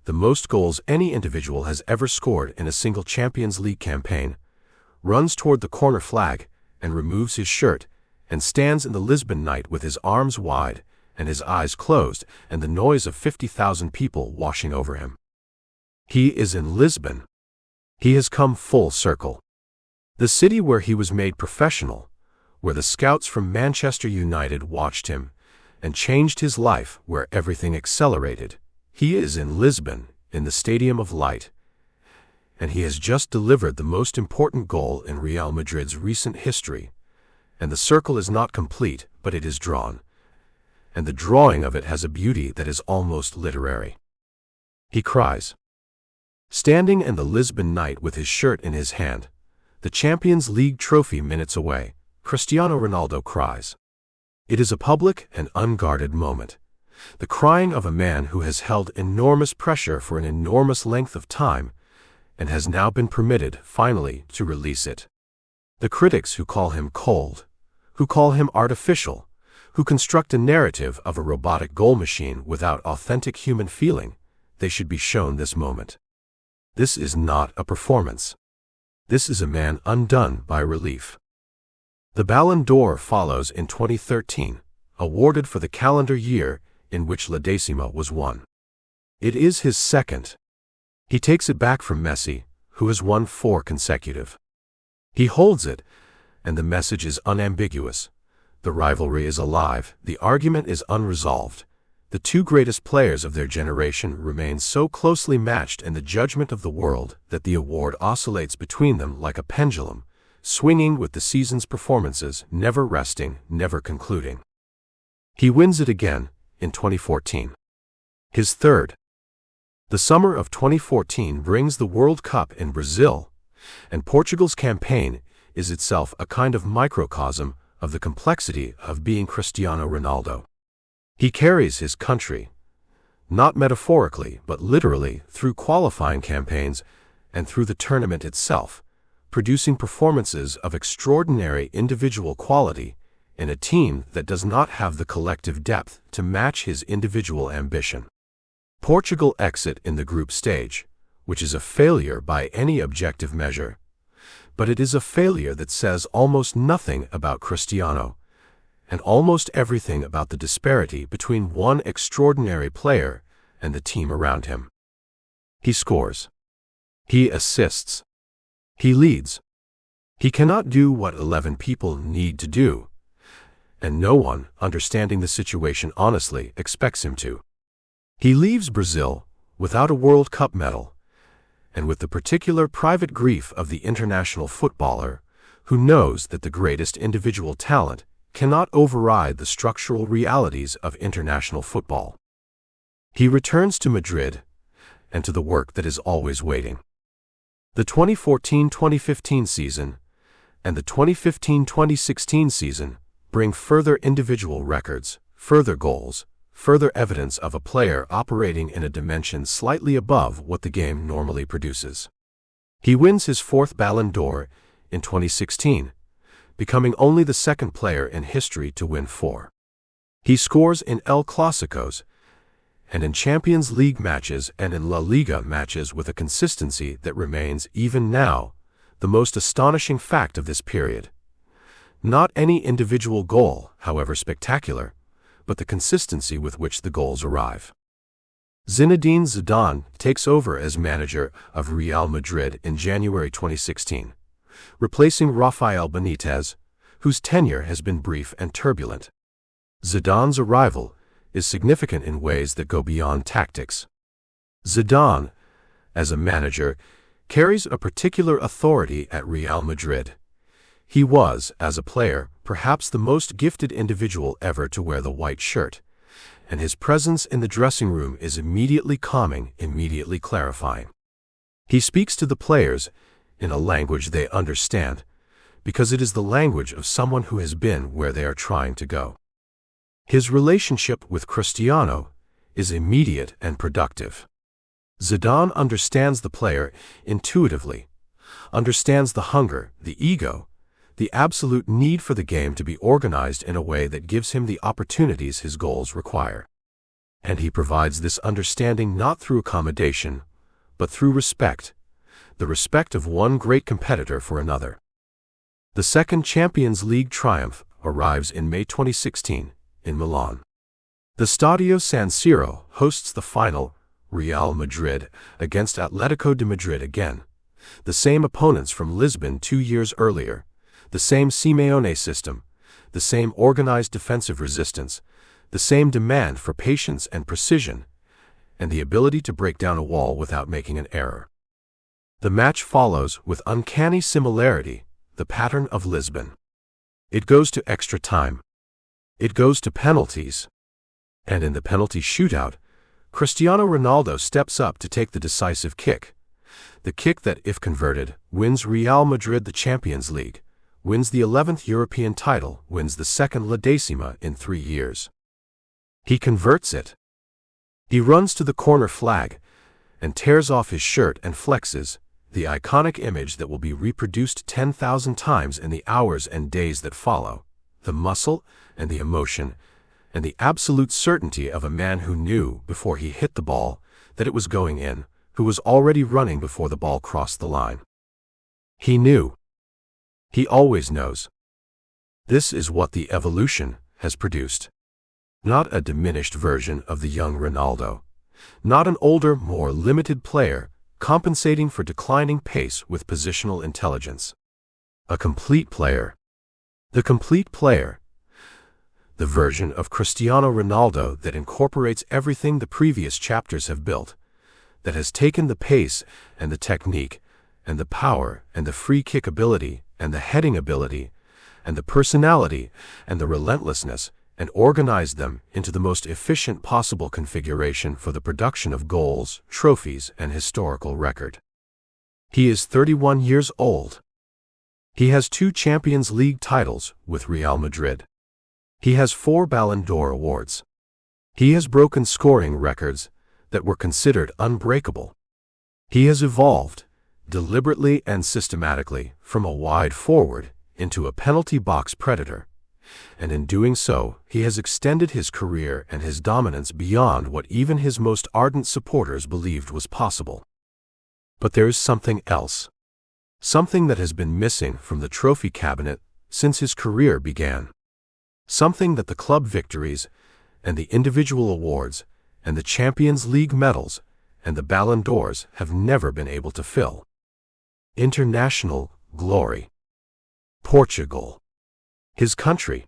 the most goals any individual has ever scored in a single Champions League campaign, runs toward the corner flag and removes his shirt and stands in the Lisbon night with his arms wide and his eyes closed and the noise of 50,000 people washing over him. He is in Lisbon. He has come full circle. The city where he was made professional, where the scouts from Manchester United watched him and changed his life, where everything accelerated. He is in Lisbon, in the Stadium of Light, and he has just delivered the most important goal in Real Madrid's recent history, and the circle is not complete, but it is drawn, and the drawing of it has a beauty that is almost literary. He cries. Standing in the Lisbon night with his shirt in his hand, the Champions League trophy minutes away, Cristiano Ronaldo cries. It is a public and unguarded moment. The crying of a man who has held enormous pressure for an enormous length of time and has now been permitted, finally, to release it. The critics who call him cold, who call him artificial, who construct a narrative of a robotic goal machine without authentic human feeling, they should be shown this moment. This is not a performance. This is a man undone by relief. The Ballon d'Or follows in 2013, awarded for the calendar year in which La Decima was won. It is his second. He takes it back from Messi, who has won 4 consecutive. He holds it, and the message is unambiguous. The rivalry is alive, the argument is unresolved. The 2 greatest players of their generation remain so closely matched in the judgment of the world that the award oscillates between them like a pendulum, swinging with the season's performances, never resting, never concluding. He wins it again, in 2014. His third. The summer of 2014 brings the World Cup in Brazil, and Portugal's campaign is itself a kind of microcosm of the complexity of being Cristiano Ronaldo. He carries his country, not metaphorically but literally, through qualifying campaigns and through the tournament itself, producing performances of extraordinary individual quality in a team that does not have the collective depth to match his individual ambition. Portugal exit in the group stage, which is a failure by any objective measure, but it is a failure that says almost nothing about Cristiano, and almost everything about the disparity between one extraordinary player and the team around him. He scores. He assists. He leads. He cannot do what 11 people need to do, and no one, understanding the situation honestly, expects him to. He leaves Brazil, without a World Cup medal, and with the particular private grief of the international footballer who knows that the greatest individual talent cannot override the structural realities of international football. He returns to Madrid and to the work that is always waiting. The 2014-2015 season and the 2015-2016 season bring further individual records, further goals, further evidence of a player operating in a dimension slightly above what the game normally produces. He wins his fourth Ballon d'Or in 2016, becoming only the second player in history to win 4. He scores in El Clásicos and in Champions League matches and in La Liga matches with a consistency that remains, even now, the most astonishing fact of this period. Not any individual goal, however spectacular, but the consistency with which the goals arrive. Zinedine Zidane takes over as manager of Real Madrid in January 2016, replacing Rafael Benitez, whose tenure has been brief and turbulent. Zidane's arrival is significant in ways that go beyond tactics. Zidane, as a manager, carries a particular authority at Real Madrid. He was, as a player, perhaps the most gifted individual ever to wear the white shirt, and his presence in the dressing room is immediately calming, immediately clarifying. He speaks to the players in a language they understand, because it is the language of someone who has been where they are trying to go. His relationship with Cristiano is immediate and productive. Zidane understands the player intuitively, understands the hunger, the ego, the absolute need for the game to be organized in a way that gives him the opportunities his goals require. And he provides this understanding not through accommodation, but through respect, the respect of one great competitor for another. The second Champions League triumph arrives in May 2016 in Milan. The Stadio San Siro hosts the final, Real Madrid against Atletico de Madrid again, the same opponents from Lisbon 2 years earlier, the same Simeone system, the same organized defensive resistance, the same demand for patience and precision, and the ability to break down a wall without making an error. The match follows with uncanny similarity the pattern of Lisbon. It goes to extra time. It goes to penalties. And in the penalty shootout, Cristiano Ronaldo steps up to take the decisive kick. The kick that, if converted, wins Real Madrid the Champions League, wins the 11th European title, wins the second La Decima in 3 years. He converts it. He runs to the corner flag and tears off his shirt and flexes, the iconic image that will be reproduced 10,000 times in the hours and days that follow, the muscle and the emotion and the absolute certainty of a man who knew, before he hit the ball, that it was going in, who was already running before the ball crossed the line. He knew. He always knows. This is what the evolution has produced. Not a diminished version of the young Ronaldo, not an older, more limited player compensating for declining pace with positional intelligence. A complete player. The complete player. The version of Cristiano Ronaldo that incorporates everything the previous chapters have built, that has taken the pace and the technique and the power and the free kick ability and the heading ability and the personality and the relentlessness and organized them into the most efficient possible configuration for the production of goals, trophies, and historical record. He is 31 years old. He has 2 Champions League titles with Real Madrid. He has 4 Ballon d'Or awards. He has broken scoring records that were considered unbreakable. He has evolved, deliberately and systematically, from a wide forward into a penalty box predator, and in doing so, he has extended his career and his dominance beyond what even his most ardent supporters believed was possible. But there is something else. Something that has been missing from the trophy cabinet since his career began. Something that the club victories and the individual awards and the Champions League medals and the Ballon d'Ors have never been able to fill. International glory. Portugal. His country.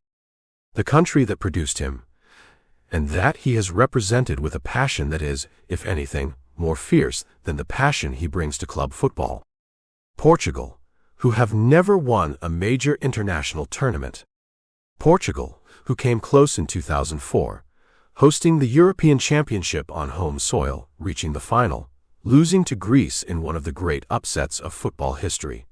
The country that produced him, and that he has represented with a passion that is, if anything, more fierce than the passion he brings to club football. Portugal, who have never won a major international tournament. Portugal, who came close in 2004, hosting the European Championship on home soil, reaching the final, losing to Greece in one of the great upsets of football history.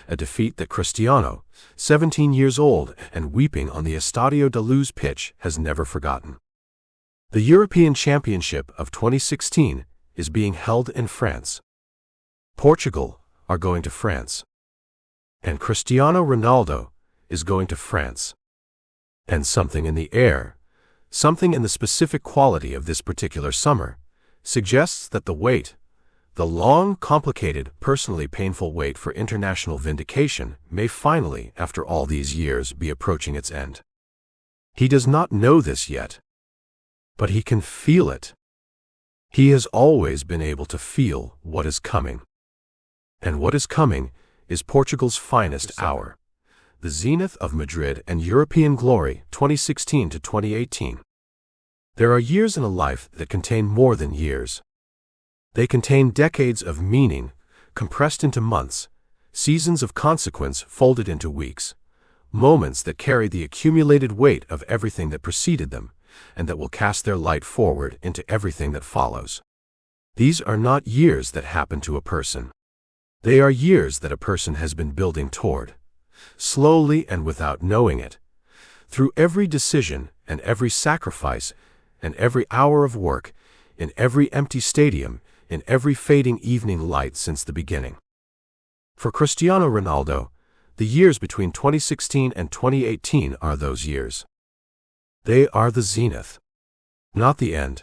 A defeat that Cristiano, 17 years old and weeping on the Estadio da Luz pitch, has never forgotten. The European Championship of 2016 is being held in France. Portugal are going to France. And Cristiano Ronaldo is going to France. And something in the air, something in the specific quality of this particular summer, suggests that the wait, the long, complicated, personally painful wait for international vindication may finally, after all these years, be approaching its end. He does not know this yet, but he can feel it. He has always been able to feel what is coming. And what is coming is Portugal's finest hour, the zenith of Madrid and European glory 2016 to 2018. There are years in a life that contain more than years. They contain decades of meaning, compressed into months, seasons of consequence folded into weeks, moments that carry the accumulated weight of everything that preceded them, and that will cast their light forward into everything that follows. These are not years that happen to a person. They are years that a person has been building toward, slowly and without knowing it, through every decision and every sacrifice and every hour of work, in every empty stadium, in every fading evening light since the beginning. For Cristiano Ronaldo, the years between 2016 and 2018 are those years. They are the zenith. Not the end.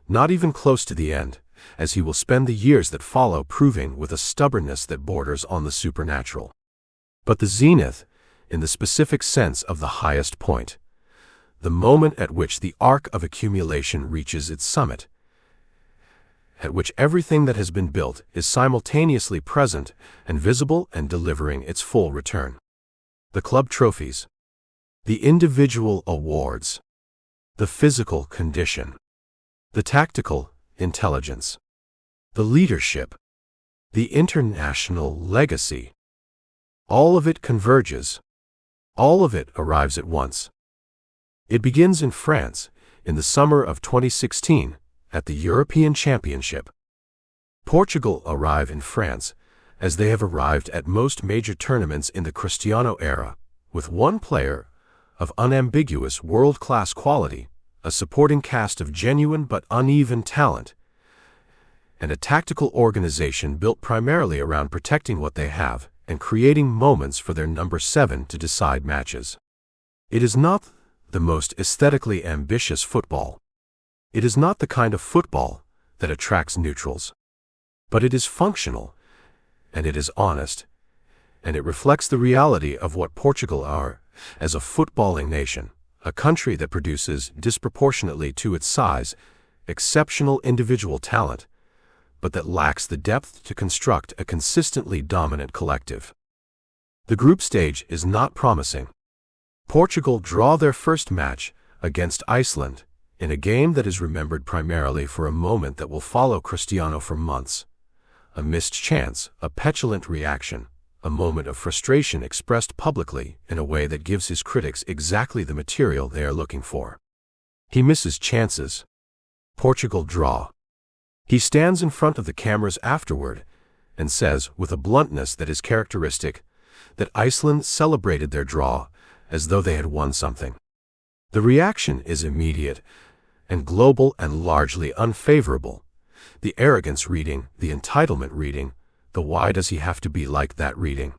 Not even close to the end, as he will spend the years that follow proving with a stubbornness that borders on the supernatural. But the zenith, in the specific sense of the highest point, the moment at which the arc of accumulation reaches its summit, at which everything that has been built is simultaneously present and visible and delivering its full return. The club trophies, the individual awards, the physical condition, the tactical intelligence, the leadership, the international legacy. All of it converges. All of it arrives at once. It begins in France, in the summer of 2016, at the European Championship. Portugal arrive in France, as they have arrived at most major tournaments in the Cristiano era, with one player of unambiguous world-class quality, a supporting cast of genuine but uneven talent, and a tactical organization built primarily around protecting what they have and creating moments for their number 7 to decide matches. It is not the most aesthetically ambitious football. It is not the kind of football that attracts neutrals. But it is functional, and it is honest, and it reflects the reality of what Portugal are as a footballing nation, a country that produces disproportionately to its size exceptional individual talent, but that lacks the depth to construct a consistently dominant collective. The group stage is not promising. Portugal draw their first match against Iceland, in a game that is remembered primarily for a moment that will follow Cristiano for months. A missed chance, a petulant reaction, a moment of frustration expressed publicly in a way that gives his critics exactly the material they are looking for. He misses chances. Portugal draw. He stands in front of the cameras afterward and says, with a bluntness that is characteristic, that Iceland celebrated their draw as though they had won something. The reaction is immediate and global and largely unfavorable. The arrogance reading, the entitlement reading, the why does he have to be like that reading.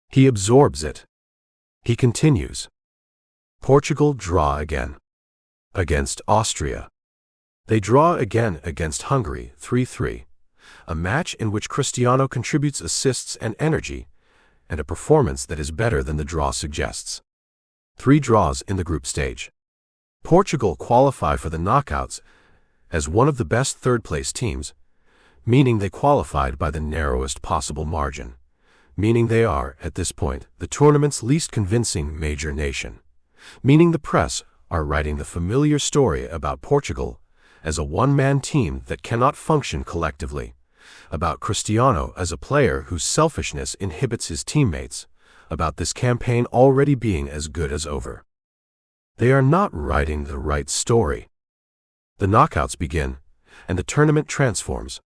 He absorbs it. He continues. Portugal draw again. Against Austria. They draw again against Hungary, 3-3, a match in which Cristiano contributes assists and energy, and a performance that is better than the draw suggests. 3 draws in the group stage. Portugal qualify for the knockouts as one of the best third-place teams, meaning they qualified by the narrowest possible margin, meaning they are, at this point, the tournament's least convincing major nation, meaning the press are writing the familiar story about Portugal as a one-man team that cannot function collectively, about Cristiano as a player whose selfishness inhibits his teammates, about this campaign already being as good as over. They are not writing the right story. The knockouts begin, and the tournament transforms.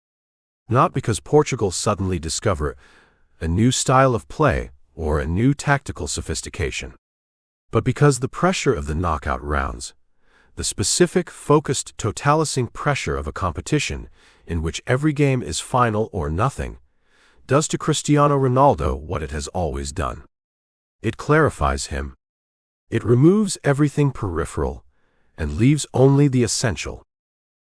Not because Portugal suddenly discover a new style of play or a new tactical sophistication, but because the pressure of the knockout rounds, the specific, focused, totalising pressure of a competition in which every game is final or nothing, does to Cristiano Ronaldo what it has always done. It clarifies him. It removes everything peripheral and leaves only the essential.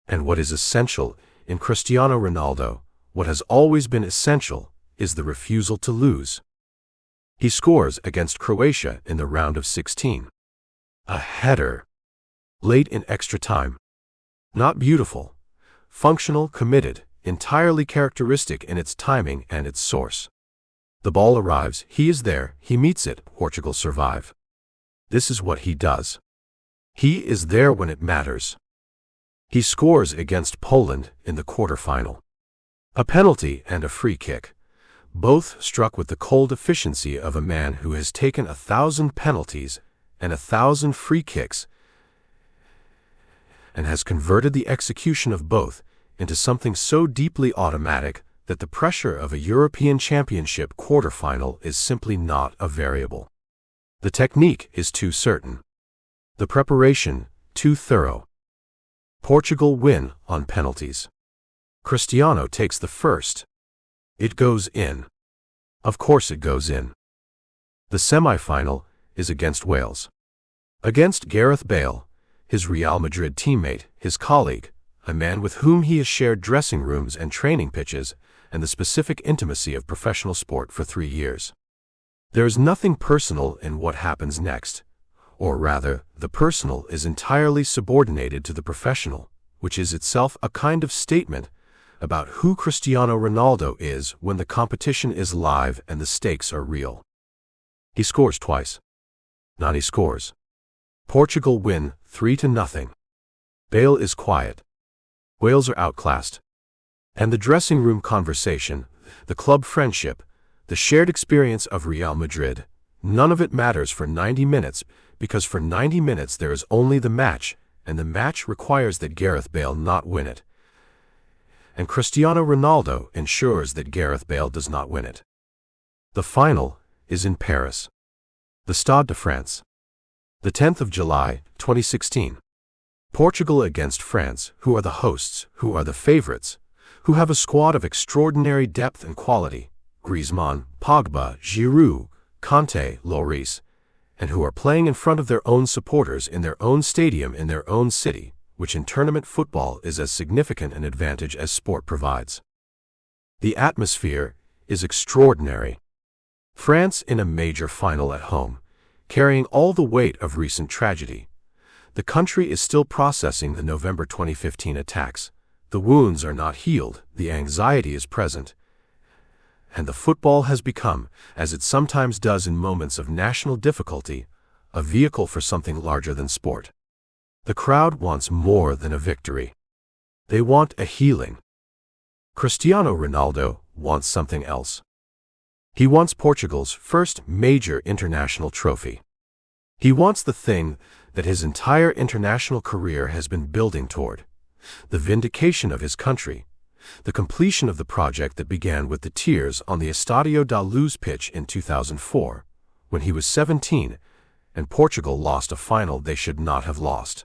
And what is essential in Cristiano Ronaldo, what has always been essential, is the refusal to lose. He scores against Croatia in the round of 16. A header. Late in extra time. Not beautiful. Functional, committed, entirely characteristic in its timing and its source. The ball arrives, he is there, he meets it, Portugal survive. This is what he does. He is there when it matters. He scores against Poland in the quarterfinal. A penalty and a free kick, both struck with the cold efficiency of a man who has taken 1,000 penalties and 1,000 free kicks and has converted the execution of both into something so deeply automatic that the pressure of a European Championship quarterfinal is simply not a variable. The technique is too certain. The preparation too thorough. Portugal win on penalties. Cristiano takes the first. It goes in. Of course it goes in. The semi-final is against Wales. Against Gareth Bale, his Real Madrid teammate, his colleague, a man with whom he has shared dressing rooms and training pitches and the specific intimacy of professional sport for 3 years. There is nothing personal in what happens next, or rather, the personal is entirely subordinated to the professional, which is itself a kind of statement about who Cristiano Ronaldo is when the competition is live and the stakes are real. He scores twice. Nani scores. Portugal win 3-0. Bale is quiet. Wales are outclassed. And the dressing room conversation, the club friendship, the shared experience of Real Madrid, none of it matters for 90 minutes because for 90 minutes there is only the match, and the match requires that Gareth Bale not win it. And Cristiano Ronaldo ensures that Gareth Bale does not win it. The final is in Paris. The Stade de France. The 10th of July, 2016. Portugal against France, who are the hosts, who are the favorites, who have a squad of extraordinary depth and quality, Griezmann, Pogba, Giroud, Kanté, Lloris, and who are playing in front of their own supporters in their own stadium in their own city, which in tournament football is as significant an advantage as sport provides. The atmosphere is extraordinary. France in a major final at home, carrying all the weight of recent tragedy. The country is still processing the November 2015 attacks. The wounds are not healed, the anxiety is present, and the football has become, as it sometimes does in moments of national difficulty, a vehicle for something larger than sport. The crowd wants more than a victory. They want a healing. Cristiano Ronaldo wants something else. He wants Portugal's first major international trophy. He wants the thing that his entire international career has been building toward, the vindication of his country, the completion of the project that began with the tears on the Estadio da Luz pitch in 2004, when he was 17 and Portugal lost a final they should not have lost.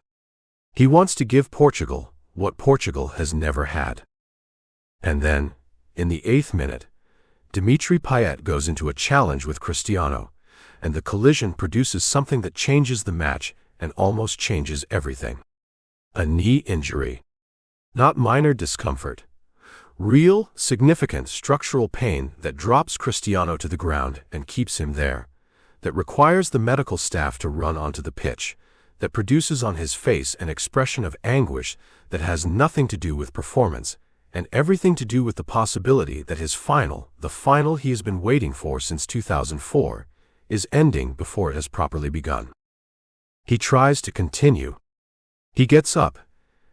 He wants to give Portugal what Portugal has never had. And then, in the 8th minute, Dimitri Payet goes into a challenge with Cristiano, and the collision produces something that changes the match and almost changes everything. A knee injury. Not minor discomfort. Real, significant structural pain that drops Cristiano to the ground and keeps him there, that requires the medical staff to run onto the pitch, that produces on his face an expression of anguish that has nothing to do with performance, and everything to do with the possibility that his final, the final he has been waiting for since 2004, is ending before it has properly begun. He tries to continue. He gets up,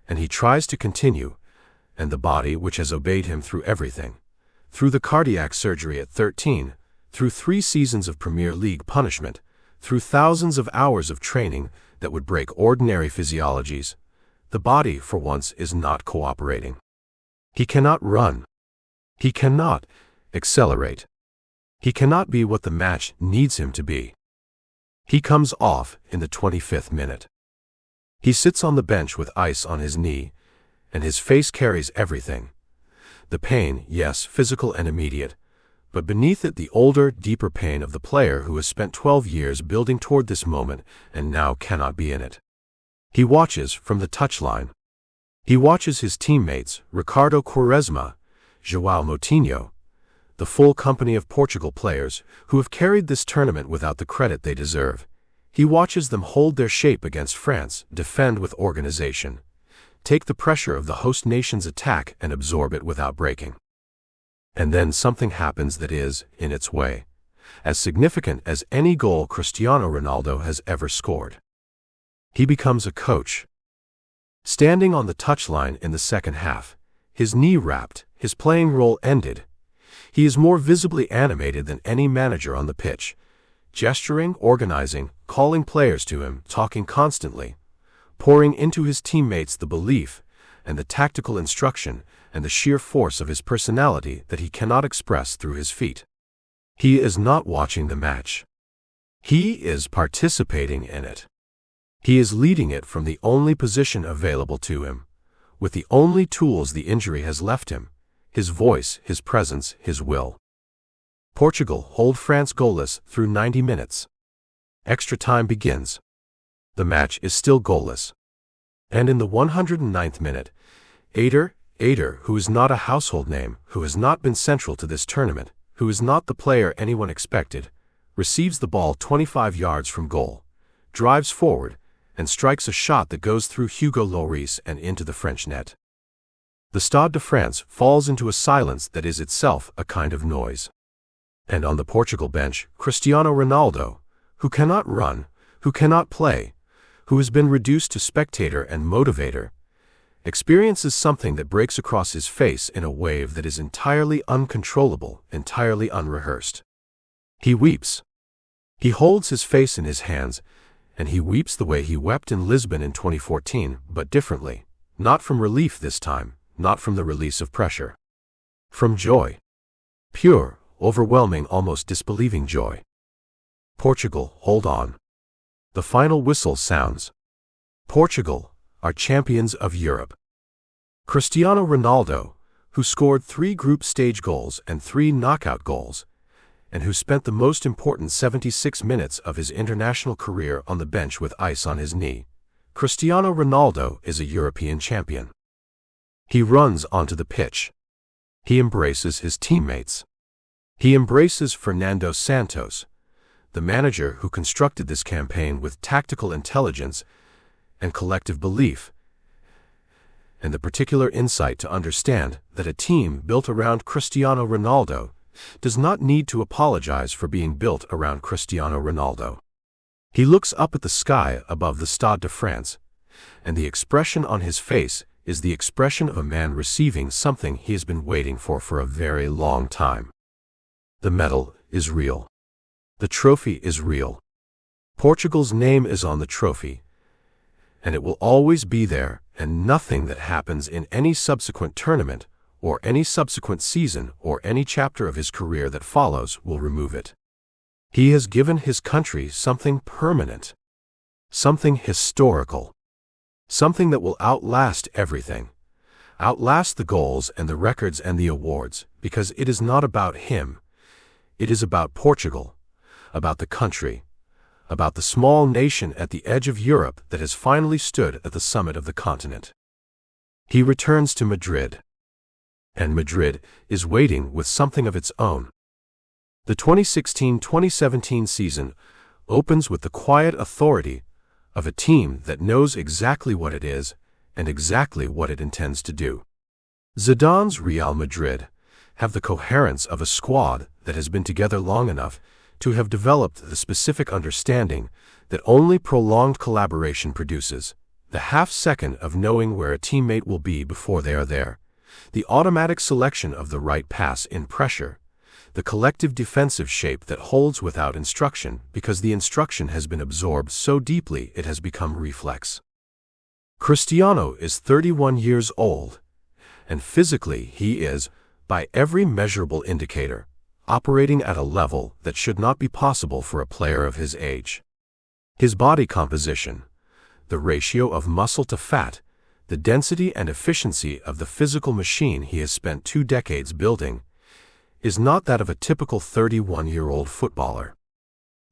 And he tries to continue, and the body which has obeyed him through everything, through the cardiac surgery at 13, through 3 seasons of Premier League punishment, through thousands of hours of training that would break ordinary physiologies, the body, for once, is not cooperating. He cannot run. He cannot accelerate. He cannot be what the match needs him to be. He comes off in the 25th minute. He sits on the bench with ice on his knee, and his face carries everything. The pain, yes, physical and immediate, but beneath it the older, deeper pain of the player who has spent 12 years building toward this moment and now cannot be in it. He watches from the touchline. He watches his teammates, Ricardo Quaresma, João Moutinho, the full company of Portugal players who have carried this tournament without the credit they deserve. He watches them hold their shape against France, defend with organization, take the pressure of the host nation's attack and absorb it without breaking. And then something happens that is, in its way, as significant as any goal Cristiano Ronaldo has ever scored. He becomes a coach. Standing on the touchline in the second half, his knee wrapped, his playing role ended, he is more visibly animated than any manager on the pitch, gesturing, organizing, calling players to him, talking constantly, pouring into his teammates the belief and the tactical instruction and the sheer force of his personality that he cannot express through his feet. He is not watching the match. He is participating in it. He is leading it from the only position available to him, with the only tools the injury has left him: his voice, his presence, his will. Portugal hold France goalless through 90 minutes. Extra time begins. The match is still goalless. And in the 109th minute, Ader, who is not a household name, who has not been central to this tournament, who is not the player anyone expected, receives the ball 25 yards from goal, drives forward, and strikes a shot that goes through Hugo Lloris and into the French net. The Stade de France falls into a silence that is itself a kind of noise. And on the Portugal bench, Cristiano Ronaldo, who cannot run, who cannot play, who has been reduced to spectator and motivator, experiences something that breaks across his face in a wave that is entirely uncontrollable, entirely unrehearsed. He weeps. He holds his face in his hands, and he weeps the way he wept in Lisbon in 2014, but differently, not from relief this time, not from the release of pressure. From joy. Pure, overwhelming, almost disbelieving joy. Portugal, hold on. The final whistle sounds. Portugal are champions of Europe. Cristiano Ronaldo, who scored 3 group stage goals and 3 knockout goals, and who spent the most important 76 minutes of his international career on the bench with ice on his knee, Cristiano Ronaldo is a European champion. He runs onto the pitch. He embraces his teammates. He embraces Fernando Santos, the manager who constructed this campaign with tactical intelligence and collective belief, and the particular insight to understand that a team built around Cristiano Ronaldo does not need to apologize for being built around Cristiano Ronaldo. He looks up at the sky above the Stade de France, and the expression on his face is the expression of a man receiving something he has been waiting for a very long time. The medal is real. The trophy is real. Portugal's name is on the trophy, and it will always be there, and nothing that happens in any subsequent tournament, or any subsequent season, or any chapter of his career that follows will remove it. He has given his country something permanent, something historical, something that will outlast everything, outlast the goals and the records and the awards, because it is not about him. It is about Portugal, about the country, about the small nation at the edge of Europe that has finally stood at the summit of the continent. He returns to Madrid. And Madrid is waiting with something of its own. The 2016-2017 season opens with the quiet authority of a team that knows exactly what it is and exactly what it intends to do. Zidane's Real Madrid have the coherence of a squad that has been together long enough to have developed the specific understanding that only prolonged collaboration produces, the half-second of knowing where a teammate will be before they are there, the automatic selection of the right pass in pressure, the collective defensive shape that holds without instruction because the instruction has been absorbed so deeply it has become reflex. Cristiano is 31 years old, and physically he is, by every measurable indicator, operating at a level that should not be possible for a player of his age. His body composition, the ratio of muscle to fat, the density and efficiency of the physical machine he has spent 2 decades building, is not that of a typical 31-year-old footballer.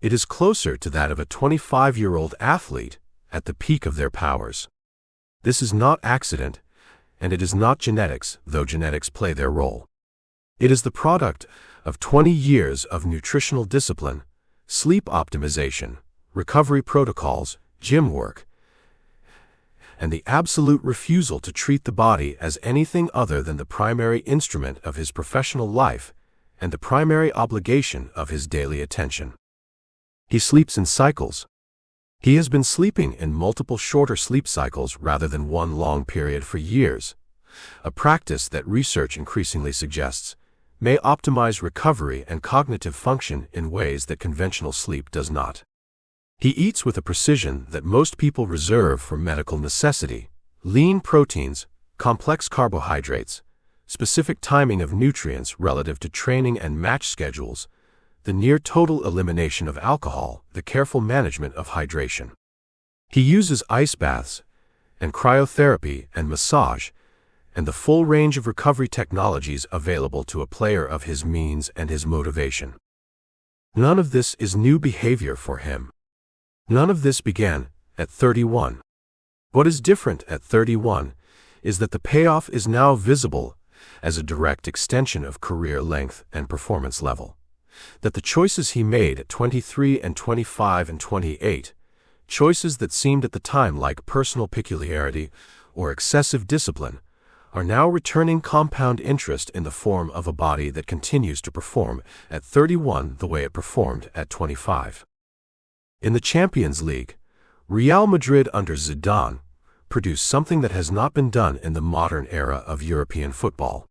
It is closer to that of a 25-year-old athlete at the peak of their powers. This is not accident, and it is not genetics, though genetics play their role. It is the product of 20 years of nutritional discipline, sleep optimization, recovery protocols, gym work, and the absolute refusal to treat the body as anything other than the primary instrument of his professional life and the primary obligation of his daily attention. He sleeps in cycles. He has been sleeping in multiple shorter sleep cycles rather than one long period for years, a practice that research increasingly suggests may optimize recovery and cognitive function in ways that conventional sleep does not. He eats with a precision that most people reserve for medical necessity: lean proteins, complex carbohydrates, specific timing of nutrients relative to training and match schedules, the near-total elimination of alcohol, the careful management of hydration. He uses ice baths and cryotherapy and massage and the full range of recovery technologies available to a player of his means and his motivation. None of this is new behavior for him. None of this began at 31. What is different at 31 is that the payoff is now visible as a direct extension of career length and performance level. That the choices he made at 23 and 25 and 28, choices that seemed at the time like personal peculiarity or excessive discipline, are now returning compound interest in the form of a body that continues to perform at 31 the way it performed at 25. In the Champions League, Real Madrid under Zidane produced something that has not been done in the modern era of European football.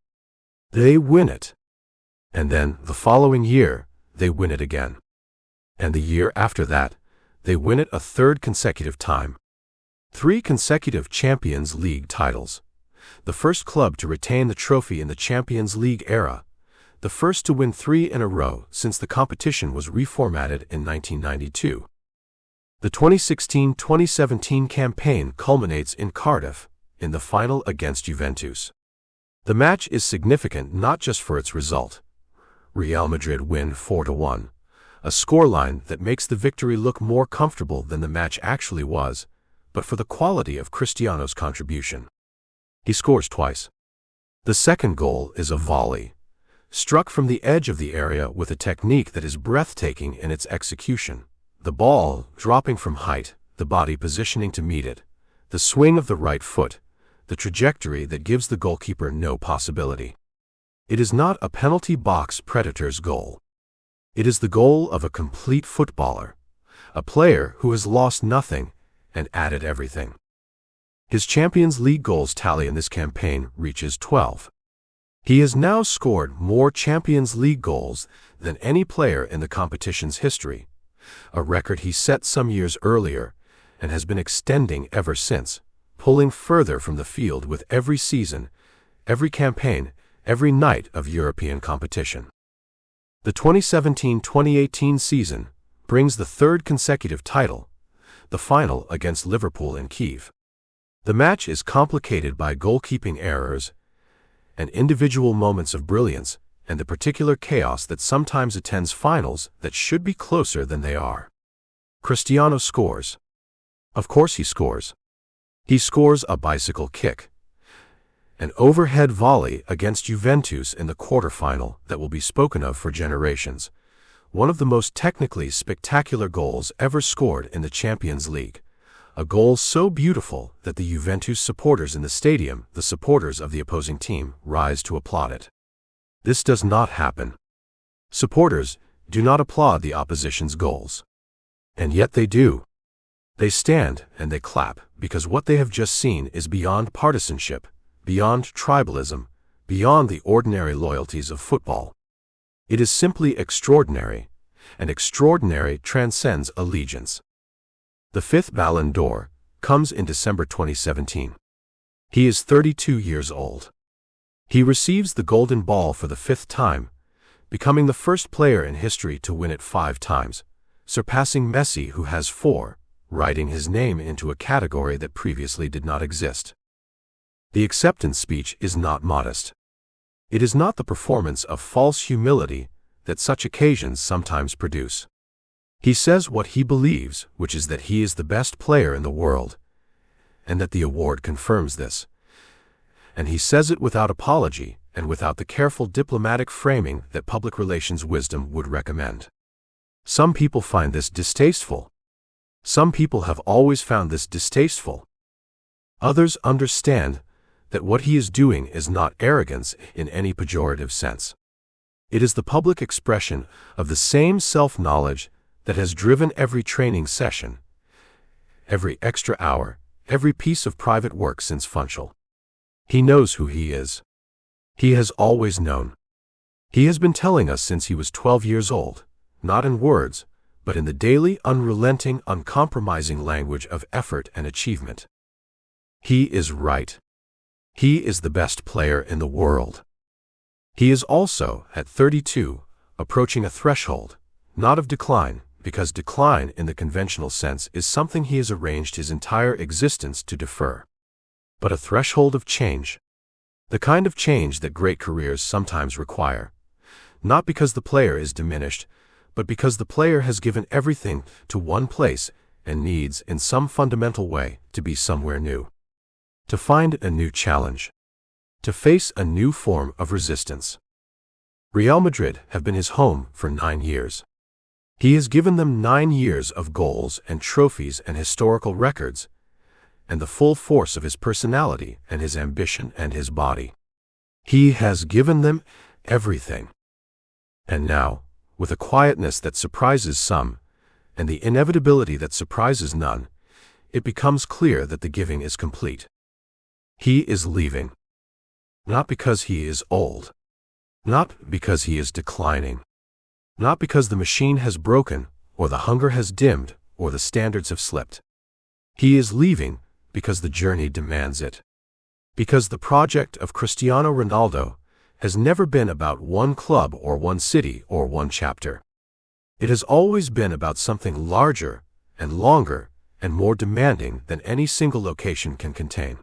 They win it. And then, the following year, they win it again. And the year after that, they win it a third consecutive time. 3 consecutive Champions League titles. The first club to retain the trophy in the Champions League era. The first to win 3 in a row since the competition was reformatted in 1992. The 2016-2017 campaign culminates in Cardiff, in the final against Juventus. The match is significant not just for its result. Real Madrid win 4-1, a scoreline that makes the victory look more comfortable than the match actually was, but for the quality of Cristiano's contribution. He scores twice. The second goal is a volley, struck from the edge of the area with a technique that is breathtaking in its execution. The ball dropping from height, the body positioning to meet it, the swing of the right foot, the trajectory that gives the goalkeeper no possibility. It is not a penalty box predator's goal. It is the goal of a complete footballer, a player who has lost nothing and added everything. His Champions League goals tally in this campaign reaches 12. He has now scored more Champions League goals than any player in the competition's history, a record he set some years earlier and has been extending ever since, pulling further from the field with every season, every campaign, every night of European competition. The 2017-2018 season brings the third consecutive title, the final against Liverpool in Kiev. The match is complicated by goalkeeping errors and individual moments of brilliance and the particular chaos that sometimes attends finals that should be closer than they are. Cristiano scores. Of course he scores. He scores a bicycle kick, an overhead volley against Juventus in the quarterfinal that will be spoken of for generations, one of the most technically spectacular goals ever scored in the Champions League. A goal so beautiful that the Juventus supporters in the stadium, the supporters of the opposing team, rise to applaud it. This does not happen. Supporters do not applaud the opposition's goals. And yet they do. They stand and they clap because what they have just seen is beyond partisanship, beyond tribalism, beyond the ordinary loyalties of football. It is simply extraordinary, and extraordinary transcends allegiance. The fifth Ballon d'Or comes in December 2017. He is 32 years old. He receives the Golden Ball for the fifth time, becoming the first player in history to win it 5 times, surpassing Messi, who has 4, writing his name into a category that previously did not exist. The acceptance speech is not modest. It is not the performance of false humility that such occasions sometimes produce. He says what he believes, which is that he is the best player in the world, and that the award confirms this. And he says it without apology and without the careful diplomatic framing that public relations wisdom would recommend. Some people find this distasteful. Some people have always found this distasteful. Others understand that what he is doing is not arrogance in any pejorative sense. It is the public expression of the same self-knowledge that has driven every training session, every extra hour, every piece of private work since Funchal. He knows who he is. He has always known. He has been telling us since he was 12 years old, not in words, but in the daily, unrelenting, uncompromising language of effort and achievement. He is right. He is the best player in the world. He is also, at 32, approaching a threshold, not of decline, because decline in the conventional sense is something he has arranged his entire existence to defer, but a threshold of change. The kind of change that great careers sometimes require, not because the player is diminished, but because the player has given everything to one place and needs, in some fundamental way, to be somewhere new, to find a new challenge, to face a new form of resistance. Real Madrid have been his home for 9 years. He has given them 9 years of goals and trophies and historical records, and the full force of his personality and his ambition and his body. He has given them everything. And now, with a quietness that surprises some, and the inevitability that surprises none, it becomes clear that the giving is complete. He is leaving. Not because he is old. Not because he is declining. Not because the machine has broken, or the hunger has dimmed, or the standards have slipped. He is leaving because the journey demands it. Because the project of Cristiano Ronaldo has never been about one club or one city or one chapter. It has always been about something larger and longer and more demanding than any single location can contain.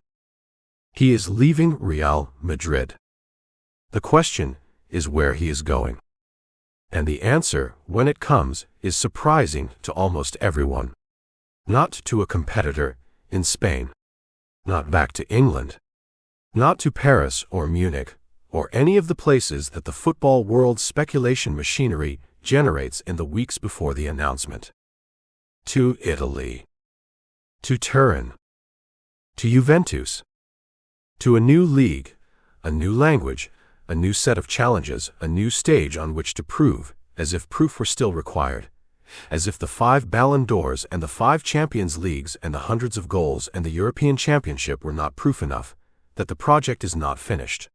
He is leaving Real Madrid. The question is where he is going. And the answer, when it comes, is surprising to almost everyone. Not to a competitor in Spain. Not back to England. Not to Paris or Munich, or any of the places that the football world's speculation machinery generates in the weeks before the announcement. To Italy. To Turin. To Juventus. To a new league, a new language, a new set of challenges, a new stage on which to prove, as if proof were still required, as if the 5 Ballon d'Ors and the 5 Champions Leagues and the hundreds of goals and the European Championship were not proof enough, that the project is not finished.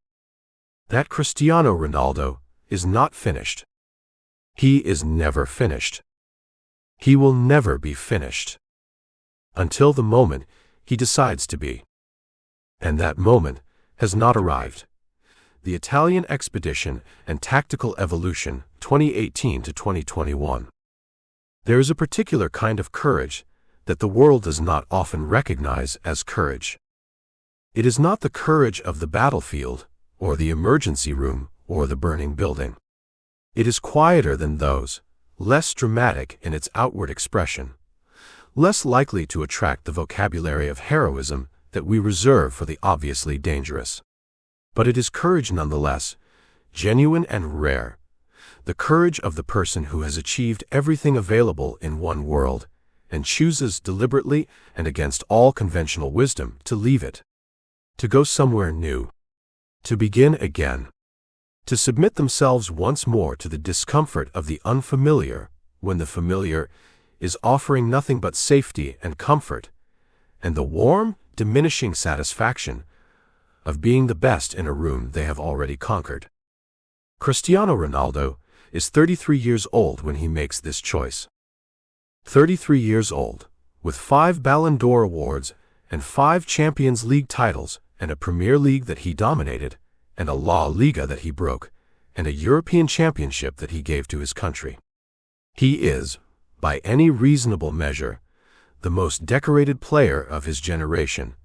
That Cristiano Ronaldo is not finished. He is never finished. He will never be finished. Until the moment he decides to be. And that moment has not arrived. The Italian Expedition and Tactical Evolution, 2018 to 2021. There is a particular kind of courage that the world does not often recognize as courage. It is not the courage of the battlefield, or the emergency room, or the burning building. It is quieter than those, less dramatic in its outward expression, less likely to attract the vocabulary of heroism that we reserve for the obviously dangerous. But it is courage nonetheless, genuine and rare, the courage of the person who has achieved everything available in one world, and chooses deliberately and against all conventional wisdom to leave it, to go somewhere new, to begin again, to submit themselves once more to the discomfort of the unfamiliar, when the familiar is offering nothing but safety and comfort, and the warm, diminishing satisfaction of being the best in a room they have already conquered. Cristiano Ronaldo is 33 years old when he makes this choice. 33 years old, with 5 Ballon d'Or awards and 5 Champions League titles, and a Premier League that he dominated, and a La Liga that he broke, and a European Championship that he gave to his country. He is, by any reasonable measure, the most decorated player of his generation,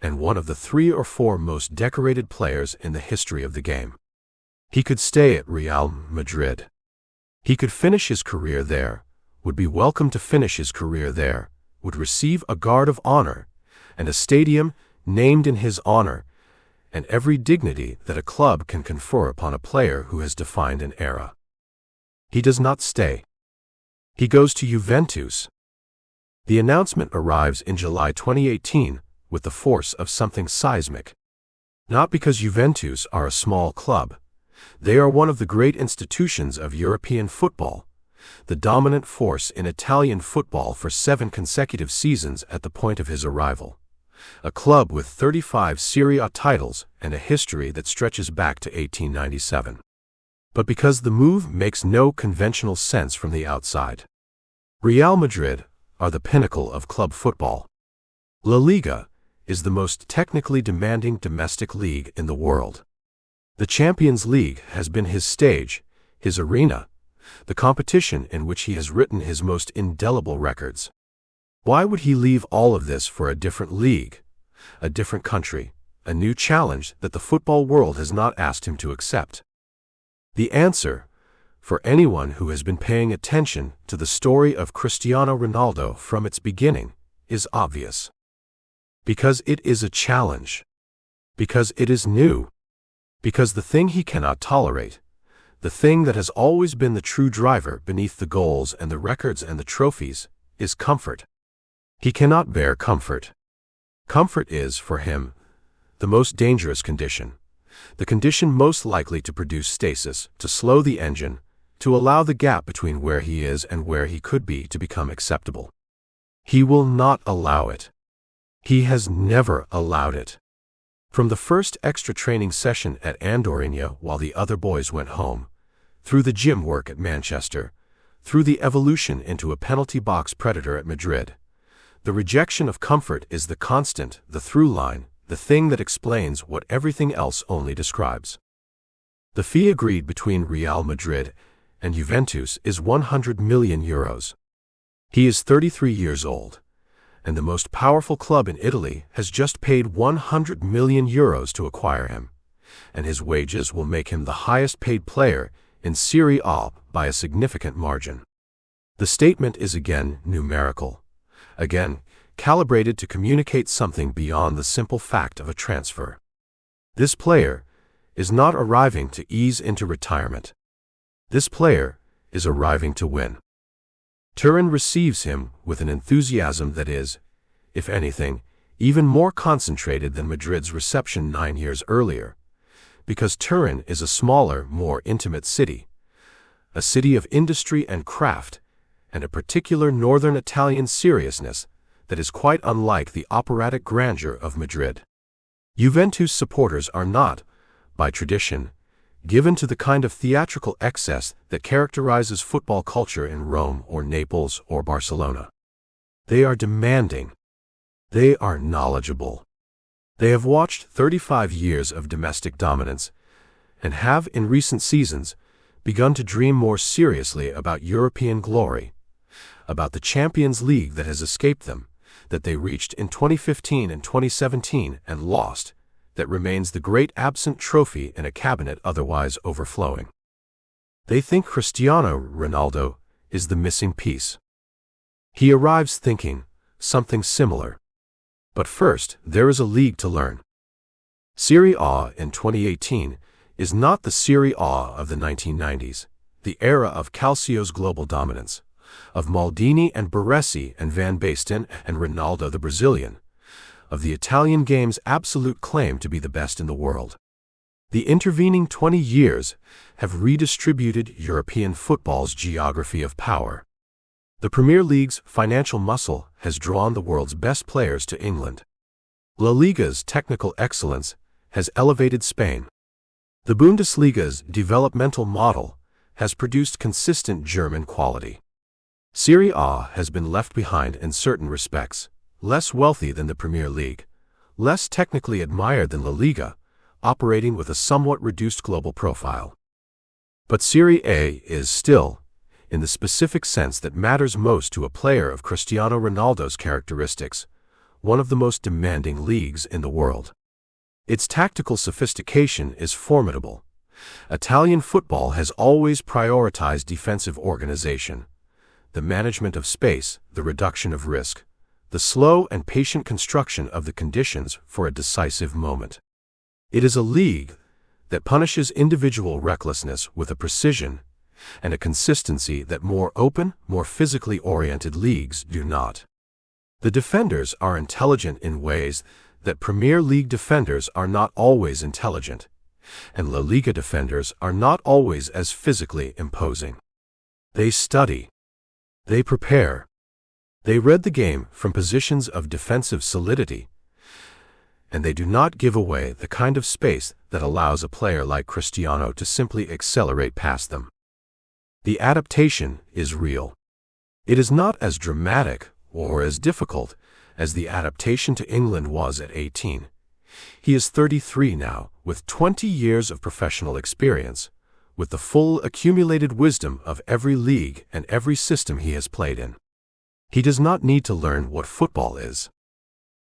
and one of the 3 or 4 most decorated players in the history of the game. He could stay at Real Madrid. He could finish his career there, would be welcome to finish his career there, would receive a guard of honor, and a stadium named in his honor, and every dignity that a club can confer upon a player who has defined an era. He does not stay. He goes to Juventus. The announcement arrives in July 2018 with the force of something seismic. Not because Juventus are a small club. They are one of the great institutions of European football, the dominant force in Italian football for 7 consecutive seasons at the point of his arrival. A club with 35 Serie A titles and a history that stretches back to 1897. But because the move makes no conventional sense from the outside. Real Madrid are the pinnacle of club football. La Liga is the most technically demanding domestic league in the world. The Champions League has been his stage, his arena, the competition in which he has written his most indelible records. Why would he leave all of this for a different league, a different country, a new challenge that the football world has not asked him to accept? The answer, for anyone who has been paying attention to the story of Cristiano Ronaldo from its beginning, is obvious. Because it is a challenge. Because it is new. Because the thing he cannot tolerate, the thing that has always been the true driver beneath the goals and the records and the trophies, is comfort. He cannot bear comfort. Comfort is, for him, the most dangerous condition, the condition most likely to produce stasis, to slow the engine, to allow the gap between where he is and where he could be to become acceptable. He will not allow it. He has never allowed it. From the first extra training session at Andorrinha while the other boys went home, through the gym work at Manchester, through the evolution into a penalty box predator at Madrid, the rejection of comfort is the constant, the through line, the thing that explains what everything else only describes. The fee agreed between Real Madrid and Juventus is 100 million euros. He is 33 years old, and the most powerful club in Italy has just paid 100 million euros to acquire him, and his wages will make him the highest paid player in Serie A by a significant margin. The statement is again numerical, again calibrated to communicate something beyond the simple fact of a transfer. This player is not arriving to ease into retirement. This player is arriving to win. Turin receives him with an enthusiasm that is, if anything, even more concentrated than Madrid's reception 9 years earlier, because Turin is a smaller, more intimate city, a city of industry and craft, and a particular northern Italian seriousness that is quite unlike the operatic grandeur of Madrid. Juventus supporters are not, by tradition, given to the kind of theatrical excess that characterizes football culture in Rome or Naples or Barcelona. They are demanding. They are knowledgeable. They have watched 35 years of domestic dominance and have, in recent seasons, begun to dream more seriously about European glory, about the Champions League that has escaped them, that they reached in 2015 and 2017 and lost, that remains the great absent trophy in a cabinet otherwise overflowing. They think Cristiano Ronaldo is the missing piece. He arrives thinking something similar. But first, there is a league to learn. Serie A in 2018 is not the Serie A of the 1990s, the era of Calcio's global dominance, of Maldini and Baresi and Van Basten and Ronaldo the Brazilian, of the Italian game's absolute claim to be the best in the world. The intervening 20 years have redistributed European football's geography of power. The Premier League's financial muscle has drawn the world's best players to England. La Liga's technical excellence has elevated Spain. The Bundesliga's developmental model has produced consistent German quality. Serie A has been left behind in certain respects, less wealthy than the Premier League, less technically admired than La Liga, operating with a somewhat reduced global profile. But Serie A is still, in the specific sense that matters most to a player of Cristiano Ronaldo's characteristics, one of the most demanding leagues in the world. Its tactical sophistication is formidable. Italian football has always prioritized defensive organization, the management of space, the reduction of risk, the slow and patient construction of the conditions for a decisive moment. It is a league that punishes individual recklessness with a precision and a consistency that more open, more physically oriented leagues do not. The defenders are intelligent in ways that Premier League defenders are not always intelligent, and La Liga defenders are not always as physically imposing. They study. They prepare. They read the game from positions of defensive solidity, and they do not give away the kind of space that allows a player like Cristiano to simply accelerate past them. The adaptation is real. It is not as dramatic or as difficult as the adaptation to England was at 18. He is 33 now, with 20 years of professional experience, with the full accumulated wisdom of every league and every system he has played in. He does not need to learn what football is.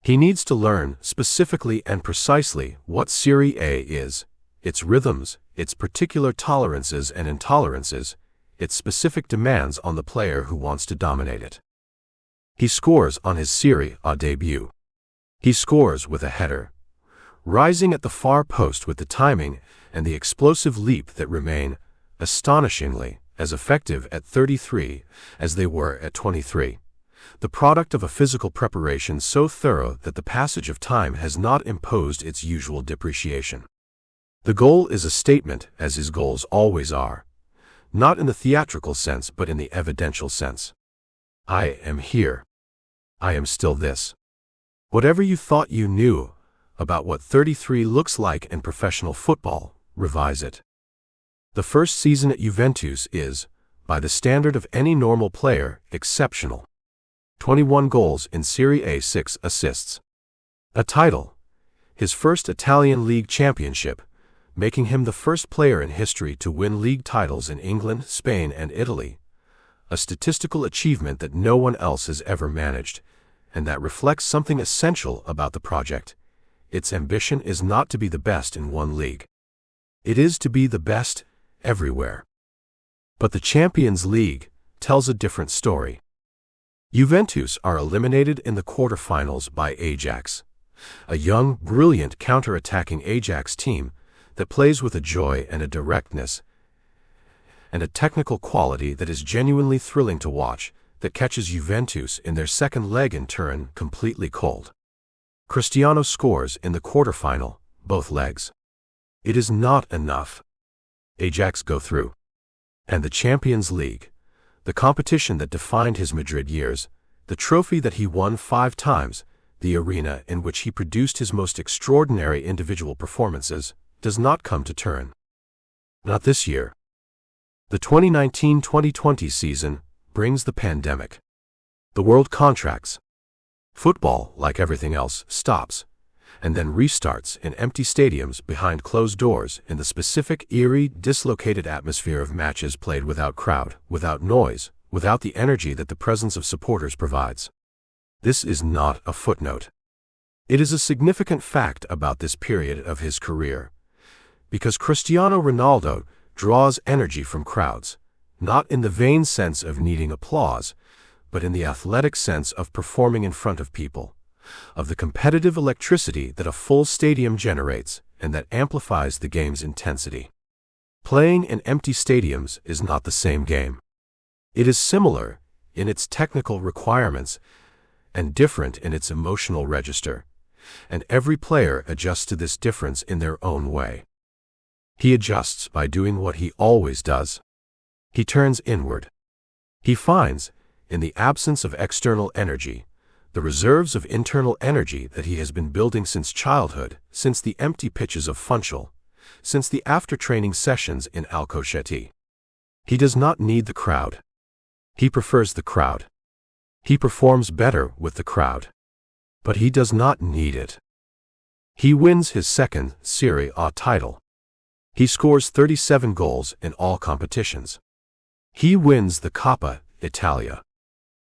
He needs to learn specifically and precisely what Serie A is, its rhythms, its particular tolerances and intolerances, its specific demands on the player who wants to dominate it. He scores on his Serie A debut. He scores with a header, rising at the far post with the timing and the explosive leap that remain, astonishingly, as effective at 33 as they were at 23. The product of a physical preparation so thorough that the passage of time has not imposed its usual depreciation. The goal is a statement, as his goals always are, not in the theatrical sense but in the evidential sense. I am here. I am still this. Whatever you thought you knew about what 33 looks like in professional football, revise it. The first season at Juventus is, by the standard of any normal player, exceptional. 21 goals in Serie A, 6 assists. A title, his first Italian league championship, making him the first player in history to win league titles in England, Spain, and Italy, a statistical achievement that no one else has ever managed, and that reflects something essential about the project. Its ambition is not to be the best in one league. It is to be the best everywhere. But the Champions League tells a different story. Juventus are eliminated in the quarterfinals by Ajax, a young, brilliant counter-attacking Ajax team that plays with a joy and a directness and a technical quality that is genuinely thrilling to watch, that catches Juventus in their second leg in Turin completely cold. Cristiano scores in the quarterfinal, both legs. It is not enough. Ajax go through. And the Champions League, the competition that defined his Madrid years, the trophy that he won 5 times, the arena in which he produced his most extraordinary individual performances, does not come to Turin. Not this year. The 2019-2020 season brings the pandemic. The world contracts. Football, like everything else, stops, and then restarts in empty stadiums behind closed doors in the specific, eerie, dislocated atmosphere of matches played without crowd, without noise, without the energy that the presence of supporters provides. This is not a footnote. It is a significant fact about this period of his career, because Cristiano Ronaldo draws energy from crowds, not in the vain sense of needing applause, but in the athletic sense of performing in front of people, of the competitive electricity that a full stadium generates and that amplifies the game's intensity. Playing in empty stadiums is not the same game. It is similar in its technical requirements and different in its emotional register, and every player adjusts to this difference in their own way. He adjusts by doing what he always does. He turns inward. He finds, in the absence of external energy, the reserves of internal energy that he has been building since childhood, since the empty pitches of Funchal, since the after-training sessions in Alcochete. He does not need the crowd. He prefers the crowd. He performs better with the crowd. But he does not need it. He wins his second Serie A title. He scores 37 goals in all competitions. He wins the Coppa Italia.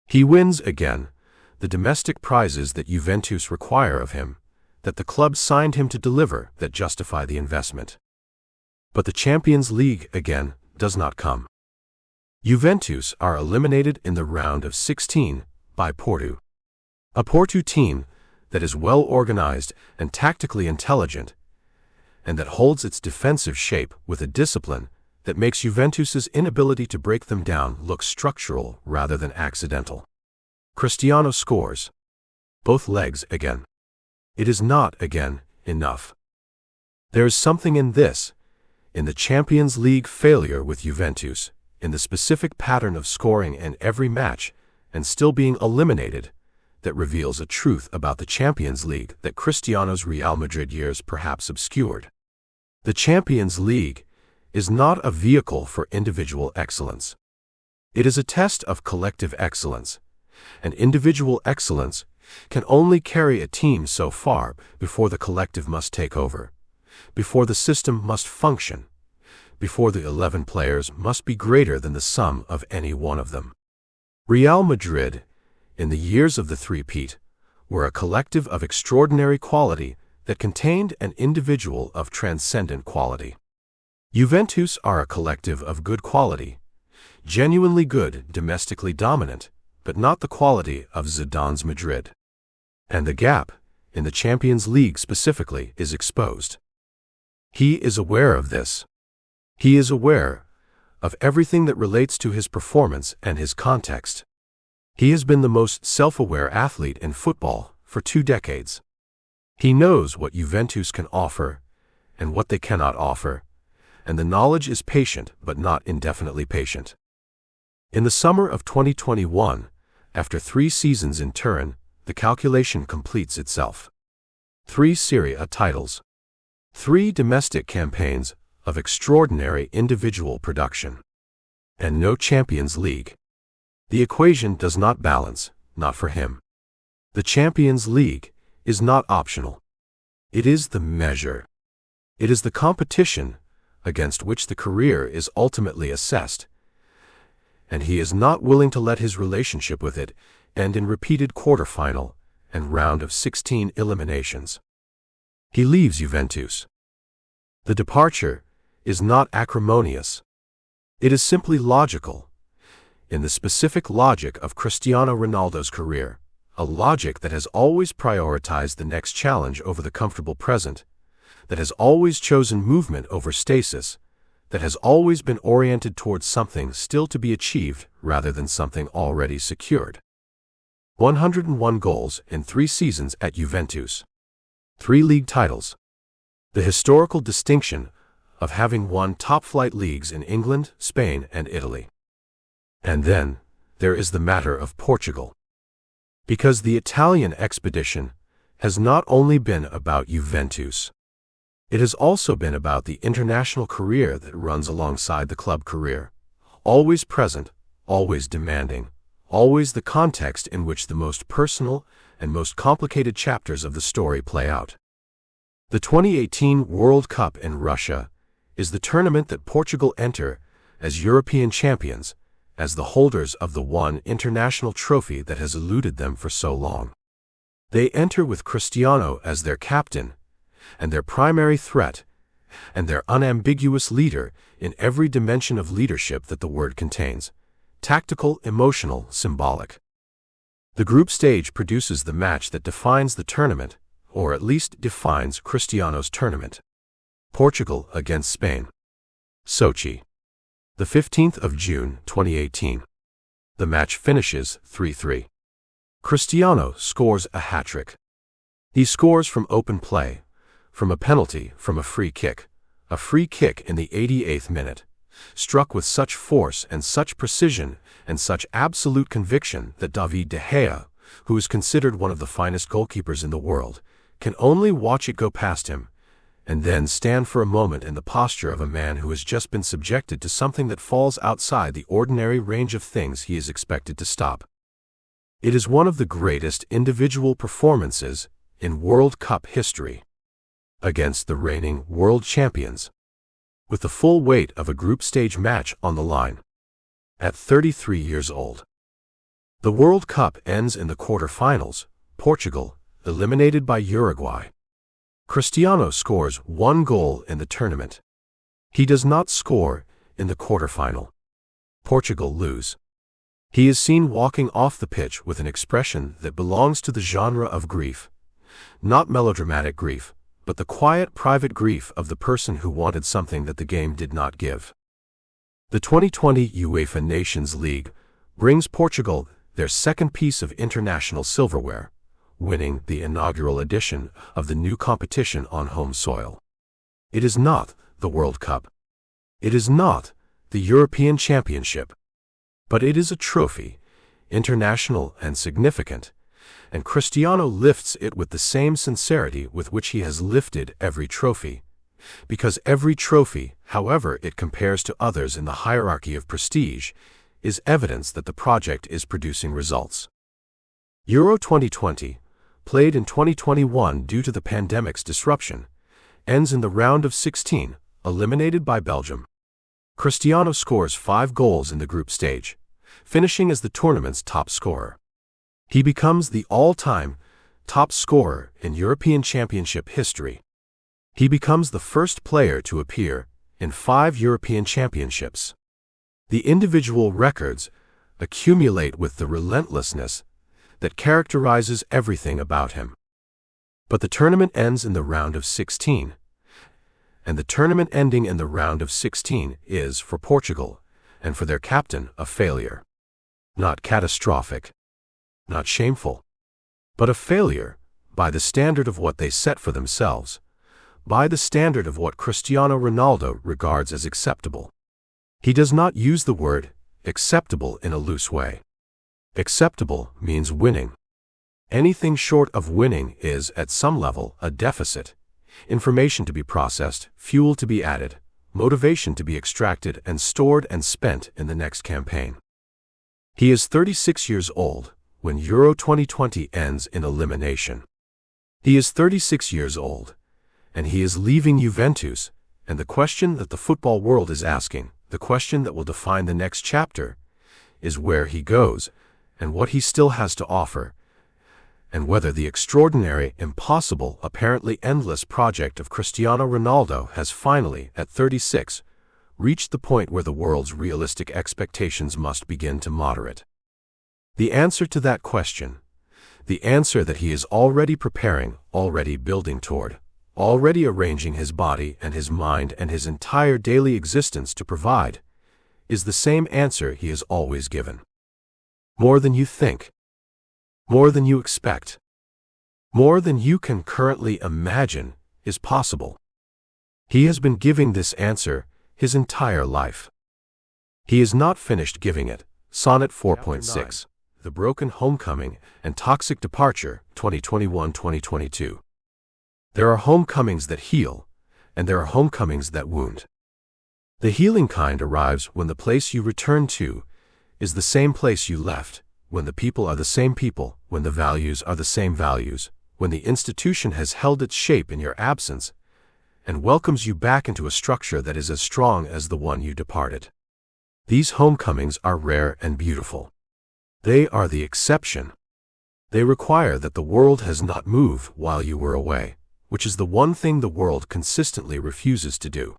He wins again the domestic prizes that Juventus require of him, that the club signed him to deliver, that justify the investment. But the Champions League again does not come. Juventus are eliminated in the round of 16 by Porto. A Porto team that is well organized and tactically intelligent, and that holds its defensive shape with a discipline that makes Juventus's inability to break them down look structural rather than accidental. Cristiano scores both legs again. It is not, again, enough. There is something in this, in the Champions League failure with Juventus, in the specific pattern of scoring in every match and still being eliminated, that reveals a truth about the Champions League that Cristiano's Real Madrid years perhaps obscured. The Champions League is not a vehicle for individual excellence. It is a test of collective excellence, and individual excellence can only carry a team so far before the collective must take over, before the system must function, before the 11 players must be greater than the sum of any one of them. Real Madrid, in the years of the three-peat, were a collective of extraordinary quality that contained an individual of transcendent quality. Juventus are a collective of good quality, genuinely good, domestically dominant, but not the quality of Zidane's Madrid. And the gap, in the Champions League specifically, is exposed. He is aware of this. He is aware of everything that relates to his performance and his context. He has been the most self-aware athlete in football for 2 decades. He knows what Juventus can offer and what they cannot offer, and the knowledge is patient but not indefinitely patient. In the summer of 2021, after 3 seasons in Turin, the calculation completes itself. 3 Serie A titles. 3 domestic campaigns of extraordinary individual production. And no Champions League. The equation does not balance, not for him. The Champions League is not optional. It is the measure. It is the competition against which the career is ultimately assessed, and he is not willing to let his relationship with it end in repeated quarterfinal and round of 16 eliminations. He leaves Juventus. The departure is not acrimonious. It is simply logical, in the specific logic of Cristiano Ronaldo's career, a logic that has always prioritized the next challenge over the comfortable present, that has always chosen movement over stasis, that has always been oriented towards something still to be achieved rather than something already secured. 101 goals in 3 seasons at Juventus. 3 league titles. The historical distinction of having won top-flight leagues in England, Spain, and Italy. And then, there is the matter of Portugal. Because the Italian expedition has not only been about Juventus. It has also been about the international career that runs alongside the club career, always present, always demanding, always the context in which the most personal and most complicated chapters of the story play out. The 2018 World Cup in Russia is the tournament that Portugal enter as European champions, as the holders of the one international trophy that has eluded them for so long. They enter with Cristiano as their captain, and their primary threat, and their unambiguous leader in every dimension of leadership that the word contains: tactical, emotional, symbolic. The group stage produces the match that defines the tournament, or at least defines Cristiano's tournament. Portugal against Spain. Sochi. The 15th of June, 2018. The match finishes 3-3. Cristiano scores a hat-trick. He scores from open play, from a penalty, from a free kick in the 88th minute, struck with such force and such precision and such absolute conviction that David de Gea, who is considered one of the finest goalkeepers in the world, can only watch it go past him, and then stand for a moment in the posture of a man who has just been subjected to something that falls outside the ordinary range of things he is expected to stop. It is one of the greatest individual performances in World Cup history, against the reigning world champions, with the full weight of a group stage match on the line. At 33 years old. The World Cup ends in the quarter-finals, Portugal, eliminated by Uruguay. Cristiano scores 1 goal in the tournament. He does not score in the quarter-final. Portugal lose. He is seen walking off the pitch with an expression that belongs to the genre of grief. Not melodramatic grief, but the quiet, private grief of the person who wanted something that the game did not give. The 2020 UEFA Nations League brings Portugal their second piece of international silverware, winning the inaugural edition of the new competition on home soil. It is not the World Cup. It is not the European Championship. But it is a trophy, international and significant, and Cristiano lifts it with the same sincerity with which he has lifted every trophy, because every trophy, however it compares to others in the hierarchy of prestige, is evidence that the project is producing results. Euro 2020, played in 2021 due to the pandemic's disruption, ends in the round of 16, eliminated by Belgium. Cristiano scores 5 goals in the group stage, finishing as the tournament's top scorer. He becomes the all-time top scorer in European Championship history. He becomes the first player to appear in 5 European Championships. The individual records accumulate with the relentlessness that characterizes everything about him. But the tournament ends in the round of 16, and the tournament ending in the round of 16 is, for Portugal, and for their captain, a failure. Not catastrophic, not shameful, but a failure by the standard of what they set for themselves, by the standard of what Cristiano Ronaldo regards as acceptable. He does not use the word acceptable in a loose way. Acceptable means winning. Anything short of winning is, at some level, a deficit. Information to be processed, fuel to be added, motivation to be extracted and stored and spent in the next campaign. He is 36 years old when Euro 2020 ends in elimination. He is 36 years old, and he is leaving Juventus, and the question that the football world is asking, the question that will define the next chapter, is where he goes, and what he still has to offer, and whether the extraordinary, impossible, apparently endless project of Cristiano Ronaldo has finally, at 36, reached the point where the world's realistic expectations must begin to moderate. The answer to that question, the answer that he is already preparing, already building toward, already arranging his body and his mind and his entire daily existence to provide, is the same answer he has always given. More than you think. More than you expect. More than you can currently imagine is possible. He has been giving this answer his entire life. He is not finished giving it. Sonnet 4.6, The Broken Homecoming and Toxic Departure, 2021-2022. There are homecomings that heal, and there are homecomings that wound. The healing kind arrives when the place you return to is the same place you left, when the people are the same people, when the values are the same values, when the institution has held its shape in your absence, and welcomes you back into a structure that is as strong as the one you departed. These homecomings are rare and beautiful. They are the exception. They require that the world has not moved while you were away, which is the one thing the world consistently refuses to do.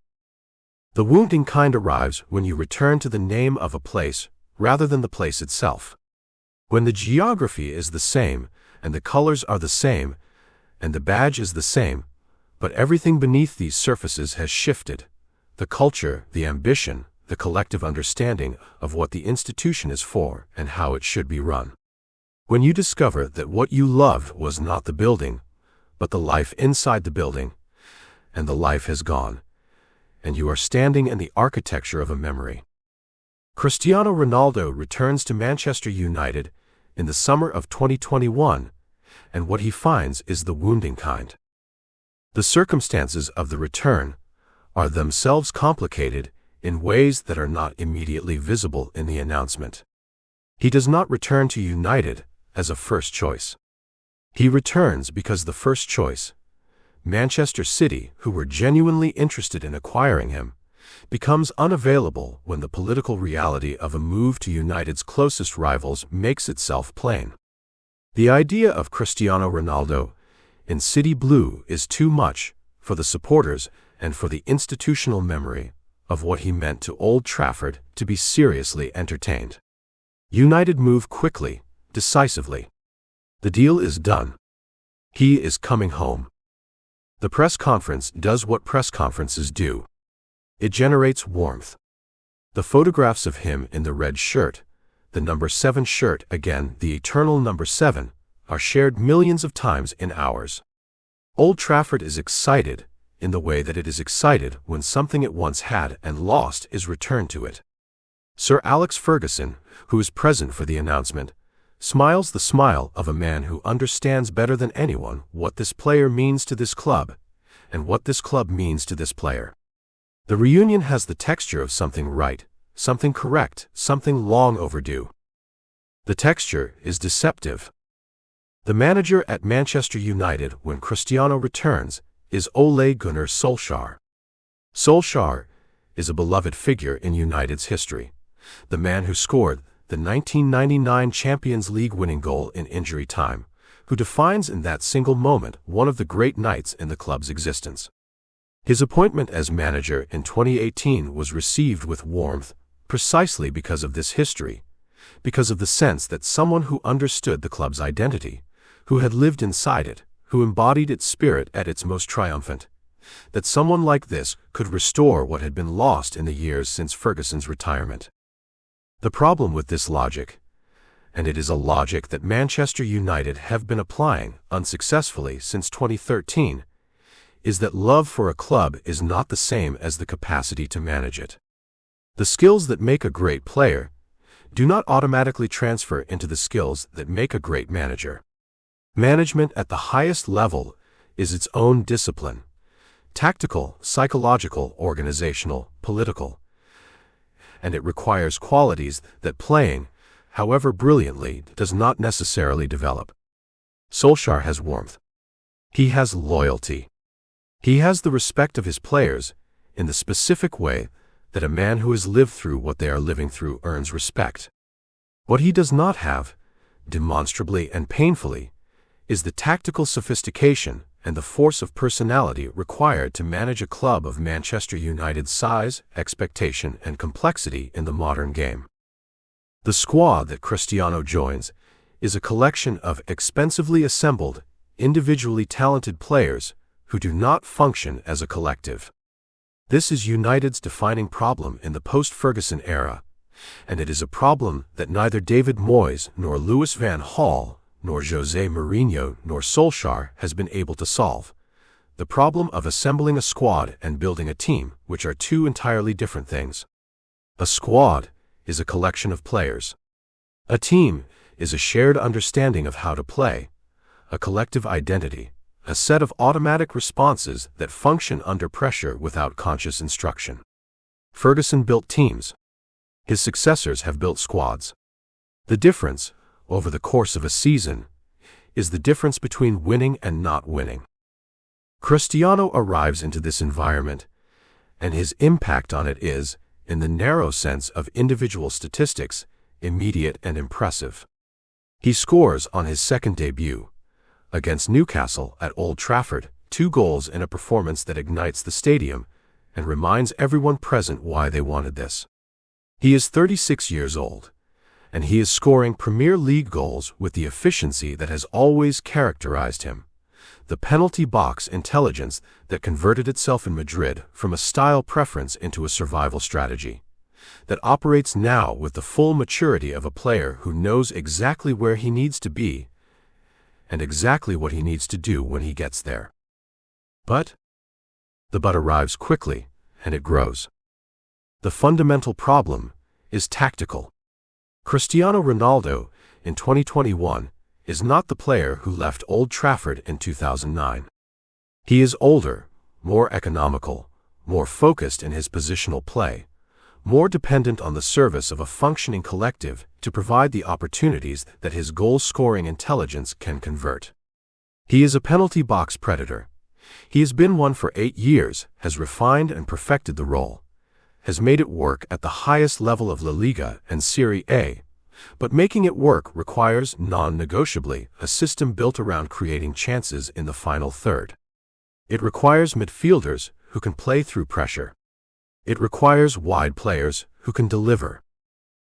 The wounding kind arrives when you return to the name of a place rather than the place itself. When the geography is the same, and the colors are the same, and the badge is the same, but everything beneath these surfaces has shifted, the culture, the ambition, the collective understanding of what the institution is for and how it should be run. When you discover that what you loved was not the building, but the life inside the building, and the life has gone, and you are standing in the architecture of a memory. Cristiano Ronaldo returns to Manchester United in the summer of 2021, and what he finds is the wounding kind. The circumstances of the return are themselves complicated in ways that are not immediately visible in the announcement. He does not return to United as a first choice. He returns because the first choice, Manchester City, who were genuinely interested in acquiring him, becomes unavailable when the political reality of a move to United's closest rivals makes itself plain. The idea of Cristiano Ronaldo in City Blue is too much for the supporters and for the institutional memory of what he meant to Old Trafford to be seriously entertained. United move quickly, decisively. The deal is done. He is coming home. The press conference does what press conferences do. It generates warmth. The photographs of him in the red shirt, the number 7 shirt, again, the eternal number 7, are shared millions of times in hours. Old Trafford is excited in the way that it is excited when something it once had and lost is returned to it. Sir Alex Ferguson, who is present for the announcement, smiles the smile of a man who understands better than anyone what this player means to this club and what this club means to this player. The reunion has the texture of something right, something correct, something long overdue. The texture is deceptive. The manager at Manchester United when Cristiano returns is Ole Gunnar Solskjaer. Solskjaer is a beloved figure in United's history, the man who scored the 1999 Champions League winning goal in injury time, who defines in that single moment one of the great nights in the club's existence. His appointment as manager in 2018 was received with warmth precisely because of this history, because of the sense that someone who understood the club's identity, who had lived inside it, who embodied its spirit at its most triumphant, that someone like this could restore what had been lost in the years since Ferguson's retirement. The problem with this logic, and it is a logic that Manchester United have been applying unsuccessfully since 2013, is that love for a club is not the same as the capacity to manage it. The skills that make a great player do not automatically transfer into the skills that make a great manager. Management at the highest level is its own discipline, tactical, psychological, organizational, political, and it requires qualities that playing, however brilliantly, does not necessarily develop. Solskjaer has warmth. He has loyalty. He has the respect of his players in the specific way that a man who has lived through what they are living through earns respect. What he does not have, demonstrably and painfully, is the tactical sophistication and the force of personality required to manage a club of Manchester United's size, expectation, and complexity in the modern game. The squad that Cristiano joins is a collection of expensively assembled, individually talented players who do not function as a collective. This is United's defining problem in the post-Ferguson era, and it is a problem that neither David Moyes nor Louis van Gaal nor José Mourinho nor Solskjaer has been able to solve. The problem of assembling a squad and building a team, which are two entirely different things. A squad is a collection of players. A team is a shared understanding of how to play, a collective identity, a set of automatic responses that function under pressure without conscious instruction. Ferguson built teams. His successors have built squads. The difference, over the course of a season, is the difference between winning and not winning. Cristiano arrives into this environment, and his impact on it is, in the narrow sense of individual statistics, immediate and impressive. He scores on his second debut, against Newcastle at Old Trafford, 2 goals in a performance that ignites the stadium and reminds everyone present why they wanted this. He is 36 years old, and he is scoring Premier League goals with the efficiency that has always characterized him, the penalty box intelligence that converted itself in Madrid from a style preference into a survival strategy, that operates now with the full maturity of a player who knows exactly where he needs to be and exactly what he needs to do when he gets there. But the but arrives quickly, and it grows. The fundamental problem is tactical. Cristiano Ronaldo, in 2021, is not the player who left Old Trafford in 2009. He is older, more economical, more focused in his positional play, more dependent on the service of a functioning collective to provide the opportunities that his goal-scoring intelligence can convert. He is a penalty box predator. He has been one for 8 years, has refined and perfected the role, has made it work at the highest level of La Liga and Serie A, but making it work requires, non-negotiably, a system built around creating chances in the final third. It requires midfielders who can play through pressure. It requires wide players who can deliver.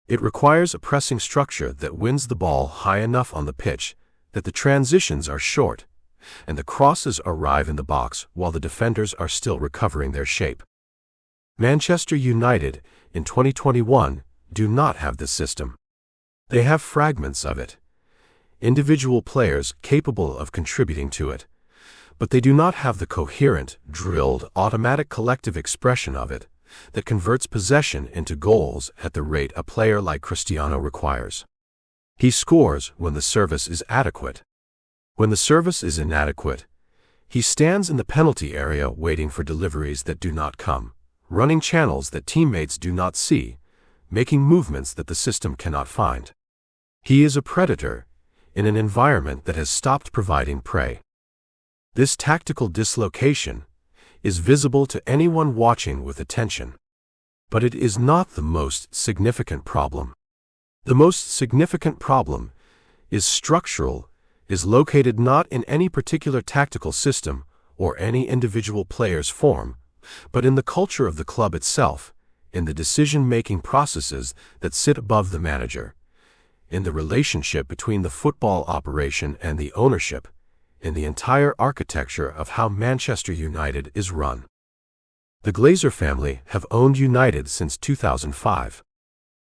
It requires a pressing structure that wins the ball high enough on the pitch that the transitions are short and the crosses arrive in the box while the defenders are still recovering their shape. Manchester United, in 2021, do not have this system. They have fragments of it, individual players capable of contributing to it, but they do not have the coherent, drilled, automatic collective expression of it that converts possession into goals at the rate a player like Cristiano requires. He scores when the service is adequate. When the service is inadequate, he stands in the penalty area waiting for deliveries that do not come, running channels that teammates do not see, making movements that the system cannot find. He is a predator in an environment that has stopped providing prey. This tactical dislocation is visible to anyone watching with attention. But it is not the most significant problem. The most significant problem is structural, is located not in any particular tactical system or any individual player's form, but in the culture of the club itself, in the decision-making processes that sit above the manager, in the relationship between the football operation and the ownership, in the entire architecture of how Manchester United is run. The Glazer family have owned United since 2005.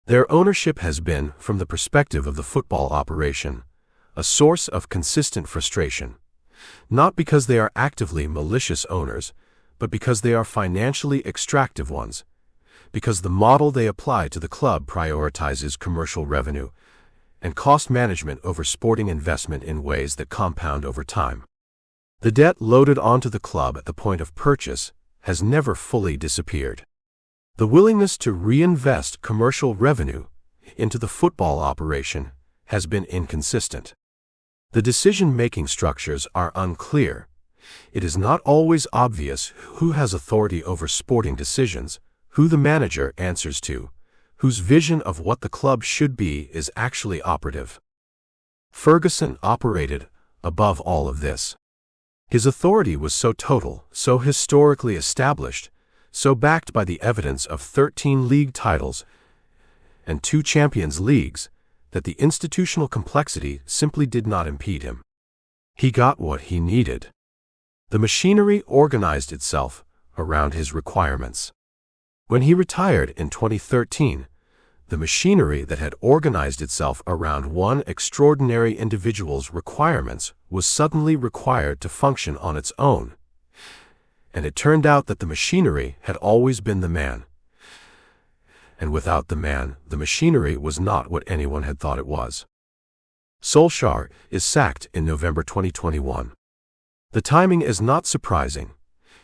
Their ownership has been, from the perspective of the football operation, a source of consistent frustration, not because they are actively malicious owners, but because they are financially extractive ones, because the model they apply to the club prioritizes commercial revenue and cost management over sporting investment in ways that compound over time. The debt loaded onto the club at the point of purchase has never fully disappeared. The willingness to reinvest commercial revenue into the football operation has been inconsistent. The decision-making structures are unclear. It is not always obvious who has authority over sporting decisions, who the manager answers to, whose vision of what the club should be is actually operative. Ferguson operated above all of this. His authority was so total, so historically established, so backed by the evidence of 13 league titles and 2 Champions Leagues, that the institutional complexity simply did not impede him. He got what he needed. The machinery organized itself around his requirements. When he retired in 2013, the machinery that had organized itself around one extraordinary individual's requirements was suddenly required to function on its own. And it turned out that the machinery had always been the man. And without the man, the machinery was not what anyone had thought it was. Solskjaer is sacked in November 2021. The timing is not surprising.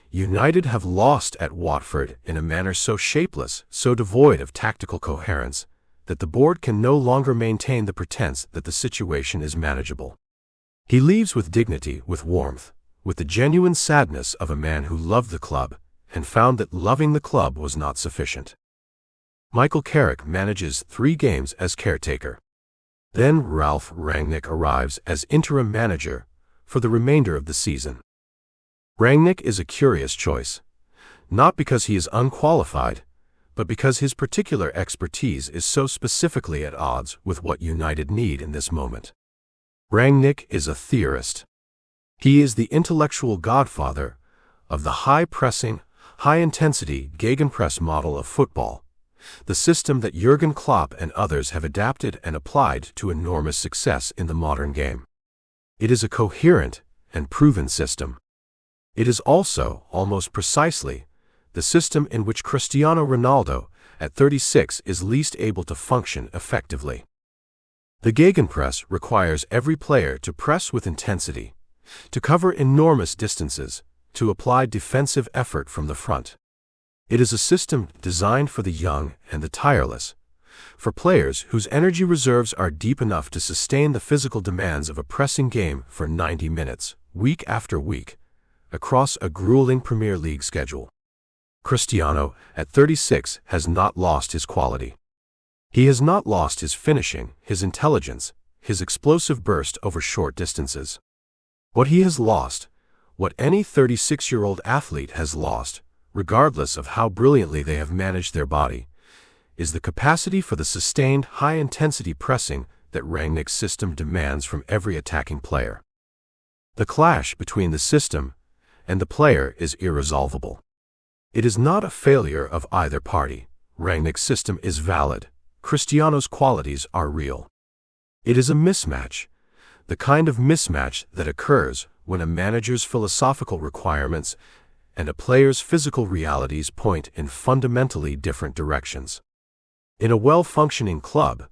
United have lost at Watford in a manner so shapeless, so devoid of tactical coherence, that the board can no longer maintain the pretense that the situation is manageable. He leaves with dignity, with warmth, with the genuine sadness of a man who loved the club and found that loving the club was not sufficient. Michael Carrick manages 3 games as caretaker. Then Ralph Rangnick arrives as interim manager for the remainder of the season. Rangnick is a curious choice, not because he is unqualified, but because his particular expertise is so specifically at odds with what United need in this moment. Rangnick is a theorist. He is the intellectual godfather of the high-pressing, high-intensity gegenpress model of football, the system that Jurgen Klopp and others have adapted and applied to enormous success in the modern game. It is a coherent and proven system. It is also, almost precisely, the system in which Cristiano Ronaldo, at 36, is least able to function effectively. The gegenpress requires every player to press with intensity, to cover enormous distances, to apply defensive effort from the front. It is a system designed for the young and the tireless, for players whose energy reserves are deep enough to sustain the physical demands of a pressing game for 90 minutes, week after week, across a grueling Premier League schedule. Cristiano, at 36, has not lost his quality. He has not lost his finishing, his intelligence, his explosive burst over short distances. What he has lost, what any 36-year-old athlete has lost, regardless of how brilliantly they have managed their body, is the capacity for the sustained high-intensity pressing that Rangnick's system demands from every attacking player. The clash between the system and the player is irresolvable. It is not a failure of either party. Rangnick's system is valid. Cristiano's qualities are real. It is a mismatch, the kind of mismatch that occurs when a manager's philosophical requirements and a player's physical realities point in fundamentally different directions. In a well-functioning club,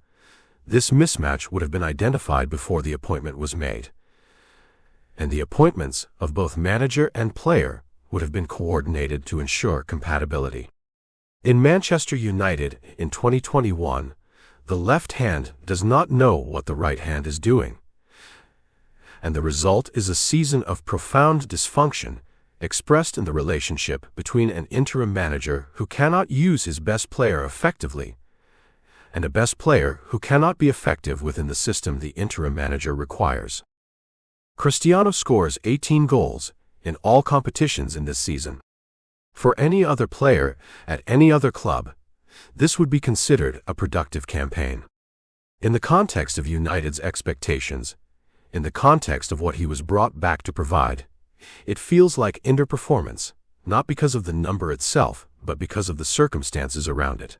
this mismatch would have been identified before the appointment was made, and the appointments of both manager and player would have been coordinated to ensure compatibility. In Manchester United in 2021, the left hand does not know what the right hand is doing, and the result is a season of profound dysfunction expressed in the relationship between an interim manager who cannot use his best player effectively and a best player who cannot be effective within the system the interim manager requires. Cristiano scores 18 goals in all competitions in this season. For any other player at any other club, this would be considered a productive campaign. In the context of United's expectations, in the context of what he was brought back to provide, it feels like underperformance, not because of the number itself, but because of the circumstances around it.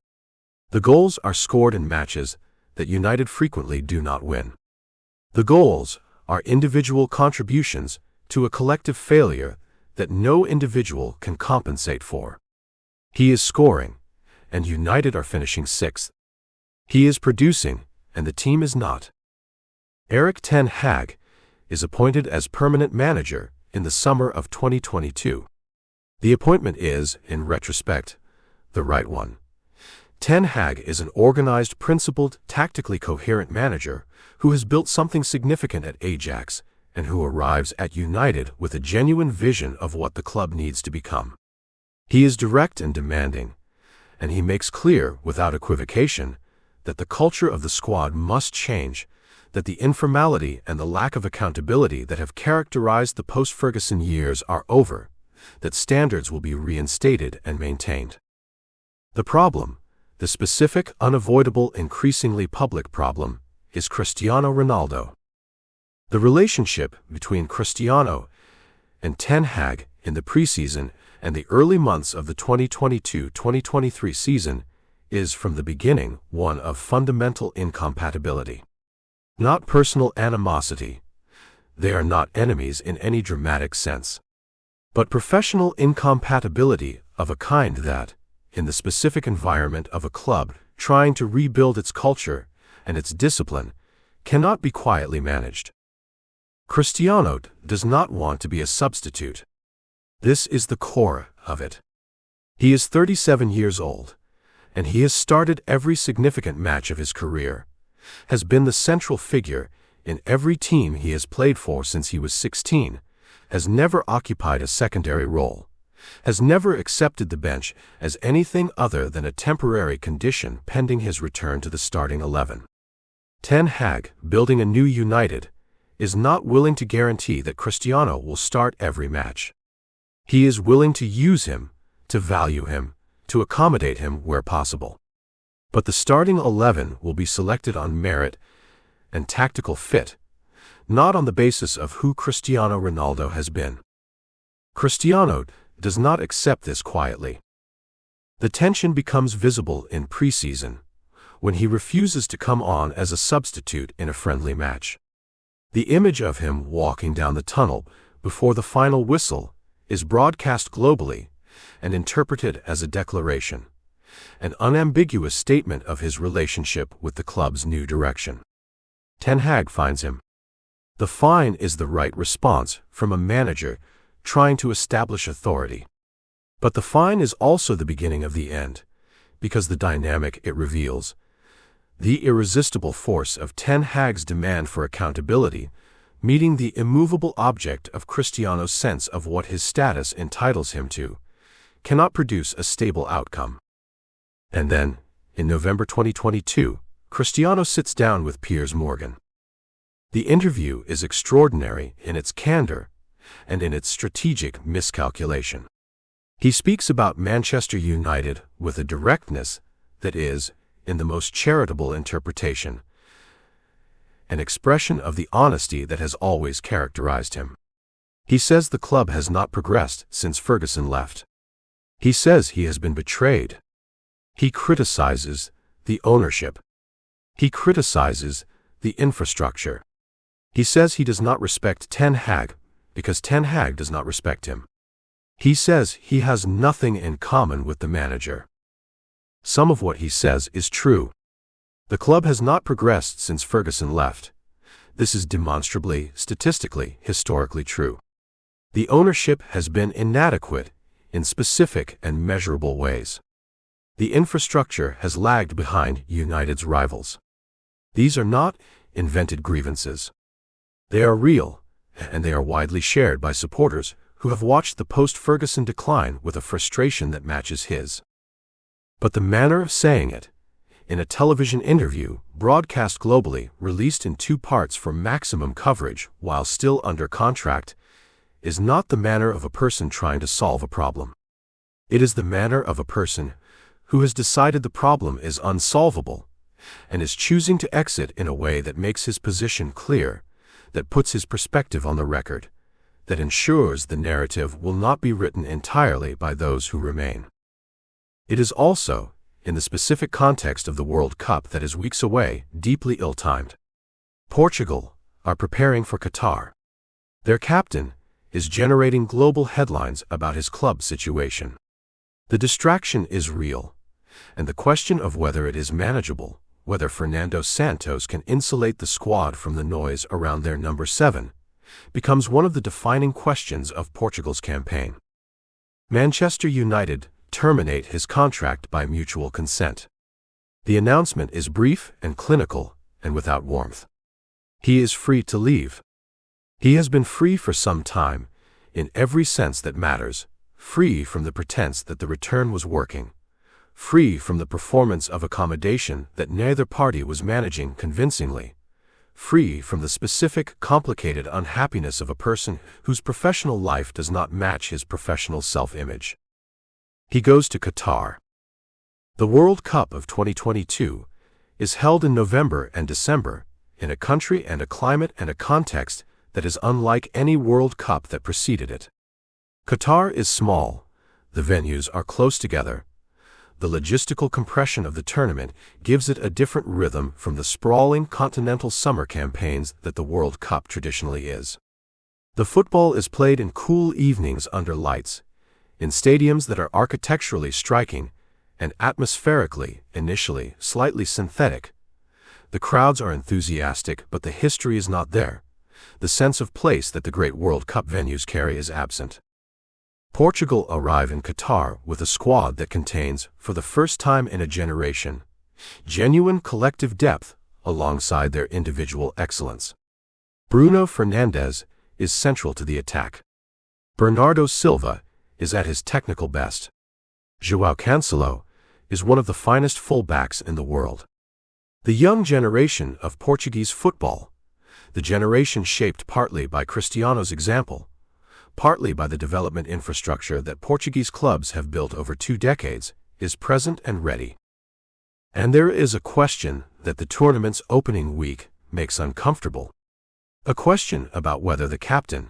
The goals are scored in matches that United frequently do not win. The goals are individual contributions to a collective failure that no individual can compensate for. He is scoring, and United are finishing sixth. He is producing, and the team is not. Erik ten Hag is appointed as permanent manager in the summer of 2022. The appointment is, in retrospect, the right one. Ten Hag is an organized, principled, tactically coherent manager who has built something significant at Ajax and who arrives at United with a genuine vision of what the club needs to become. He is direct and demanding, and he makes clear, without equivocation, that the culture of the squad must change, that the informality and the lack of accountability that have characterized the post-Ferguson years are over, that standards will be reinstated and maintained. The problem, the specific, unavoidable, increasingly public problem, is Cristiano Ronaldo. The relationship between Cristiano and Ten Hag in the preseason and the early months of the 2022-2023 season is, from the beginning, one of fundamental incompatibility. Not personal animosity. They are not enemies in any dramatic sense. But professional incompatibility of a kind that, in the specific environment of a club trying to rebuild its culture and its discipline, cannot be quietly managed. Cristiano does not want to be a substitute. This is the core of it. He is 37 years old, and he has started every significant match of his career, has been the central figure in every team he has played for since he was 16, has never occupied a secondary role, has never accepted the bench as anything other than a temporary condition pending his return to the starting 11. Ten Hag, building a new United, is not willing to guarantee that Cristiano will start every match. He is willing to use him, to value him, to accommodate him where possible. But the starting 11 will be selected on merit and tactical fit, not on the basis of who Cristiano Ronaldo has been. Cristiano does not accept this quietly. The tension becomes visible in preseason, when he refuses to come on as a substitute in a friendly match. The image of him walking down the tunnel before the final whistle is broadcast globally, and interpreted as a declaration, an unambiguous statement of his relationship with the club's new direction. Ten Hag fines him. The fine is the right response from a manager trying to establish authority. But the fine is also the beginning of the end, because the dynamic it reveals, the irresistible force of Ten Hag's demand for accountability, meeting the immovable object of Cristiano's sense of what his status entitles him to, cannot produce a stable outcome. And then, in November 2022, Cristiano sits down with Piers Morgan. The interview is extraordinary in its candor and in its strategic miscalculation. He speaks about Manchester United with a directness that is, in the most charitable interpretation, an expression of the honesty that has always characterized him. He says the club has not progressed since Ferguson left. He says he has been betrayed. He criticizes the ownership. He criticizes the infrastructure. He says he does not respect Ten Hag because Ten Hag does not respect him. He says he has nothing in common with the manager. Some of what he says is true. The club has not progressed since Ferguson left. This is demonstrably, statistically, historically true. The ownership has been inadequate in specific and measurable ways. The infrastructure has lagged behind United's rivals. These are not invented grievances. They are real, and they are widely shared by supporters who have watched the post-Ferguson decline with a frustration that matches his. But the manner of saying it, in a television interview broadcast globally, released in 2 parts for maximum coverage while still under contract, is not the manner of a person trying to solve a problem. It is the manner of a person who has decided the problem is unsolvable and is choosing to exit in a way that makes his position clear, that puts his perspective on the record, that ensures the narrative will not be written entirely by those who remain. It is also, in the specific context of the World Cup that is weeks away, deeply ill-timed. Portugal are preparing for Qatar. Their captain is generating global headlines about his club situation. The distraction is real, and the question of whether it is manageable, whether Fernando Santos can insulate the squad from the noise around their number 7, becomes one of the defining questions of Portugal's campaign. Manchester United terminate his contract by mutual consent. The announcement is brief and clinical and without warmth. He is free to leave. He has been free for some time, in every sense that matters, free from the pretense that the return was working, free from the performance of accommodation that neither party was managing convincingly, free from the specific, complicated unhappiness of a person whose professional life does not match his professional self-image. He goes to Qatar. The World Cup of 2022 is held in November and December, in a country and a climate and a context that is unlike any World Cup that preceded it. Qatar is small, the venues are close together. The logistical compression of the tournament gives it a different rhythm from the sprawling continental summer campaigns that the World Cup traditionally is. The football is played in cool evenings under lights, in stadiums that are architecturally striking and atmospherically, initially, slightly synthetic. The crowds are enthusiastic, but the history is not there. The sense of place that the great World Cup venues carry is absent. Portugal arrive in Qatar with a squad that contains, for the first time in a generation, genuine collective depth alongside their individual excellence. Bruno Fernandes is central to the attack. Bernardo Silva is at his technical best. João Cancelo is one of the finest full-backs in the world. The young generation of Portuguese football, the generation shaped partly by Cristiano's example, partly by the development infrastructure that Portuguese clubs have built over 2 decades, is present and ready. And there is a question that the tournament's opening week makes uncomfortable. A question about whether the captain,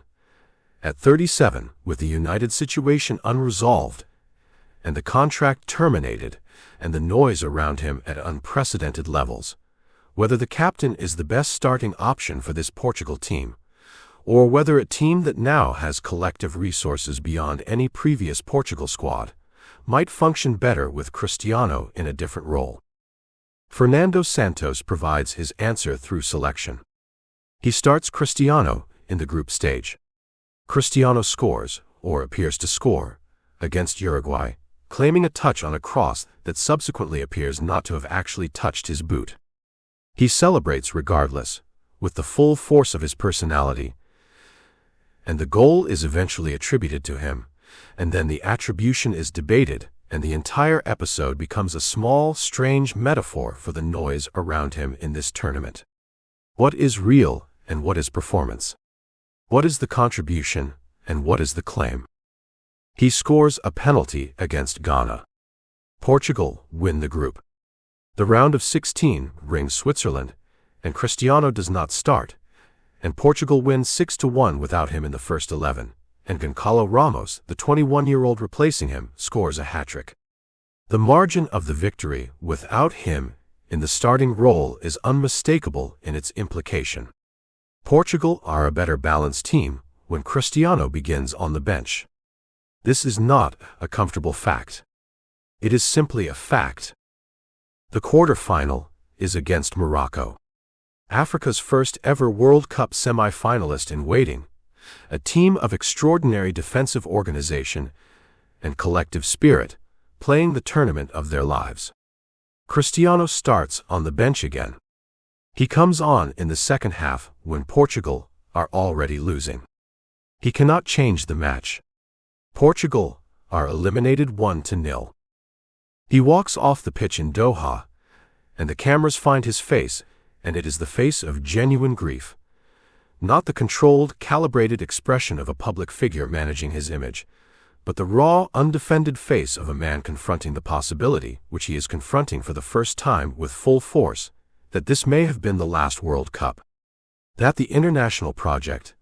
at 37, with the United situation unresolved, and the contract terminated, and the noise around him at unprecedented levels, whether the captain is the best starting option for this Portugal team, or whether a team that now has collective resources beyond any previous Portugal squad might function better with Cristiano in a different role. Fernando Santos provides his answer through selection. He starts Cristiano in the group stage. Cristiano scores, or appears to score, against Uruguay, claiming a touch on a cross that subsequently appears not to have actually touched his boot. He celebrates regardless, with the full force of his personality, and the goal is eventually attributed to him, and then the attribution is debated, and the entire episode becomes a small, strange metaphor for the noise around him in this tournament. What is real and what is performance? What is the contribution and what is the claim? He scores a penalty against Ghana. Portugal win the group. The round of 16 rings Switzerland, and Cristiano does not start, and Portugal wins 6-1 without him in the first 11, and Goncalo Ramos, the 21-year-old replacing him, scores a hat-trick. The margin of the victory without him in the starting role is unmistakable in its implication. Portugal are a better balanced team when Cristiano begins on the bench. This is not a comfortable fact. It is simply a fact. The quarter-final is against Morocco, Africa's first ever World Cup semi-finalist in waiting, a team of extraordinary defensive organization and collective spirit, playing the tournament of their lives. Cristiano starts on the bench again. He comes on in the second half when Portugal are already losing. He cannot change the match. Portugal are eliminated 1-0. He walks off the pitch in Doha, and the cameras find his face, and it is the face of genuine grief. Not the controlled, calibrated expression of a public figure managing his image, but the raw, undefended face of a man confronting the possibility, which he is confronting for the first time with full force, that this may have been the last World Cup. That the international project,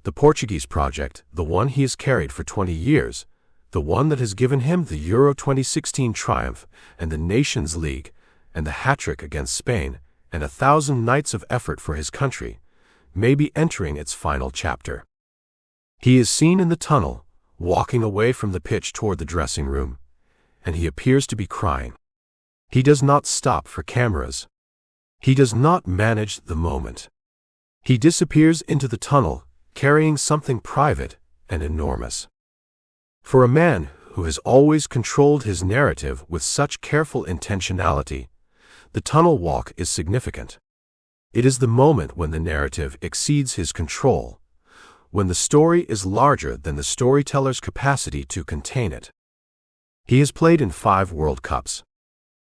the Portuguese project, the one he has carried for 20 years, the one that has given him the Euro 2016 triumph and the Nations League and the hat-trick against Spain and 1,000 nights of effort for his country, may be entering its final chapter. He is seen in the tunnel, walking away from the pitch toward the dressing room, and he appears to be crying. He does not stop for cameras. He does not manage the moment. He disappears into the tunnel, carrying something private and enormous. For a man who has always controlled his narrative with such careful intentionality, the tunnel walk is significant. It is the moment when the narrative exceeds his control, when the story is larger than the storyteller's capacity to contain it. He has played in 5 World Cups.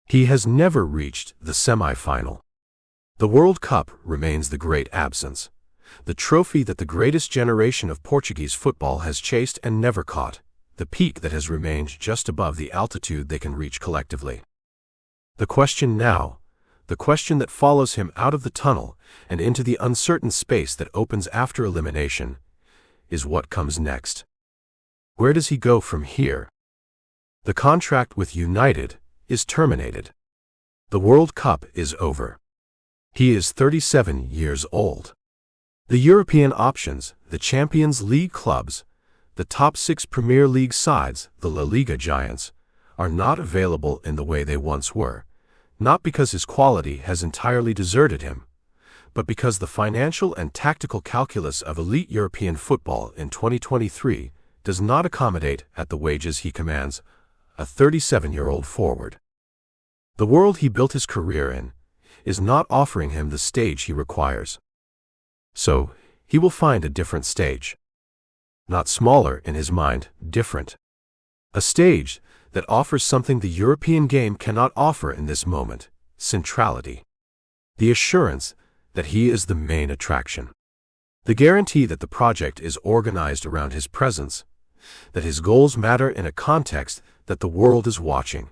He has never reached the semi-final. The World Cup remains the great absence, the trophy that the greatest generation of Portuguese football has chased and never caught, the peak that has remained just above the altitude they can reach collectively. The question now, the question that follows him out of the tunnel and into the uncertain space that opens after elimination, is what comes next. Where does he go from here? The contract with United is terminated. The World Cup is over. He is 37 years old. The European options, the Champions League clubs, the top 6 Premier League sides, the La Liga giants, are not available in the way they once were, not because his quality has entirely deserted him, but because the financial and tactical calculus of elite European football in 2023 does not accommodate at the wages he commands a 37-year-old forward. The world he built his career in is not offering him the stage he requires. So, he will find a different stage. Not smaller in his mind, different. A stage that offers something the European game cannot offer in this moment, centrality. The assurance that he is the main attraction. The guarantee that the project is organized around his presence, that his goals matter in a context that the world is watching,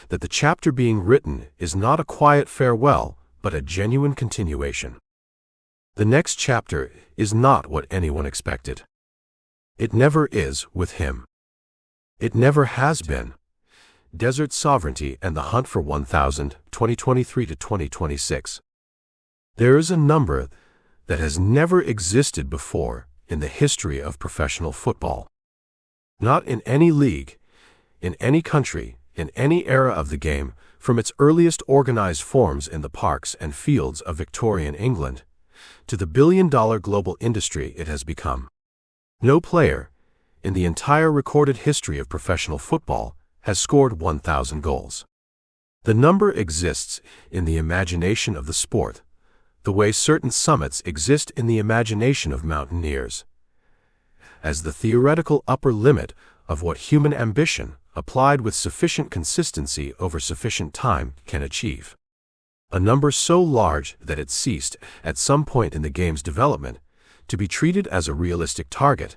that the chapter being written is not a quiet farewell, but a genuine continuation. The next chapter is not what anyone expected. It never is with him. It never has been. Desert Sovereignty and the Hunt for 1000, 2023 to 2026. There is a number that has never existed before in the history of professional football. Not in any league, in any country, in any era of the game, from its earliest organized forms in the parks and fields of Victorian England, to the billion-dollar global industry it has become. No player, in the entire recorded history of professional football, has scored 1,000 goals. The number exists in the imagination of the sport, the way certain summits exist in the imagination of mountaineers, as the theoretical upper limit of what human ambition, applied with sufficient consistency over sufficient time, can achieve. A number so large that it ceased, at some point in the game's development, to be treated as a realistic target,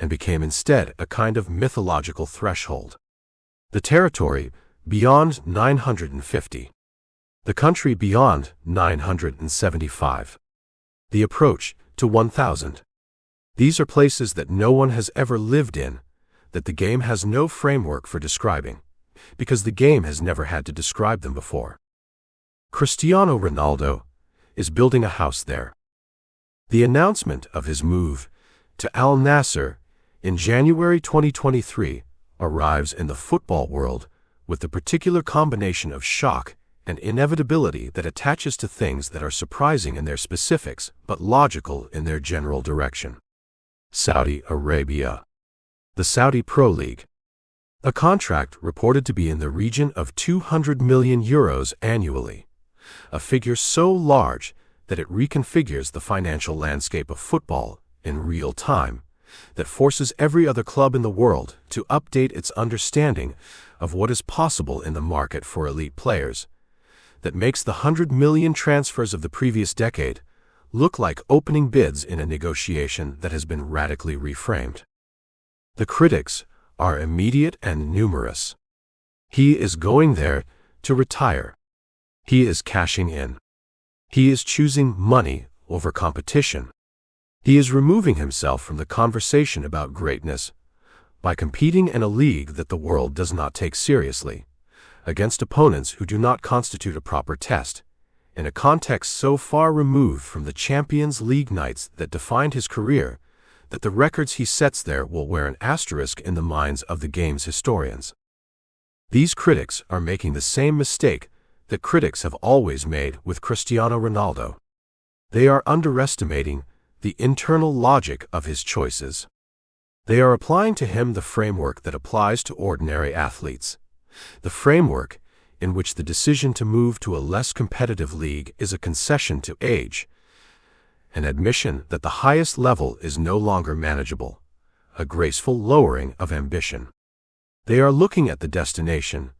and became instead a kind of mythological threshold. The territory beyond 950. The country beyond 975. The approach to 1,000. These are places that no one has ever lived in, that the game has no framework for describing, because the game has never had to describe them before. Cristiano Ronaldo is building a house there. The announcement of his move to Al Nassr in January 2023 arrives in the football world with the particular combination of shock and inevitability that attaches to things that are surprising in their specifics but logical in their general direction. Saudi Arabia. The Saudi Pro League. A contract reported to be in the region of €200 million annually, a figure so large that it reconfigures the financial landscape of football in real time, that forces every other club in the world to update its understanding of what is possible in the market for elite players, that makes the 100 million transfers of the previous decade look like opening bids in a negotiation that has been radically reframed. The critics are immediate and numerous. He is going there to retire. He is cashing in. He is choosing money over competition. He is removing himself from the conversation about greatness by competing in a league that the world does not take seriously, against opponents who do not constitute a proper test, in a context so far removed from the Champions League nights that defined his career that the records he sets there will wear an asterisk in the minds of the game's historians. These critics are making the same mistake that critics have always made with Cristiano Ronaldo. They are underestimating the internal logic of his choices. They are applying to him the framework that applies to ordinary athletes, the framework in which the decision to move to a less competitive league is a concession to age, an admission that the highest level is no longer manageable, a graceful lowering of ambition. They are looking at the destination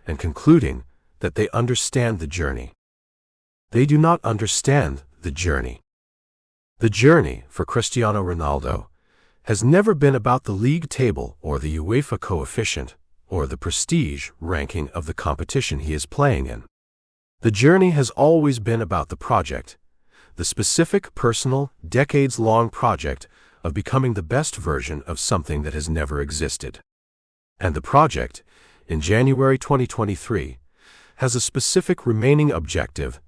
and concluding that they understand the journey. They do not understand the journey. The journey for Cristiano Ronaldo has never been about the league table or the UEFA coefficient or the prestige ranking of the competition he is playing in. The journey has always been about the project, the specific, personal, decades-long project of becoming the best version of something that has never existed. And the project, in January 2023, has a specific remaining objective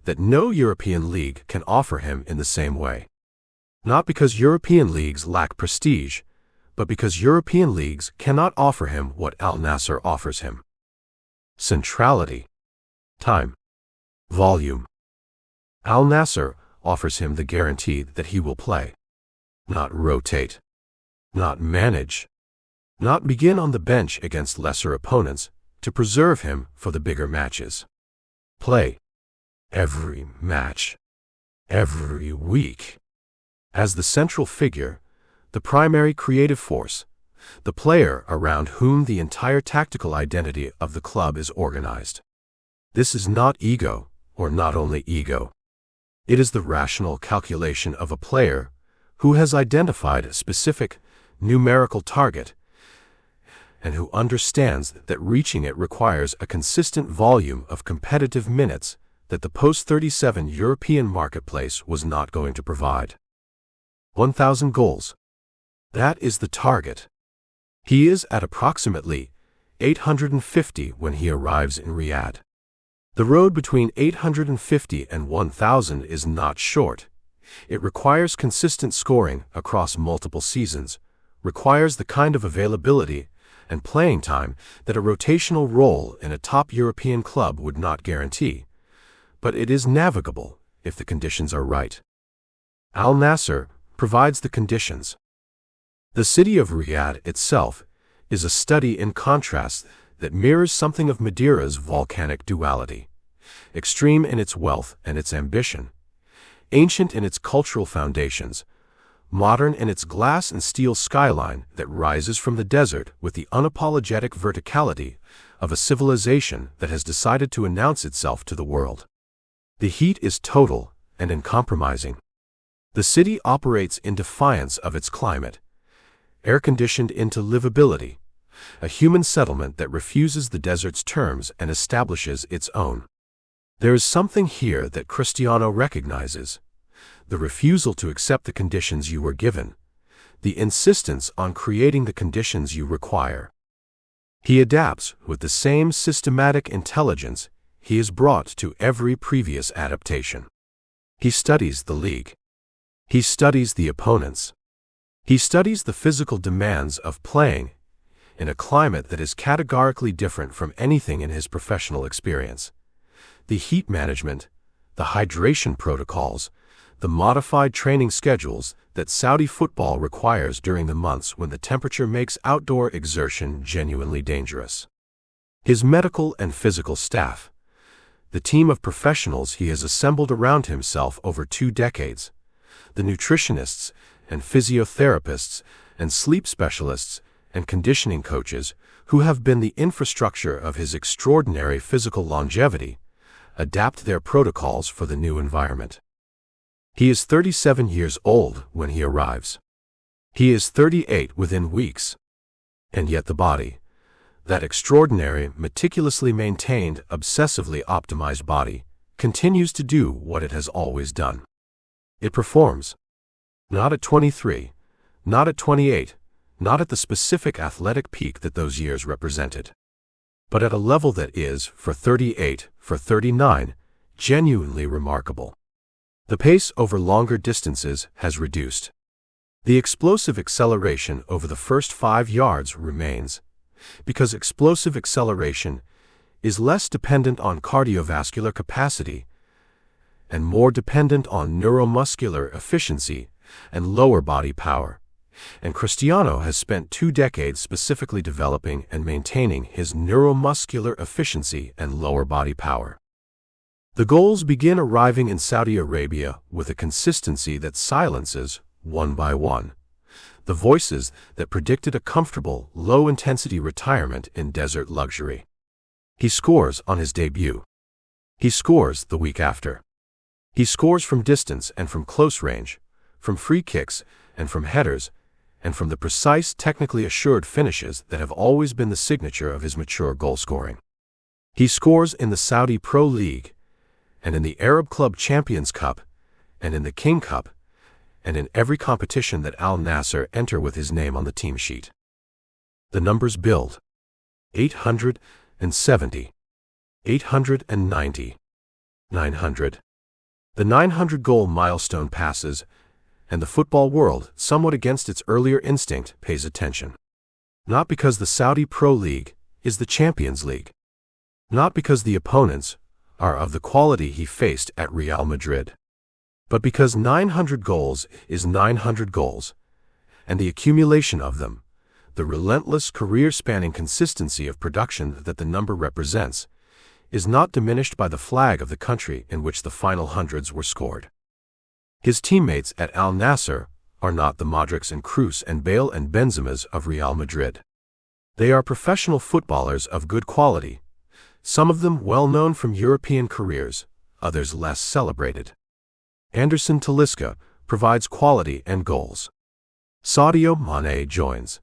that no European league can offer him in the same way. Not because European leagues lack prestige, but because European leagues cannot offer him what Al Nassr offers him. Centrality. Time. Volume. Al Nassr offers him the guarantee that he will play. Not rotate. Not manage. Not begin on the bench against lesser opponents to preserve him for the bigger matches. Play. Every match. Every week. As the central figure, the primary creative force, the player around whom the entire tactical identity of the club is organized. This is not ego, or not only ego. It is the rational calculation of a player who has identified a specific, numerical target and who understands that reaching it requires a consistent volume of competitive minutes that the post-37 European marketplace was not going to provide. 1,000 goals. That is the target. He is at approximately 850 when he arrives in Riyadh. The road between 850 and 1000 is not short. It requires consistent scoring across multiple seasons, requires the kind of availability and playing time that a rotational role in a top European club would not guarantee. But it is navigable if the conditions are right. Al Nassr provides the conditions. The city of Riyadh itself is a study in contrast that mirrors something of Madeira's volcanic duality, extreme in its wealth and its ambition, ancient in its cultural foundations, modern in its glass and steel skyline that rises from the desert with the unapologetic verticality of a civilization that has decided to announce itself to the world. The heat is total and uncompromising. The city operates in defiance of its climate, air-conditioned into livability, a human settlement that refuses the desert's terms and establishes its own. There is something here that Cristiano recognizes: the refusal to accept the conditions you were given, the insistence on creating the conditions you require. He adapts with the same systematic intelligence he has brought to every previous adaptation. He studies the league. He studies the opponents. He studies the physical demands of playing in a climate that is categorically different from anything in his professional experience. The heat management, the hydration protocols, the modified training schedules that Saudi football requires during the months when the temperature makes outdoor exertion genuinely dangerous. His medical and physical staff, the team of professionals he has assembled around himself over 2 decades, the nutritionists and physiotherapists and sleep specialists and conditioning coaches who have been the infrastructure of his extraordinary physical longevity, adapt their protocols for the new environment. He is 37 years old when he arrives. He is 38 within weeks. And yet the body, that extraordinary, meticulously maintained, obsessively optimized body, continues to do what it has always done. It performs. Not at 23, not at 28, not at the specific athletic peak that those years represented, but at a level that is, for 38, for 39, genuinely remarkable. The pace over longer distances has reduced. The explosive acceleration over the first 5 yards remains, because explosive acceleration is less dependent on cardiovascular capacity and more dependent on neuromuscular efficiency and lower body power. And Cristiano has spent 2 decades specifically developing and maintaining his neuromuscular efficiency and lower body power. The goals begin arriving in Saudi Arabia with a consistency that silences, one by one, the voices that predicted a comfortable, low-intensity retirement in desert luxury. He scores on his debut. He scores the week after. He scores from distance and from close range, from free kicks and from headers, and from the precise, technically assured finishes that have always been the signature of his mature goal-scoring. He scores in the Saudi Pro League, and in the Arab Club Champions Cup, and in the King Cup, and in every competition that Al Nassr enter with his name on the team sheet. The numbers build. 870. 890. 900. The 900-goal milestone passes, and the football world, somewhat against its earlier instinct, pays attention. Not because the Saudi Pro League is the Champions League. Not because the opponents are of the quality he faced at Real Madrid. But because 900 goals is 900 goals, and the accumulation of them, the relentless career-spanning consistency of production that the number represents, is not diminished by the flag of the country in which the final hundreds were scored. His teammates at Al Nassr are not the Modrics and Kroos and Bale and Benzemas of Real Madrid. They are professional footballers of good quality, some of them well known from European careers, others less celebrated. Anderson Talisca provides quality and goals. Sadio Mane joins,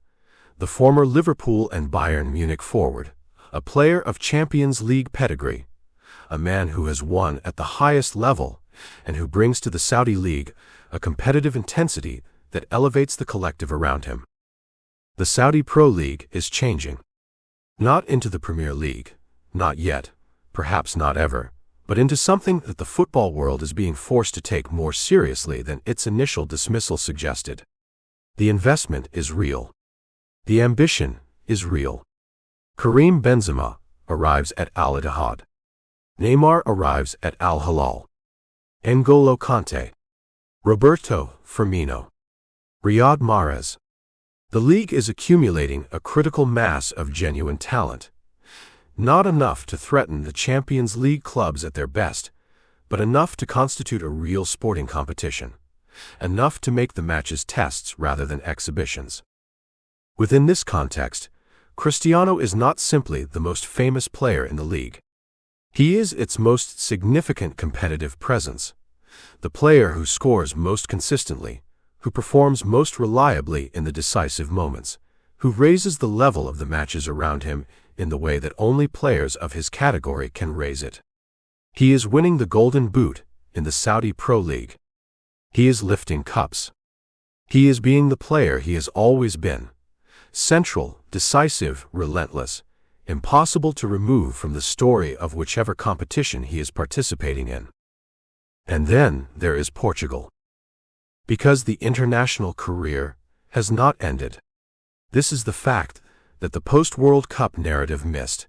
the former Liverpool and Bayern Munich forward, a player of Champions League pedigree, a man who has won at the highest level and who brings to the Saudi League a competitive intensity that elevates the collective around him. The Saudi Pro League is changing. Not into the Premier League, not yet, perhaps not ever, but into something that the football world is being forced to take more seriously than its initial dismissal suggested. The investment is real. The ambition is real. Karim Benzema arrives at Al Ittihad. Neymar arrives at Al Hilal. N'Golo Kanté. Roberto Firmino. Riyad Mahrez. The league is accumulating a critical mass of genuine talent. Not enough to threaten the Champions League clubs at their best, but enough to constitute a real sporting competition. Enough to make the matches tests rather than exhibitions. Within this context, Cristiano is not simply the most famous player in the league. He is its most significant competitive presence, the player who scores most consistently, who performs most reliably in the decisive moments, who raises the level of the matches around him in the way that only players of his category can raise it. He is winning the Golden Boot in the Saudi Pro League. He is lifting cups. He is being the player he has always been. Central, decisive, relentless, impossible to remove from the story of whichever competition he is participating in. And then there is Portugal. Because the international career has not ended. This is the fact that the post-World Cup narrative missed,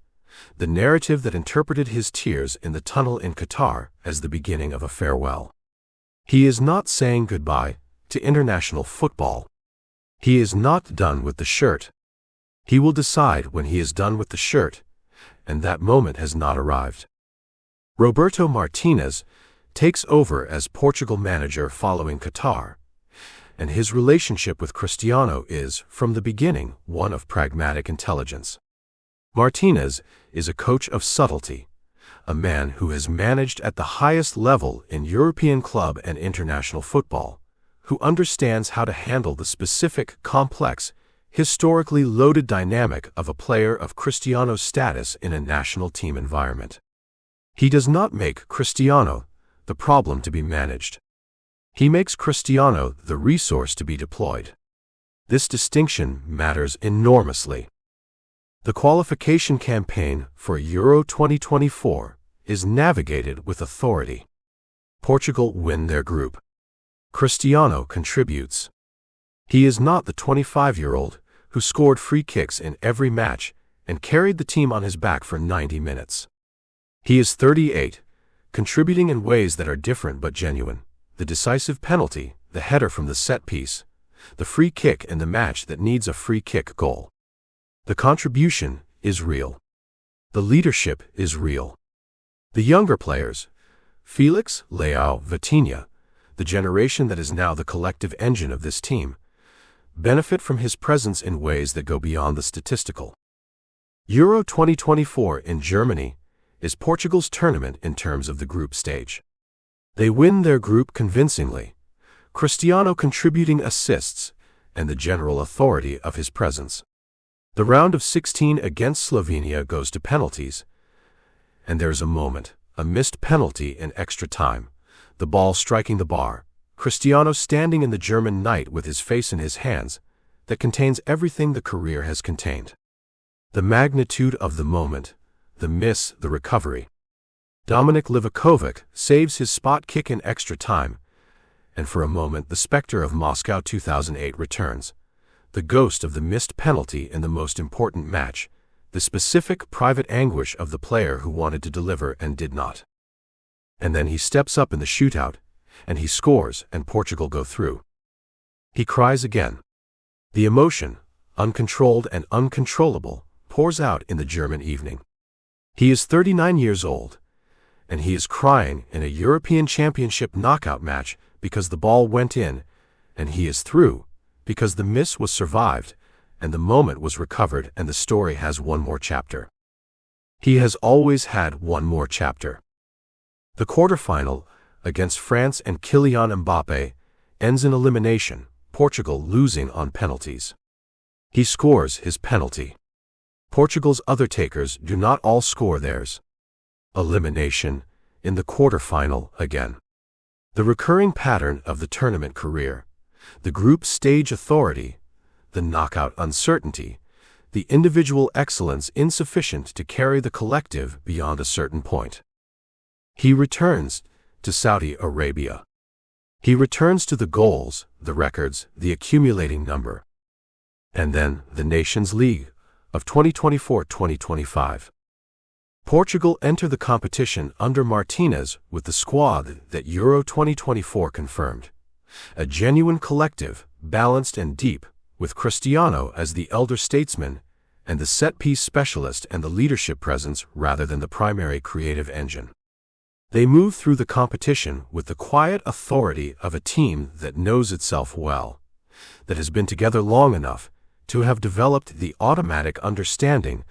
the narrative that interpreted his tears in the tunnel in Qatar as the beginning of a farewell. He is not saying goodbye to international football. He is not done with the shirt. He will decide when he is done with the shirt, and that moment has not arrived. Roberto Martinez takes over as Portugal manager following Qatar, and his relationship with Cristiano is, from the beginning, one of pragmatic intelligence. Martinez is a coach of subtlety, a man who has managed at the highest level in European club and international football, who understands how to handle the specific, complex, historically loaded dynamic of a player of Cristiano's status in a national team environment. He does not make Cristiano the problem to be managed. He makes Cristiano the resource to be deployed. This distinction matters enormously. The qualification campaign for Euro 2024 is navigated with authority. Portugal win their group. Cristiano contributes. He is not the 25-year-old who scored free kicks in every match and carried the team on his back for 90 minutes. He is 38, contributing in ways that are different but genuine. The decisive penalty, the header from the set piece, the free kick in the match that needs a free kick goal. The contribution is real. The leadership is real. The younger players, Felix, Leao, Vitinha, the generation that is now the collective engine of this team, benefit from his presence in ways that go beyond the statistical. Euro 2024 in Germany is Portugal's tournament in terms of the group stage. They win their group convincingly, Cristiano contributing assists and the general authority of his presence. The round of 16 against Slovenia goes to penalties, and there's a moment, a missed penalty in extra time, the ball striking the bar, Cristiano standing in the German night with his face in his hands, that contains everything the career has contained. The magnitude of the moment, the miss, the recovery. Dominik Livakovic saves his spot kick in extra time, and for a moment the specter of Moscow 2008 returns, the ghost of the missed penalty in the most important match, the specific private anguish of the player who wanted to deliver and did not. And then he steps up in the shootout, and he scores, and Portugal go through. He cries again. The emotion, uncontrolled and uncontrollable, pours out in the German evening. He is 39 years old, and he is crying in a European Championship knockout match because the ball went in, and he is through, because the miss was survived, and the moment was recovered, and the story has one more chapter. He has always had one more chapter. The quarterfinal, against France and Kylian Mbappé, ends in elimination, Portugal losing on penalties. He scores his penalty. Portugal's other takers do not all score theirs. Elimination, in the quarterfinal again. The recurring pattern of the tournament career, the group stage authority, the knockout uncertainty, the individual excellence insufficient to carry the collective beyond a certain point. He returns to Saudi Arabia. He returns to the goals, the records, the accumulating number. And then the Nations League of 2024-2025. Portugal enter the competition under Martinez with the squad that Euro 2024 confirmed. A genuine collective, balanced and deep, with Cristiano as the elder statesman and the set-piece specialist and the leadership presence rather than the primary creative engine. They move through the competition with the quiet authority of a team that knows itself well, that has been together long enough to have developed the automatic understanding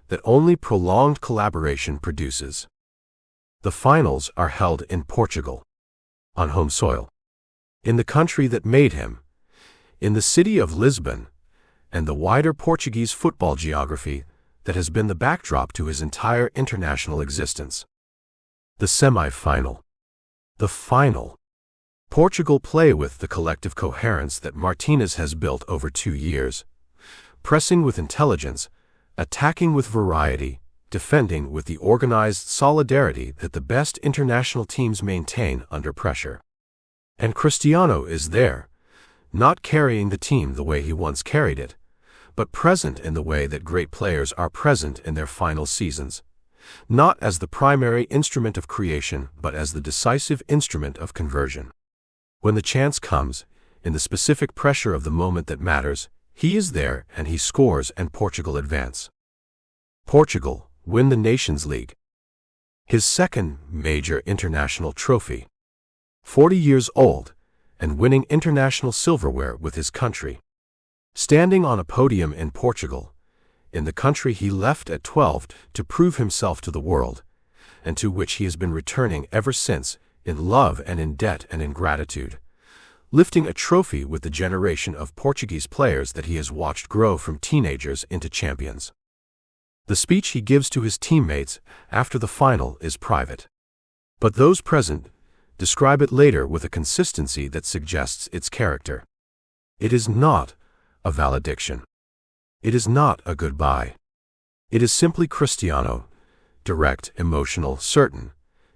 that only prolonged collaboration produces. The finals are held in Portugal, on home soil, in the country that made him, in the city of Lisbon, and the wider Portuguese football geography that has been the backdrop to his entire international existence. The semi-final. The final. Portugal play with the collective coherence that Martinez has built over 2 years, pressing with intelligence, attacking with variety, defending with the organized solidarity that the best international teams maintain under pressure. And Cristiano is there, not carrying the team the way he once carried it, but present in the way that great players are present in their final seasons, not as the primary instrument of creation but as the decisive instrument of conversion. When the chance comes, in the specific pressure of the moment that matters, he is there and he scores and Portugal advance. Portugal win the Nations League. His second major international trophy. 40 years old and winning international silverware with his country. Standing on a podium in Portugal, in the country he left at 12 to prove himself to the world, and to which he has been returning ever since, in love and in debt and in gratitude, lifting a trophy with the generation of Portuguese players that he has watched grow from teenagers into champions. The speech he gives to his teammates after the final is private. But those present describe it later with a consistency that suggests its character. It is not a valediction. It is not a goodbye. It is simply Cristiano, direct, emotional, certain,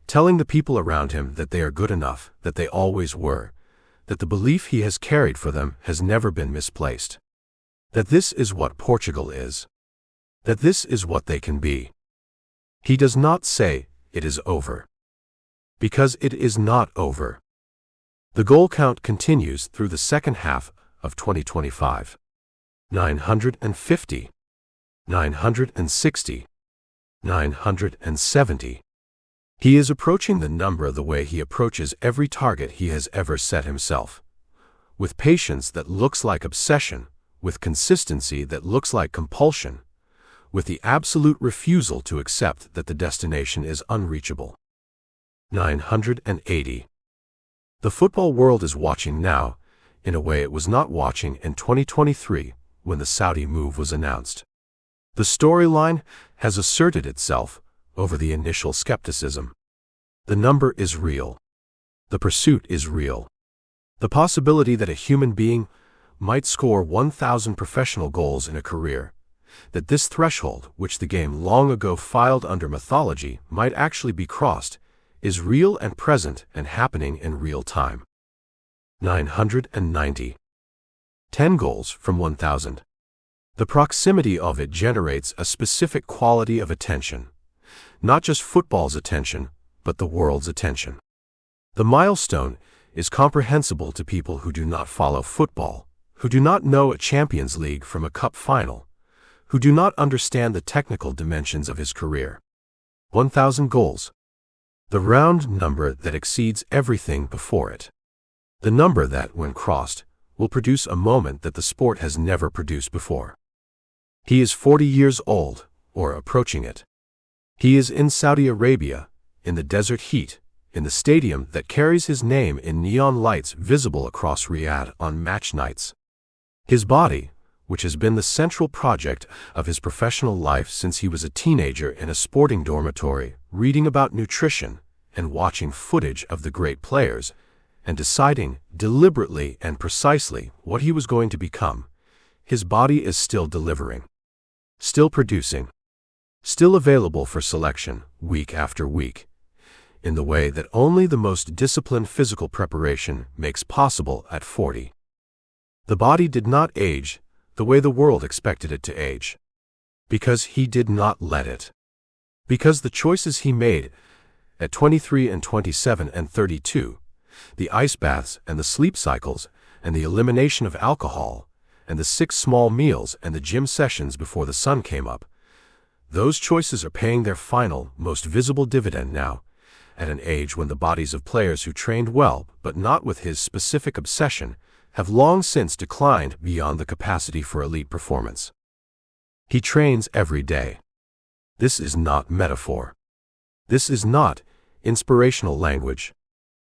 telling the people around him that they are good enough, that they always were, that the belief he has carried for them has never been misplaced. That this is what Portugal is. That this is what they can be. He does not say, it is over. Because it is not over. The goal count continues through the second half of 2025. 950. 960. 970. He is approaching the number the way he approaches every target he has ever set himself. With patience that looks like obsession, with consistency that looks like compulsion, with the absolute refusal to accept that the destination is unreachable. 980. The football world is watching now, in a way it was not watching in 2023 when the Saudi move was announced. The storyline has asserted itself over the initial skepticism. The number is real. The pursuit is real. The possibility that a human being might score 1,000 professional goals in a career, that this threshold, which the game long ago filed under mythology, might actually be crossed, is real and present and happening in real time. 990. 10 goals from 1,000. The proximity of it generates a specific quality of attention. Not just football's attention, but the world's attention. The milestone is comprehensible to people who do not follow football, who do not know a Champions League from a cup final, who do not understand the technical dimensions of his career. 1,000 goals. The round number that exceeds everything before it. The number that, when crossed, will produce a moment that the sport has never produced before. He is 40 years old, or approaching it. He is in Saudi Arabia, in the desert heat, in the stadium that carries his name in neon lights visible across Riyadh on match nights. His body, which has been the central project of his professional life since he was a teenager in a sporting dormitory, reading about nutrition and watching footage of the great players, and deciding deliberately and precisely what he was going to become, his body is still delivering. still producing, still available for selection week after week, in the way that only the most disciplined physical preparation makes possible at 40. The body did not age the way the world expected it to age, because he did not let it. Because the choices he made at 23 and 27 and 32, the ice baths and the sleep cycles and the elimination of alcohol and the 6 small meals and the gym sessions before the sun came up, those choices are paying their final, most visible dividend now, at an age when the bodies of players who trained well but not with his specific obsession have long since declined beyond the capacity for elite performance. He trains every day. This is not metaphor. This is not inspirational language.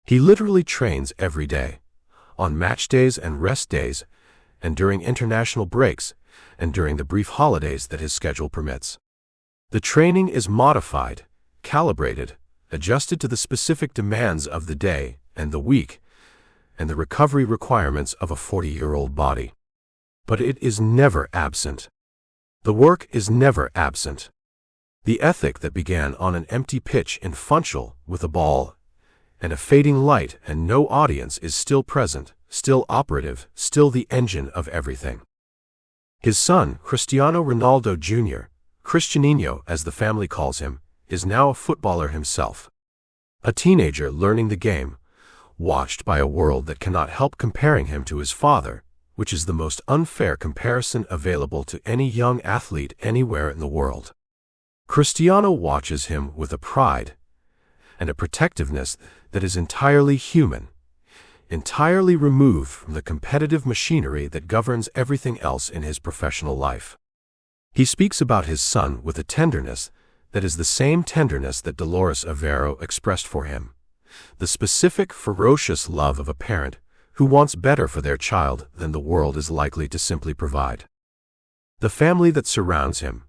He literally trains every day, on match days and rest days, and during international breaks, and during the brief holidays that his schedule permits. The training is modified, calibrated, adjusted to the specific demands of the day and the week, and the recovery requirements of a 40-year-old body. But it is never absent. The work is never absent. The ethic that began on an empty pitch in Funchal with a ball and a fading light and no audience is still present, still operative, still the engine of everything. His son, Cristiano Ronaldo Jr., Cristianinho as the family calls him, is now a footballer himself. A teenager learning the game, watched by a world that cannot help comparing him to his father, which is the most unfair comparison available to any young athlete anywhere in the world. Cristiano watches him with a pride and a protectiveness that is entirely human, entirely removed from the competitive machinery that governs everything else in his professional life. He speaks about his son with a tenderness that is the same tenderness that Dolores Aveiro expressed for him, the specific, ferocious love of a parent who wants better for their child than the world is likely to simply provide. The family that surrounds him,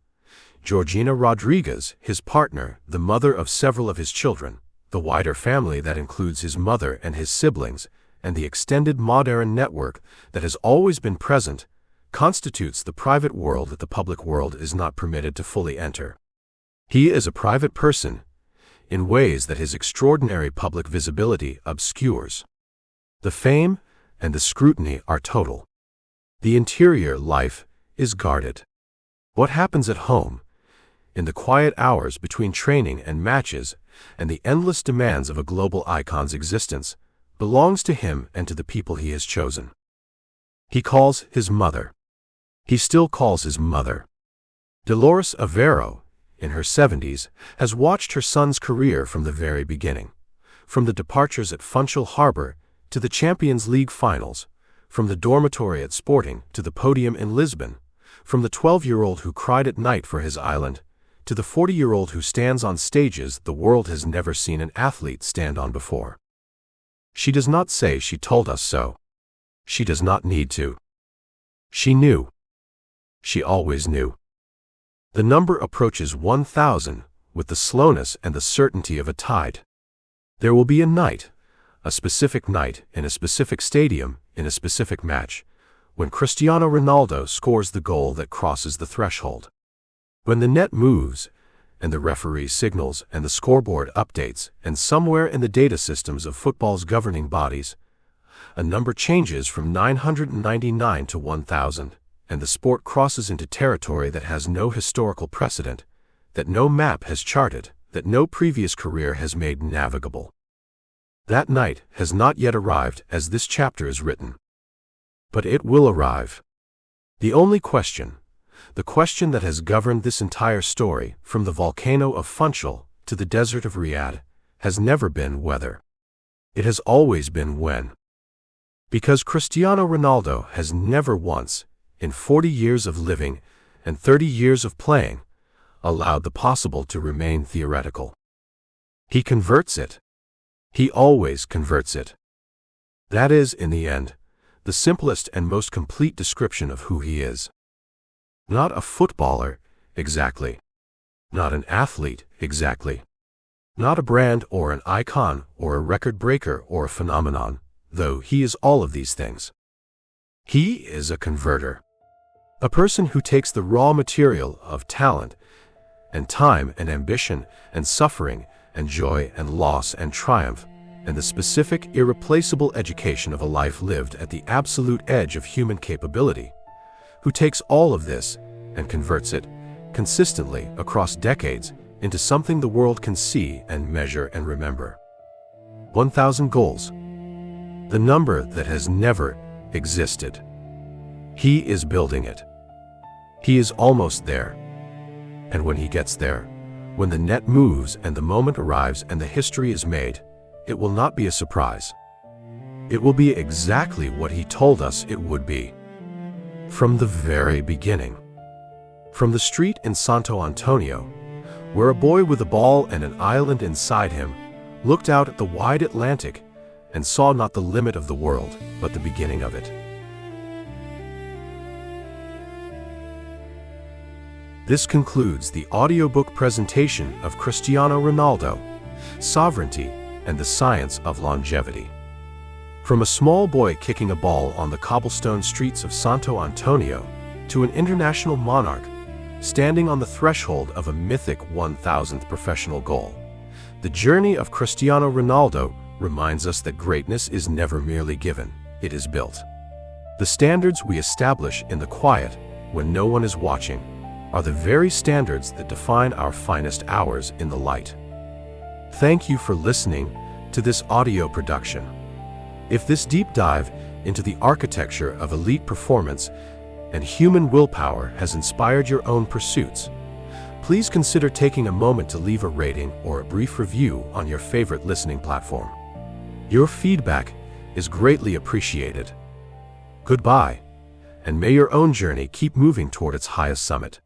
Georgina Rodriguez, his partner, the mother of several of his children, the wider family that includes his mother and his siblings, and the extended Madeira network that has always been present, constitutes the private world that the public world is not permitted to fully enter. He is a private person, in ways that his extraordinary public visibility obscures. The fame and the scrutiny are total. The interior life is guarded. What happens at home, in the quiet hours between training and matches, and the endless demands of a global icon's existence, belongs to him and to the people he has chosen. He calls his mother. He still calls his mother. Dolores Aveiro, in her 70s, has watched her son's career from the very beginning, from the departures at Funchal Harbor to the Champions League finals, from the dormitory at Sporting to the podium in Lisbon, from the 12-year-old who cried at night for his island to the 40-year-old who stands on stages the world has never seen an athlete stand on before. She does not say she told us so. She does not need to. She knew. She always knew. The number approaches 1,000 with the slowness and the certainty of a tide. There will be a night, a specific night in a specific stadium in a specific match, when Cristiano Ronaldo scores the goal that crosses the threshold. When the net moves, and the referee signals and the scoreboard updates, and somewhere in the data systems of football's governing bodies, a number changes from 999 to 1,000. And the sport crosses into territory that has no historical precedent, that no map has charted, that no previous career has made navigable. That night has not yet arrived as this chapter is written. But it will arrive. The only question, the question that has governed this entire story, from the volcano of Funchal to the desert of Riyadh, has never been whether. It has always been when. Because Cristiano Ronaldo has never once, in 40 years of living and 30 years of playing, allowed the possible to remain theoretical. He converts it. He always converts it. That is, in the end, the simplest and most complete description of who he is. Not a footballer, exactly. Not an athlete, exactly. Not a brand or an icon or a record breaker or a phenomenon, though he is all of these things. He is a converter. A person who takes the raw material of talent and time and ambition and suffering and joy and loss and triumph and the specific, irreplaceable education of a life lived at the absolute edge of human capability, who takes all of this and converts it consistently across decades into something the world can see and measure and remember. 1,000 goals. The number that has never existed. He is building it. He is almost there. And when he gets there, when the net moves and the moment arrives and the history is made, it will not be a surprise. It will be exactly what he told us it would be. From the very beginning. From the street in Santo Antonio, where a boy with a ball and an island inside him looked out at the wide Atlantic and saw not the limit of the world, but the beginning of it. This concludes the audiobook presentation of Cristiano Ronaldo, Sovereignty and the Science of Longevity. From a small boy kicking a ball on the cobblestone streets of Santo Antonio to an international monarch standing on the threshold of a mythic 1,000th professional goal, the journey of Cristiano Ronaldo reminds us that greatness is never merely given, it is built. The standards we establish in the quiet, when no one is watching, are the very standards that define our finest hours in the light. Thank you for listening to this audio production. If this deep dive into the architecture of elite performance and human willpower has inspired your own pursuits, please consider taking a moment to leave a rating or a brief review on your favorite listening platform. Your feedback is greatly appreciated. Goodbye, and may your own journey keep moving toward its highest summit.